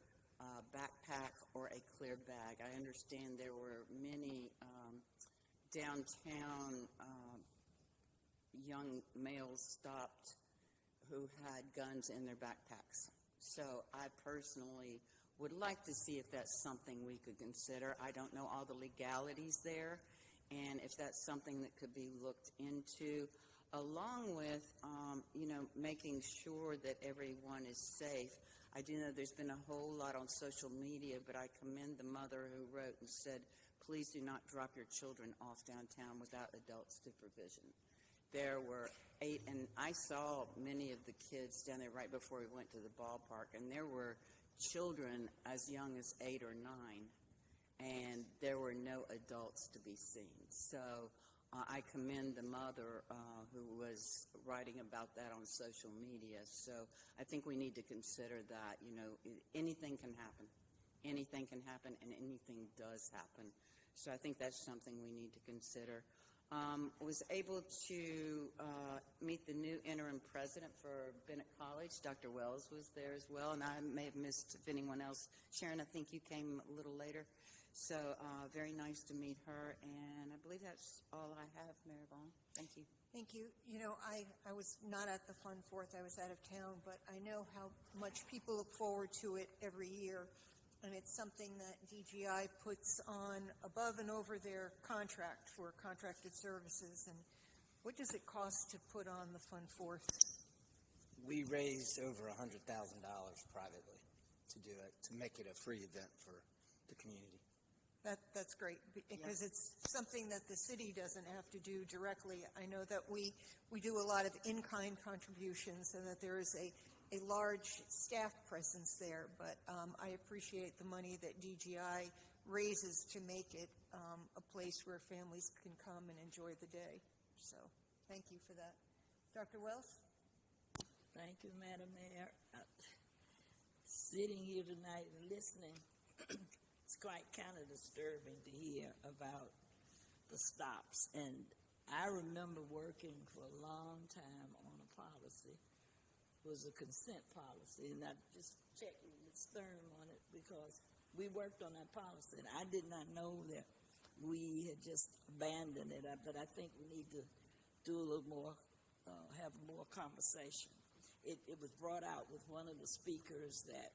backpack or a clear bag. I understand there were many downtown young males stopped who had guns in their backpacks. So I personally would like to see if that's something we could consider. I don't know all the legalities there, and if that's something that could be looked into, along with, making sure that everyone is safe. I do know there's been a whole lot on social media, but I commend the mother who wrote and said, please do not drop your children off downtown without adult supervision. There were 8, and I saw many of the kids down there right before we went to the ballpark, and there were children as young as 8 or 9, and there were no adults to be seen. So I commend the mother who was writing about that on social media. So I think we need to consider that, anything can happen. Anything can happen, and anything does happen. So I think that's something we need to consider. Was able to meet the new interim president for Bennett College. Dr. Wells was there as well, and I may have missed if anyone else. Sharon, I think you came a little later. So very nice to meet her, and I believe that's all I have, Mayor Vaughn. Thank you. Thank you. You know, I was not at the Fun Fourth. I was out of town, but I know how much people look forward to it every year, and it's something that DGI puts on above and over their contract for contracted services. And what does it cost to put on the Fun Fourth? We raised over $100,000 privately to do it, to make it a free event for the community. That's great, because it's something that the city doesn't have to do directly. I know that we do a lot of in-kind contributions and that there is a large staff presence there, but I appreciate the money that DGI raises to make it a place where families can come and enjoy the day. So thank you for that. Dr. Wells? Thank you, Madam Mayor. Sitting here tonight and listening, it's quite kind of disturbing to hear about the stops. And I remember working for a long time on a policy. It was a consent policy, and I just checked with Ms. Stern on it because we worked on that policy, and I did not know that we had just abandoned it. But I think we need to do a little more, have more conversation. It was brought out with one of the speakers that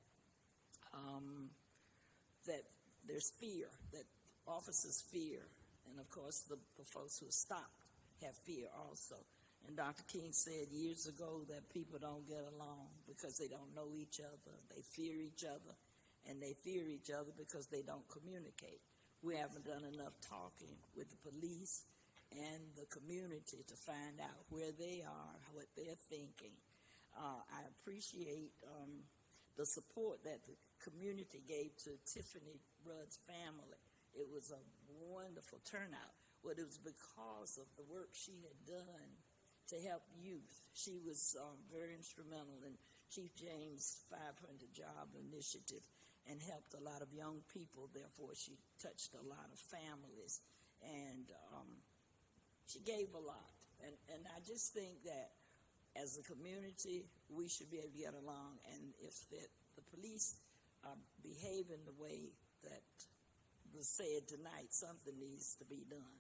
there's fear, that officers fear, and of course the folks who stopped have fear also. And Dr. King said years ago that people don't get along because they don't know each other, they fear each other, and they fear each other because they don't communicate. We haven't done enough talking with the police and the community to find out where they are, what they're thinking. I appreciate the support that the community gave to Tiffany Rudd's family. It was a wonderful turnout, but it was because of the work she had done to help youth. She was very instrumental in Chief James' 500 Job Initiative and helped a lot of young people. Therefore, she touched a lot of families, and she gave a lot. And I just think that as a community, we should be able to get along, and if the police are behaving the way that was said tonight, something needs to be done.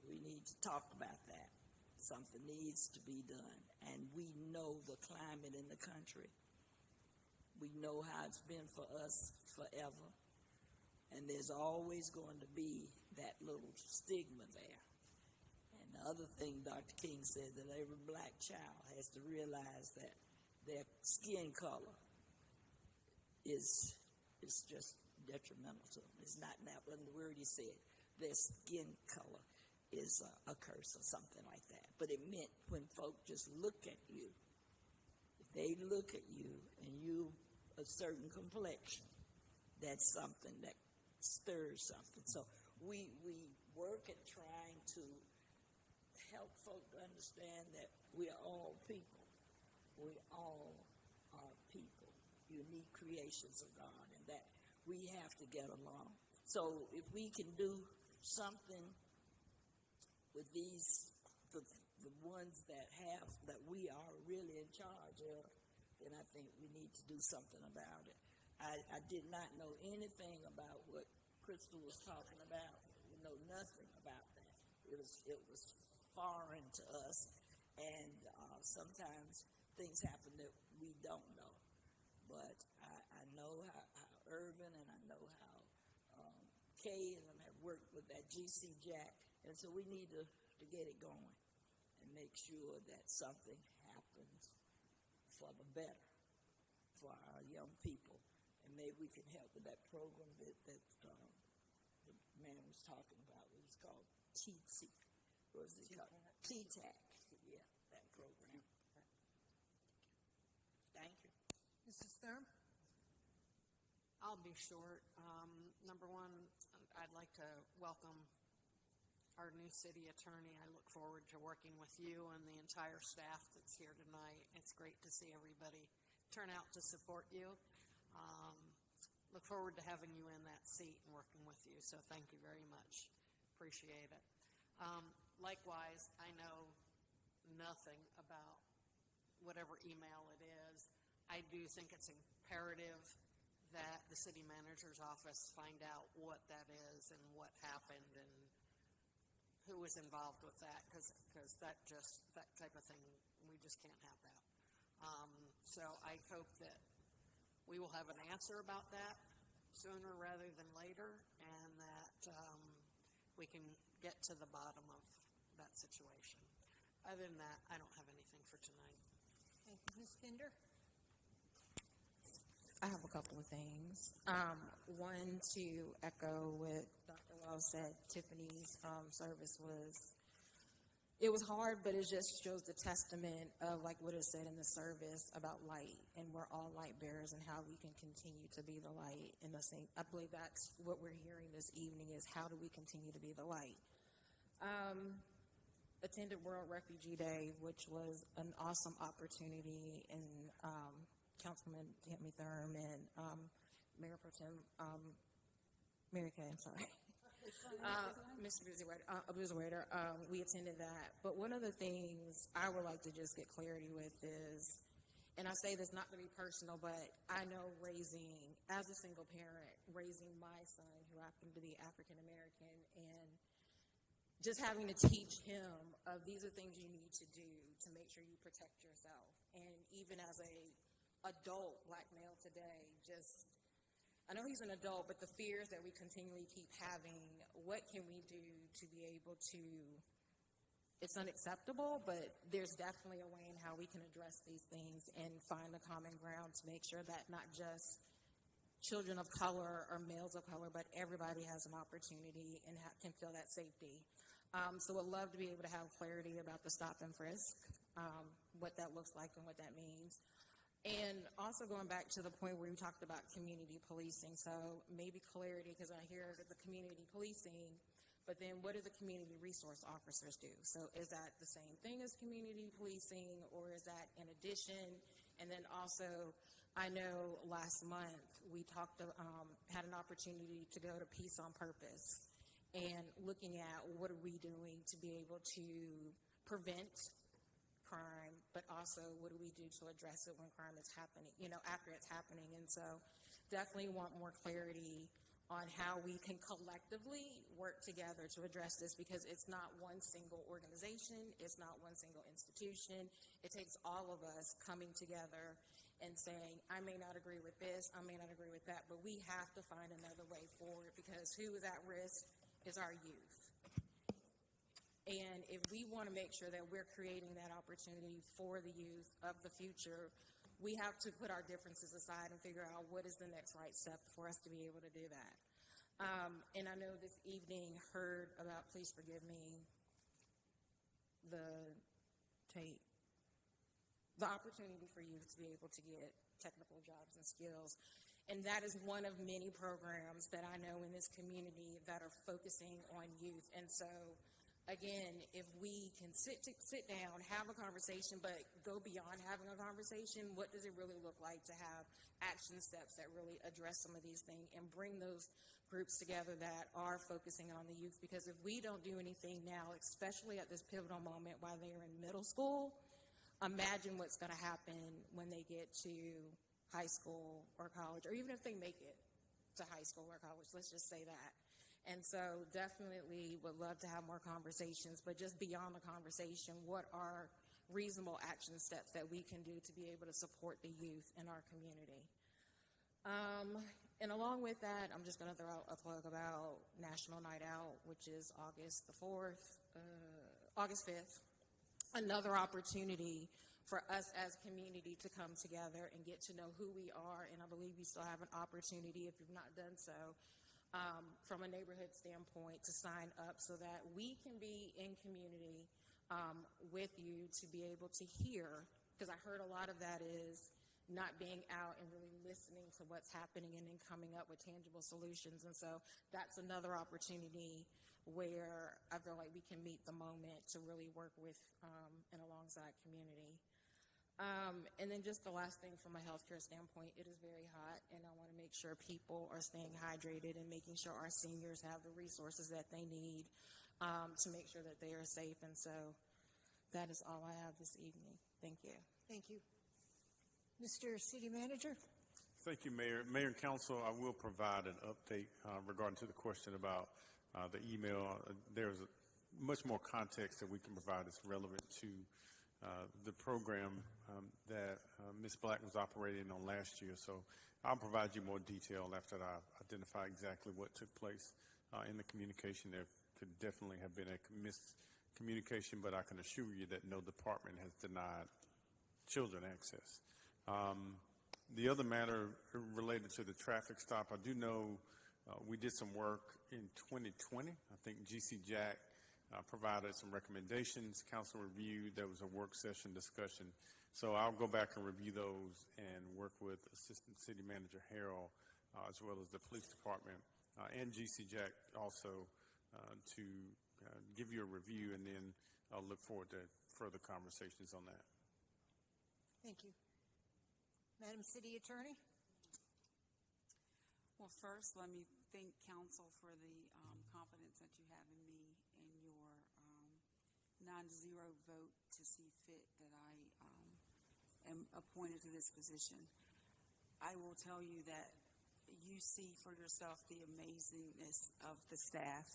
We need to talk about that. Something needs to be done, and we know the climate in the country. We know how it's been for us forever, and there's always going to be that little stigma there. The other thing Dr. King said, that every black child has to realize that their skin color is just detrimental to them. It's not that one the word he said. Their skin color is a curse or something like that. But it meant when folk just look at you, if they look at you and you a certain complexion, that's something that stirs something. So we work at trying to help folk to understand that we are all people. We all are people, unique creations of God, and that we have to get along. So if we can do something with these, the ones that we are really in charge of, then I think we need to do something about it. I did not know anything about what Crystal was talking about. We know nothing about that. It was foreign to us, and sometimes things happen that we don't know. But I know how Irvin and I know how Kay and them have worked with that GC Jack, and so we need to get it going and make sure that something happens for the better for our young people, and maybe we can help with that program that the man was talking about. It was called TTAC. What was it called? TTAC. Yeah, that program. Thank you. Mrs. Thurm? I'll be short. Number one, I'd like to welcome our new city attorney. I look forward to working with you and the entire staff that's here tonight. It's great to see everybody turn out to support you. Look forward to having you in that seat and working with you. So thank you very much. Appreciate it. Likewise, I know nothing about whatever email it is. I do think it's imperative that the the city manager's office find out what that is and what happened and who was involved with that, because that type of thing, we just can't have that. So I hope that we will have an answer about that sooner rather than later, and that we can get to the bottom of that situation. Other than that, I don't have anything for tonight. Thank you, Ms. Pinder. I have a couple of things. One, to echo what Dr. Wells said, Tiffany's service was hard, but it just shows the testament of like what is said in the service about light, and we're all light bearers, and how we can continue to be the light in the same. I believe that's what we're hearing this evening, is how do we continue to be the light. Attended World Refugee Day, which was an awesome opportunity, and Councilman Tammy Thurm and Mayor Pro Tem Mary Kay, I'm sorry. Mr. Abuzwaiter, we attended that. But one of the things I would like to just get clarity with is, and I say this not to be personal, but I know as a single parent, raising my son, who happened to be African American, and just having to teach him of these are things you need to do to make sure you protect yourself. And even as a adult black male today, I know he's an adult, but the fears that we continually keep having, what can we do to be able to, it's unacceptable, but there's definitely a way in how we can address these things and find a common ground to make sure that not just children of color or males of color, but everybody has an opportunity and can feel that safety. So I'd love to be able to have clarity about the stop and frisk, what that looks like and what that means. And also going back to the point where you talked about community policing, so maybe clarity, because I hear the community policing, but then what do the community resource officers do? So is that the same thing as community policing, or is that in addition? And then also, I know last month we had an opportunity to go to Peace on Purpose, and looking at what are we doing to be able to prevent crime, but also what do we do to address it when crime is happening, after it's happening. And so definitely want more clarity on how we can collectively work together to address this, because it's not one single organization, it's not one single institution. It takes all of us coming together and saying, I may not agree with this, I may not agree with that, but we have to find another way forward, because who is at risk is our youth. And if we want to make sure that we're creating that opportunity for the youth of the future, we have to put our differences aside and figure out what is the next right step for us to be able to do that. And I know this evening heard about, please forgive me, the opportunity for youth to be able to get technical jobs and skills. And that is one of many programs that I know in this community that are focusing on youth. And so, again, if we can sit down, have a conversation, but go beyond having a conversation, what does it really look like to have action steps that really address some of these things and bring those groups together that are focusing on the youth? Because if we don't do anything now, especially at this pivotal moment while they're in middle school, imagine what's going to happen when they get to high school or college, or even if they make it to high school or college, let's just say that. And so definitely would love to have more conversations, but just beyond the conversation, what are reasonable action steps that we can do to be able to support the youth in our community? And along with that, I'm just going to throw out a plug about National Night Out, which is August 5th. Another opportunity for us as a community to come together and get to know who we are. And I believe we still have an opportunity, if you've not done so, from a neighborhood standpoint, to sign up so that we can be in community with you to be able to hear, because I heard a lot of that is not being out and really listening to what's happening and then coming up with tangible solutions. And so that's another opportunity where I feel like we can meet the moment to really work with and alongside community. And then just the last thing from a healthcare standpoint, it is very hot, and I want to make sure people are staying hydrated and making sure our seniors have the resources that they need to make sure that they are safe. And so that is all I have this evening. Thank you. Thank you. Mr. City Manager? Thank you, Mayor. Mayor and Council, I will provide an update regarding to the question about the email. There's much more context that we can provide that's relevant to the program that Ms. Black was operating on last year. So I'll provide you more detail after I identify exactly what took place in the communication. There could definitely have been a miscommunication, but I can assure you that no department has denied children access. The other matter related to the traffic stop, I do know we did some work in 2020. I think GC Jack provided some recommendations. Council reviewed. There was a work session discussion. So I'll go back and review those and work with Assistant City Manager Harrell as well as the police department and GC Jack also to give you a review, and then I'll look forward to further conversations on that. Thank you. Madam City Attorney? Well, first, let me thank council for the confidence that you have in me and your 9-0 vote to see fit that I am appointed to this position. I will tell you that you see for yourself the amazingness of the staff.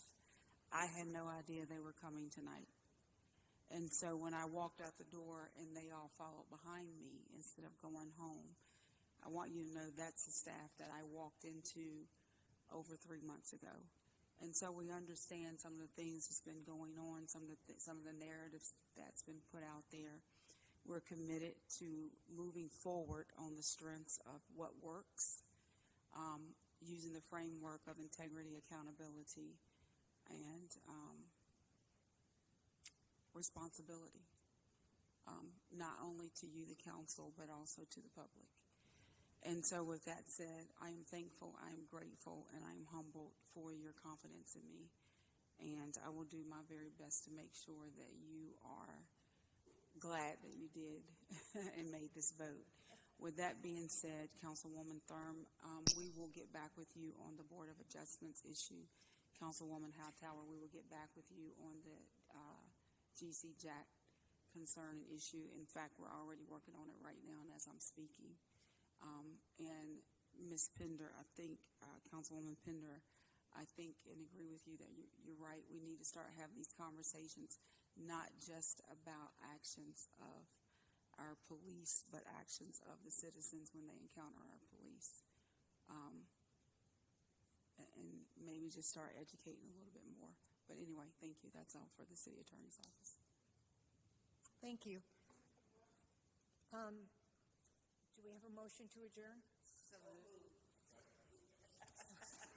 I had no idea they were coming tonight. And so when I walked out the door and they all followed behind me instead of going home, I want you to know that's the staff that I walked into over 3 months ago. And so we understand some of the things that's been going on, some of the narratives that's been put out there. We're committed to moving forward on the strengths of what works, using the framework of integrity, accountability, and responsibility, not only to you, the council, but also to the public. And so with that said, I am thankful, I am grateful, and I am humbled for your confidence in me. And I will do my very best to make sure that you are glad that you did and made this vote. With that being said, Councilwoman Thurm, we will get back with you on the Board of Adjustments issue. Councilwoman Hightower, we will get back with you on the GC Jack concern and issue. In fact, we're already working on it right now and as I'm speaking. And Ms. Pender, I think, Councilwoman Pender, I think and agree with you that you're right. We need to start having these conversations, not just about actions of our police, but actions of the citizens when they encounter our police. And maybe just start educating a little bit more. But anyway, thank you. That's all for the City Attorney's Office. Thank you. Do we have a motion to adjourn?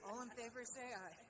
All in favor, say aye.